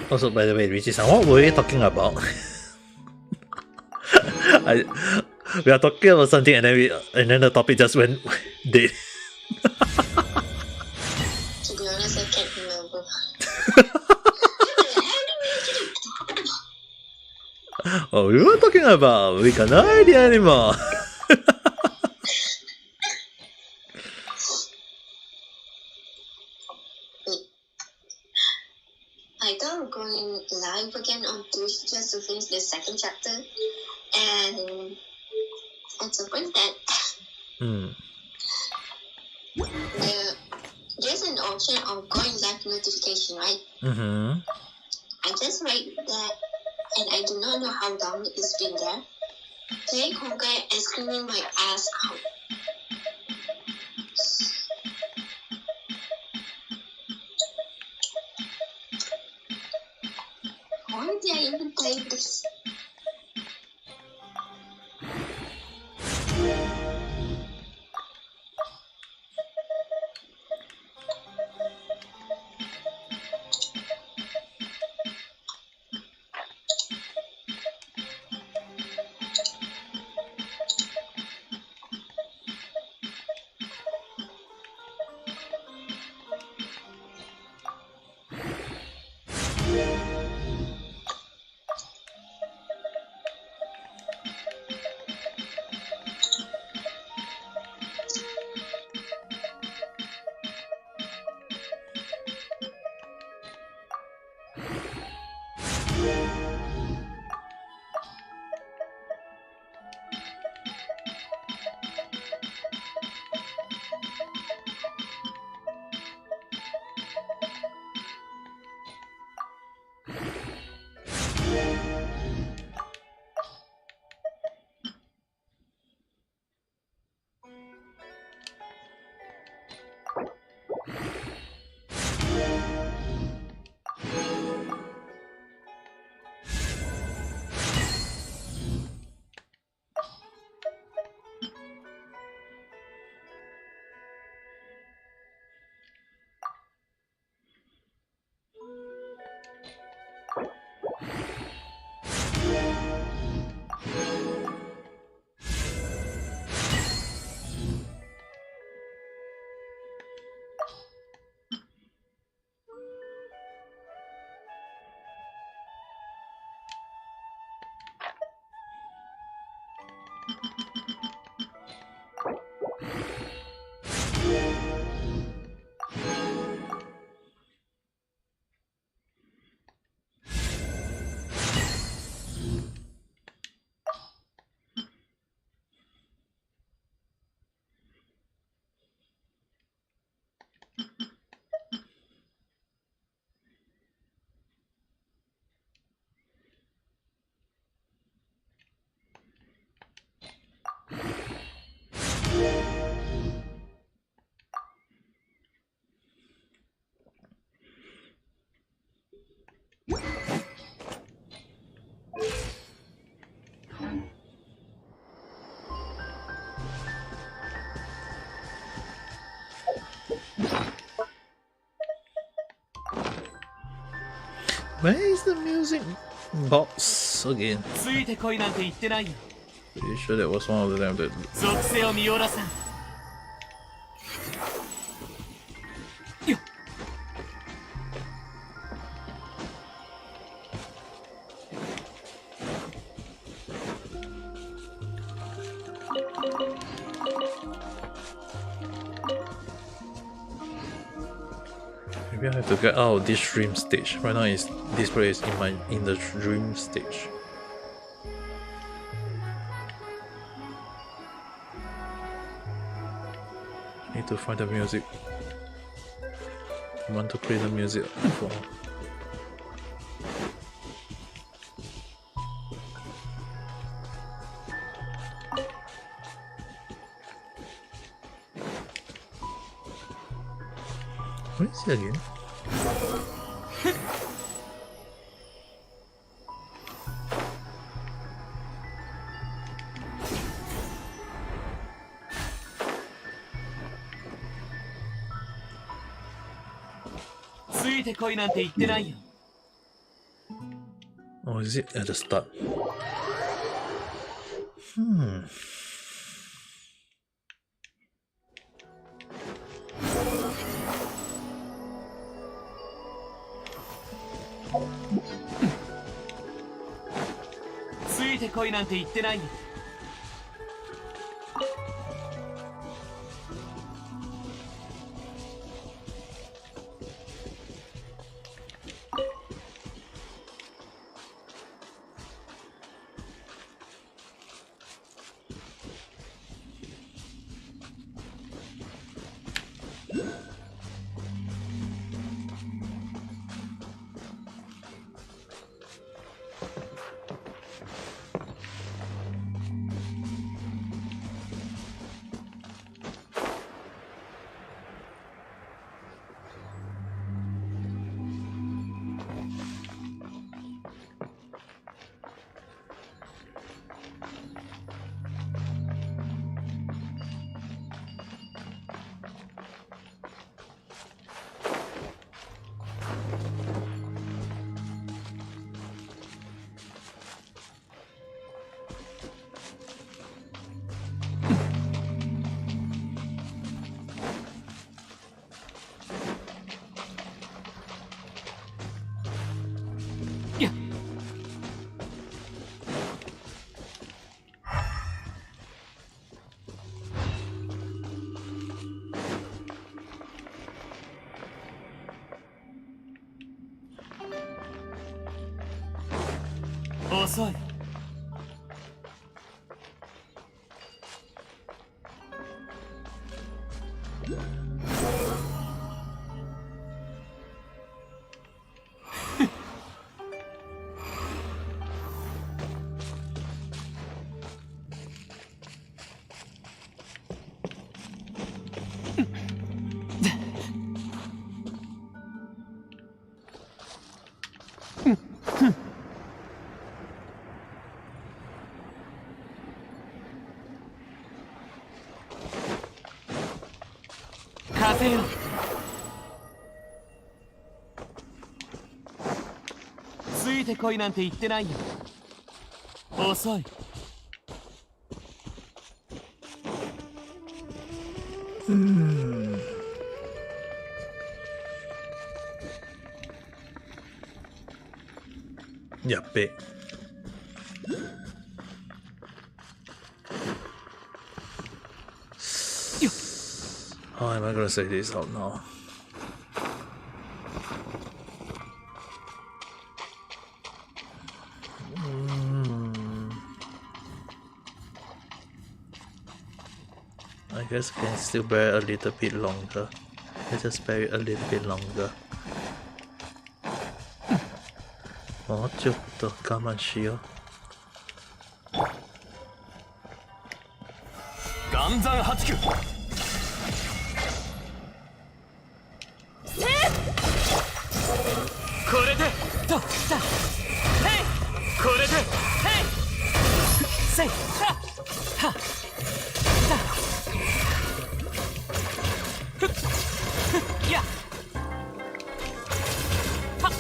Also, by the way, Richie-san, what were we talking about? We are talking about something, and then the topic just went dead. To be honest, I can't remember. Oh, we were talking about we got no idea anymore. I thought of going live again on Twitch just to finish the second chapter, and it's a point that there's an option of going live notification, right? Mm-hmm. I just write that, and I do not know how long it's been there. Playing Honkai and screaming my ass out. Why did I even play this? Where is the music box again? ついてこいなんて言ってないよ Pretty sure that was one of them that. 属性を見よらせんよっ Maybe I have to get out of this dream stage. Right now, this place is in the dream stage. Need to find the music. I want to play the music for. What is it again?ついてこいなんて言ってないよ Or is it at the start?「ついてこい」なんて言ってないよ。遅い。風よ。ついてこいなんて言ってないよ。遅い。やっべ。How am I gonna say this out now? I guess I can still bear a little bit longer. Let's just bear it a little bit longer. もうちょっと我慢しよう。岩山八九。これでとだヘイこれでヘイせいははだふっふっやはっ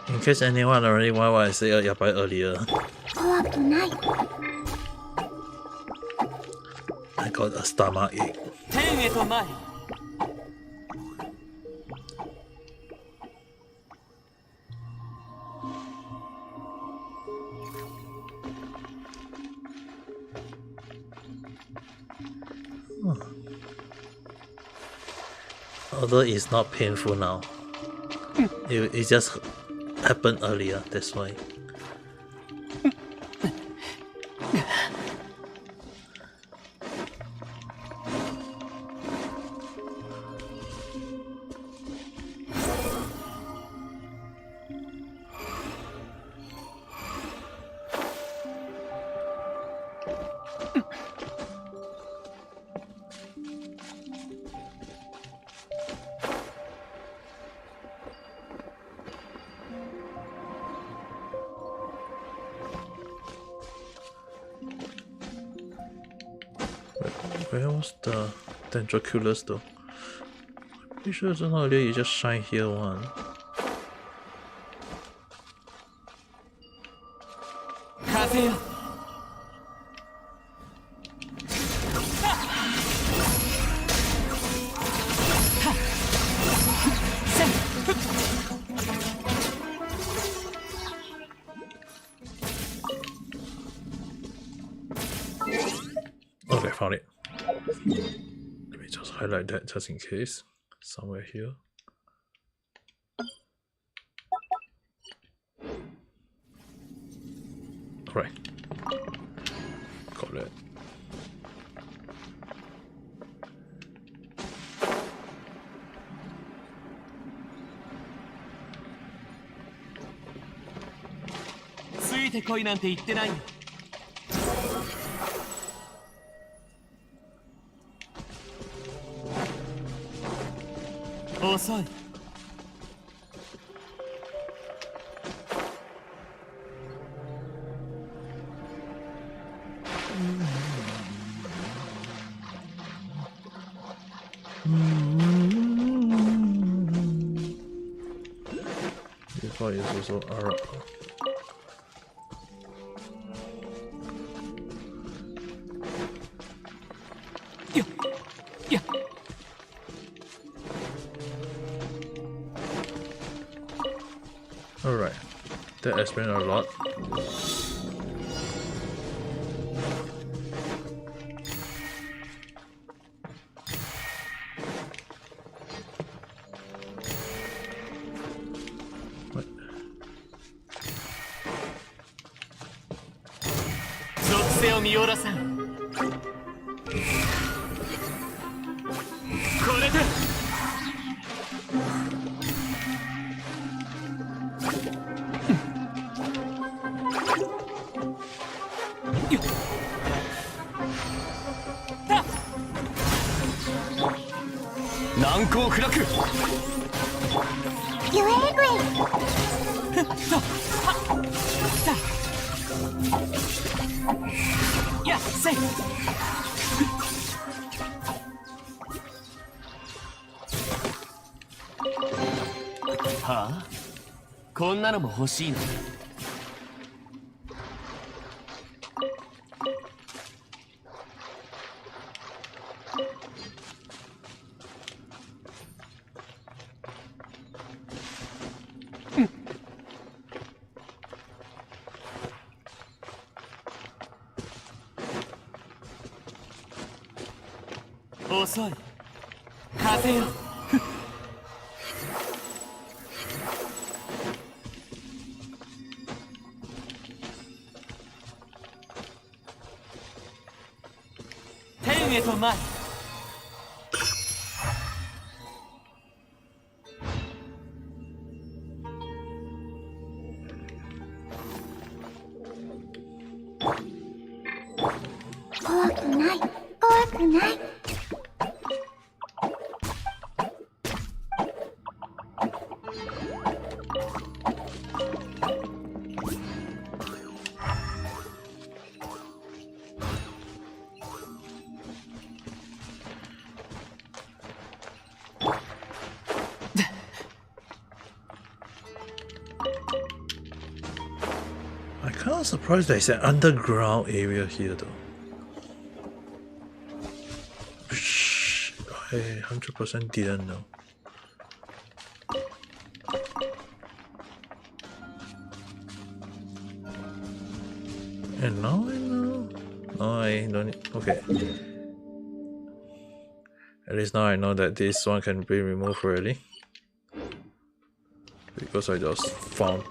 In case anyone already wonder why I say yabai earlier, I got a stomach ache. 天へと参り。Although it's not painful now, it just happened earlier, that's why. Where was the Dendroculus though? Pretty sure sooner or later you just shine here one. 風よ Okay, found it. Let me just highlight that just in case. Somewhere here. Alright. Got it.ついてこいなんて言ってないよ 遅い This one is also alright. Yeah. Yeah. Alright. That explains a lot. What? 属性を見下ろさんこれで 難攻不落ゆえぐいやっせいはあこんなのも欲しいの遅い風よ天へと舞い怖くない怖くない I'm kind of surprised there's an underground area here though. I 100% didn't know. And now I know. No, I don't need. Okay. At least now I know that this one can be removed already. Because I just found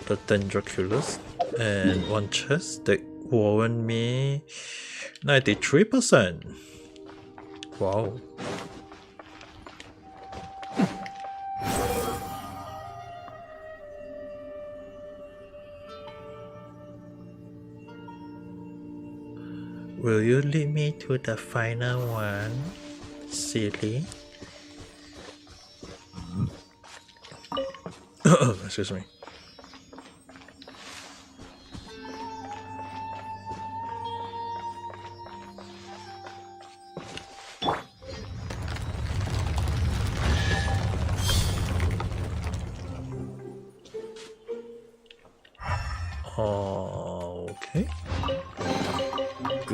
the Dendroculus and one chest that warned me 93%. Wow. Will you lead me to the final one, silly? Excuse me.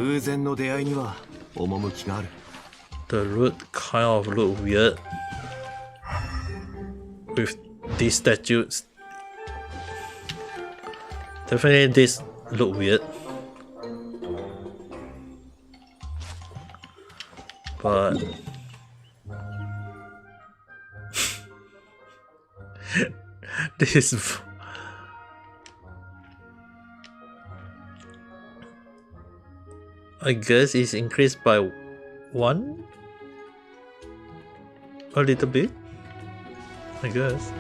偶然の出会いには趣がある。 The root kind of look weird with these statues. Definitely this look weird. But this I guess is increased by 1 a little bit, I guess.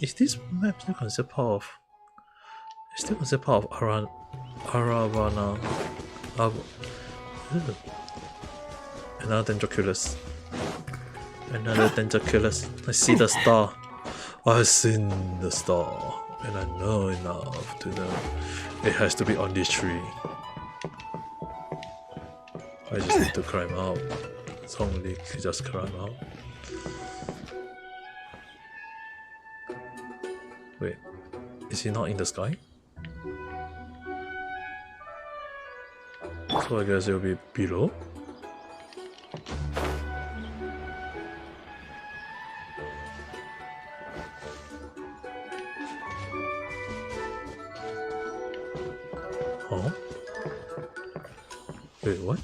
Is this map still considered part of? Is still considered part of Aravana? Another Tentaculus. Another Tentaculus. I see the star. I've seen the star, and I know enough to know it has to be on this tree. I just need to climb out. It's only just climb out. Wait, is he not in the sky? So I guess it'll be below. Oh? Wait, what?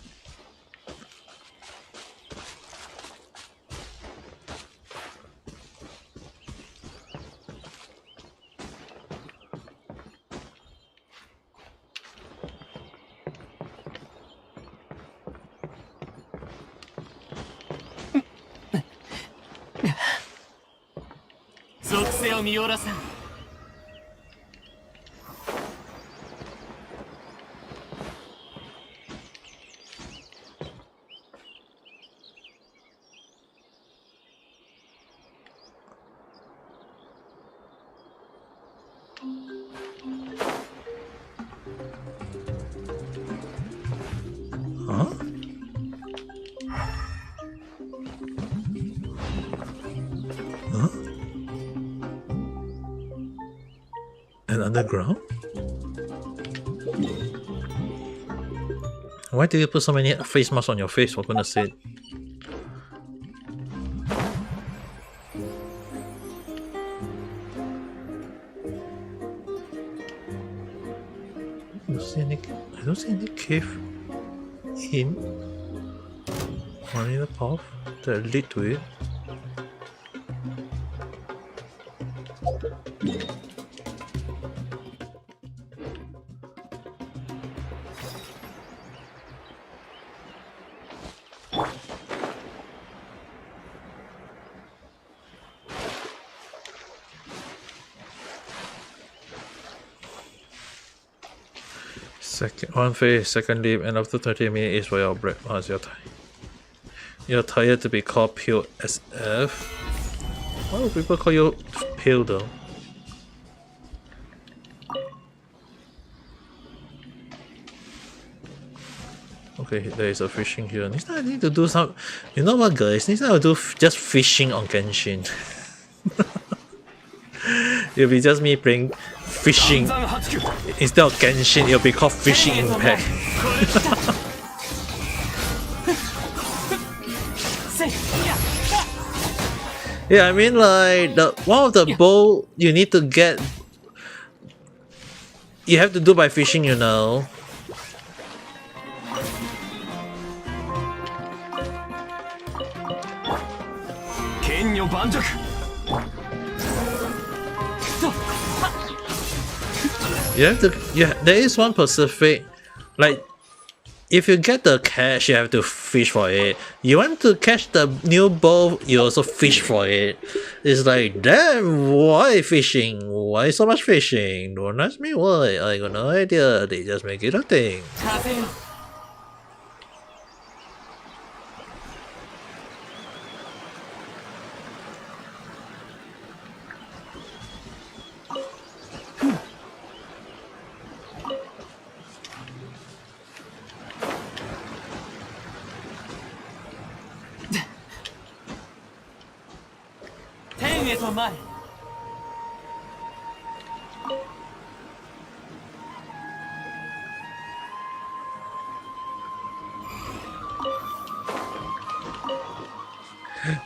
Huh? Huh? And underground? Why did you put so many face masks on your face, for goodness sake? I don't see any cave in on the path that lead to it. One phase, second leap, and after 30 minutes is for your breakfast. You're tired to be called pure SF. Why do people call you pale though? Okay, there is a fishing here. Next time I need to do some. You know what, guys? Next time I'll do just fishing on Genshin. It'll be just me playing fishing instead of Genshin. It'll be called Fishing Impact. Yeah, I mean like one of the bow you need to get. You have to do by fishing, you know. You have to. Yeah, there is one Pacific. Like, if you get the cash, you have to fish for it. You want to catch the new bow, you also fish for it. It's like, damn, why fishing? Why so much fishing? Don't ask me why. I got no idea. They just make it a thing.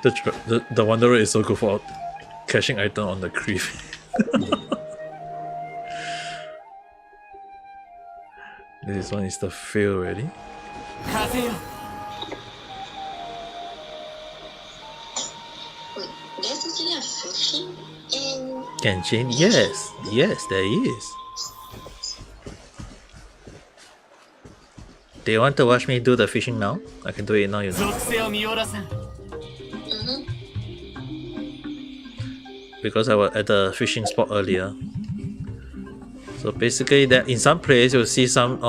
The Wanderer is so good for caching item on the creep. This one is the fail already. 風よ Wait, there's actually a fishing in. Genshin? Yes, yes, there is. Do you want to watch me do the fishing now? I can do it now, you know. 属性を見よらさん Mm-hmm. Because I was at the fishing spot earlier. So basically, that in some place you'll see some.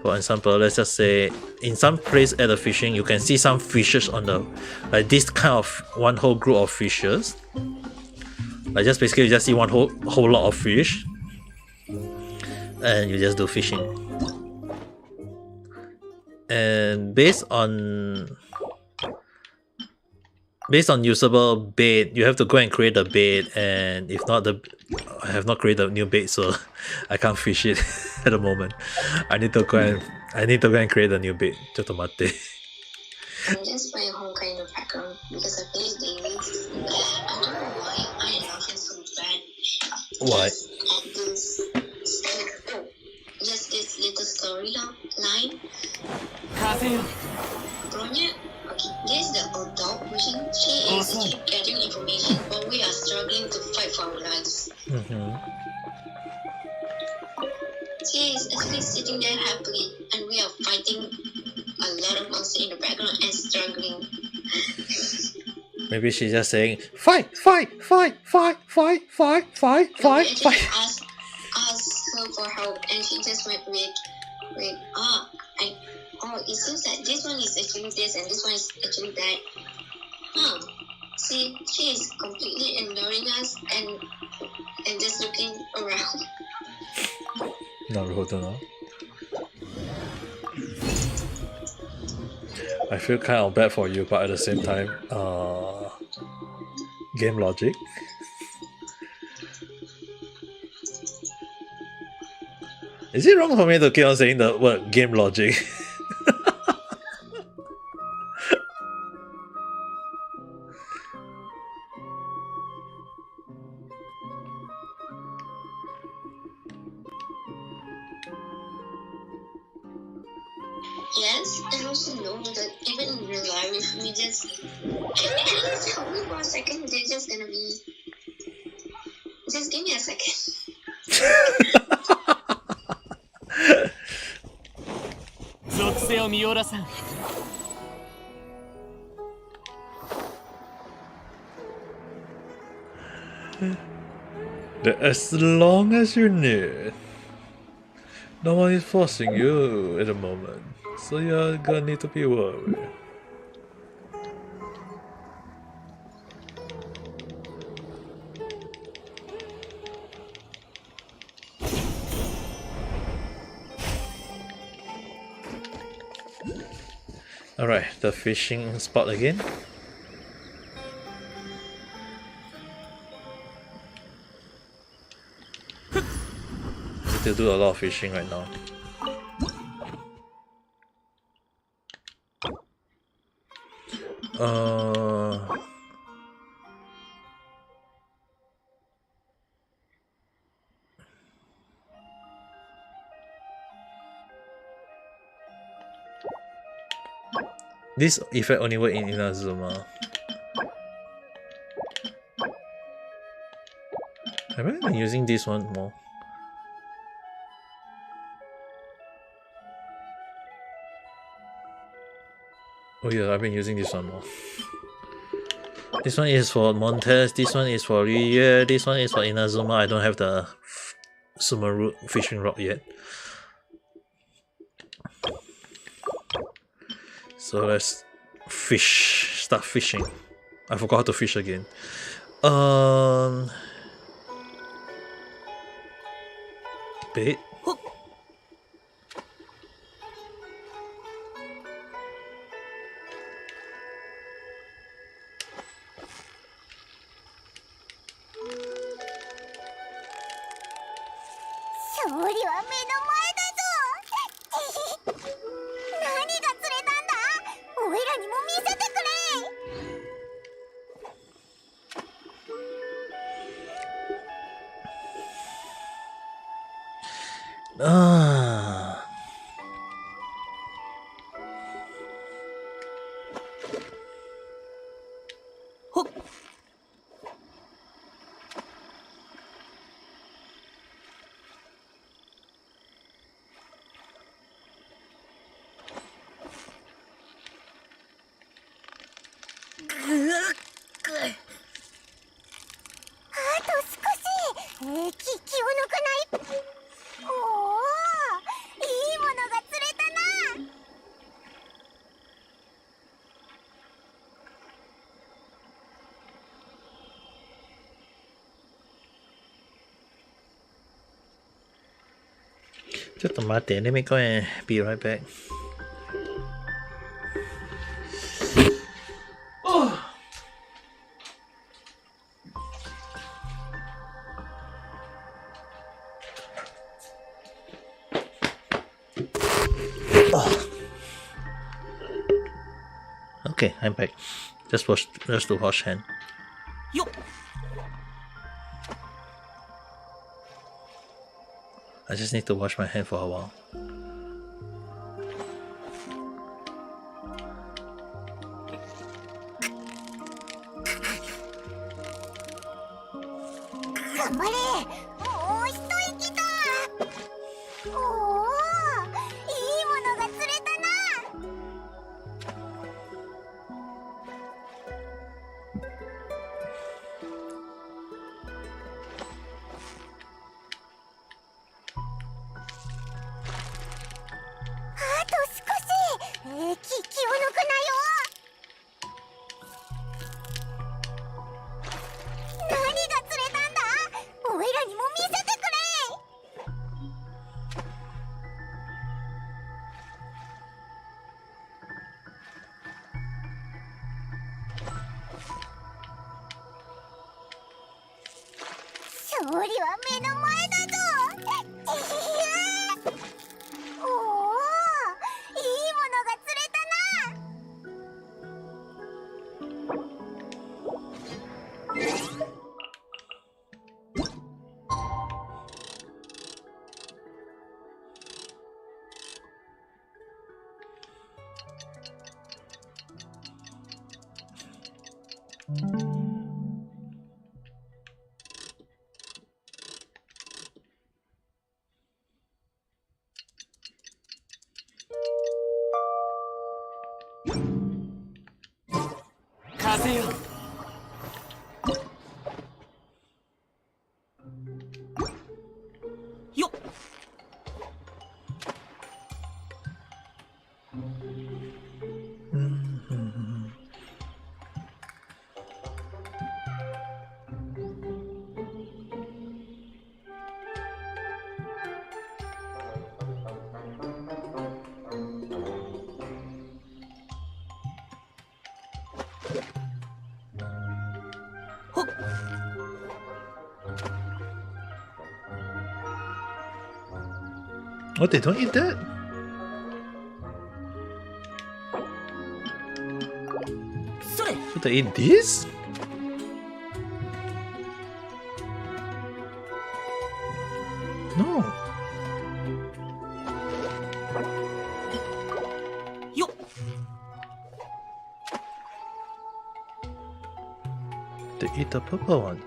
For example, let's just say in some place at the fishing, you can see some fishes on the like this kind of one whole group of fishes. Like just basically you just see one whole lot of fish, and you just do fishing. And based on usable bait, you have to go and create a bait, and if not, I have not created a new bait, so I can't fish it at the moment. I need to go and create a new bait. ちょっと待って。 I'm just my whole kind of background because I play daily. I don't know why I love it so bad. Why? And this, just this little storyline. 風よ Bronya, okay, this is the adult version. She is actually gathering information, but we are struggling to fight for our lives. She is actually sitting there happily, and we are fighting a lot of monsters in the background and struggling. Maybe she's just saying fight, fight, fight, fight, fight, fight, fight, We fight, actually fight. asked her for help, and she just went with it seems that this one is actually this and this one is actually that. See, she is completely ignoring us and just looking around. なるほどな。I feel kind of bad for you, but at the same time, game logic. Is it wrong for me to keep on saying the word game logic? Yes, and also know that even in real life, if we just can you at least help me for a second? They're just gonna be. Just give me a second. 属性を見よらさん As long as you need. No one is forcing you at the moment, so you're gonna need to be worried. Alright, the fishing spot again. Need to do a lot of fishing right now. This effect only works in Inazuma. Have I been using this one more? Oh yeah, I've been using this one more. This one is for Montes, this one is for Ryu, this one is for Inazuma. I don't have the Sumaru fishing rod yet. So let's start fishing. I forgot how to fish again. Bait. ああ。ほっ。あと少し、気を抜かない。おお、いいものが釣れたな。ちょっと待って、let me go and be right back. Okay, I'm back. Just to wash hand. よっ。I just need to wash my hand for a while. What, they don't eat that? So they eat this? No. They eat the purple one.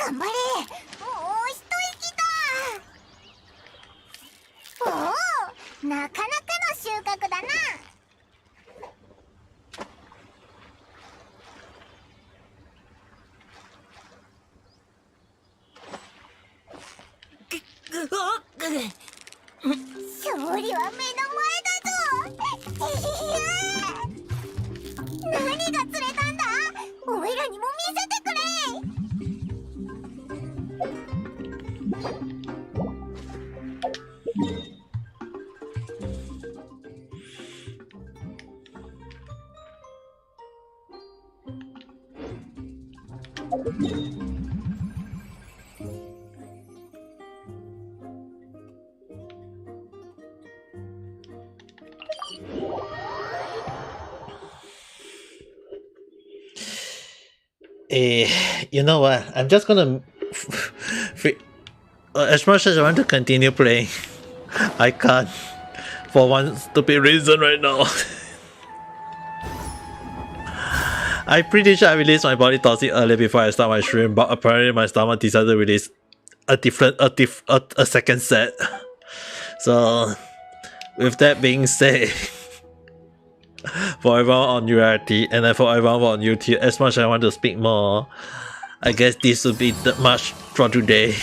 頑張れ。もう一息だ。おお、なかなかの収穫だな。勝利は目の前だぞ。何が釣れたんだ。おいらにも見せてくれ。You know what? I'm just gonna. As much as I want to continue playing, I can't. For one stupid reason right now. I'm pretty sure I released my body toxic earlier before I start my stream, but apparently my stomach decided to release a second set. So, with that being said. For everyone on URT and then for everyone on YouTube, as much as I want to speak more, I guess this will be the much for today.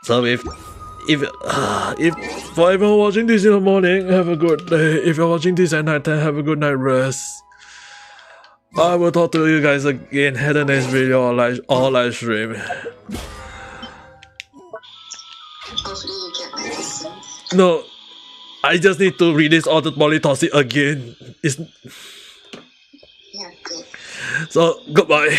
So if for everyone watching this in the morning, have a good day. If you're watching this at night time, have a good night rest. I will talk to you guys again at the next video or live stream. Hopefully you get better soon. No. I just need to release all the polytoxic again. Yeah, good. So, goodbye.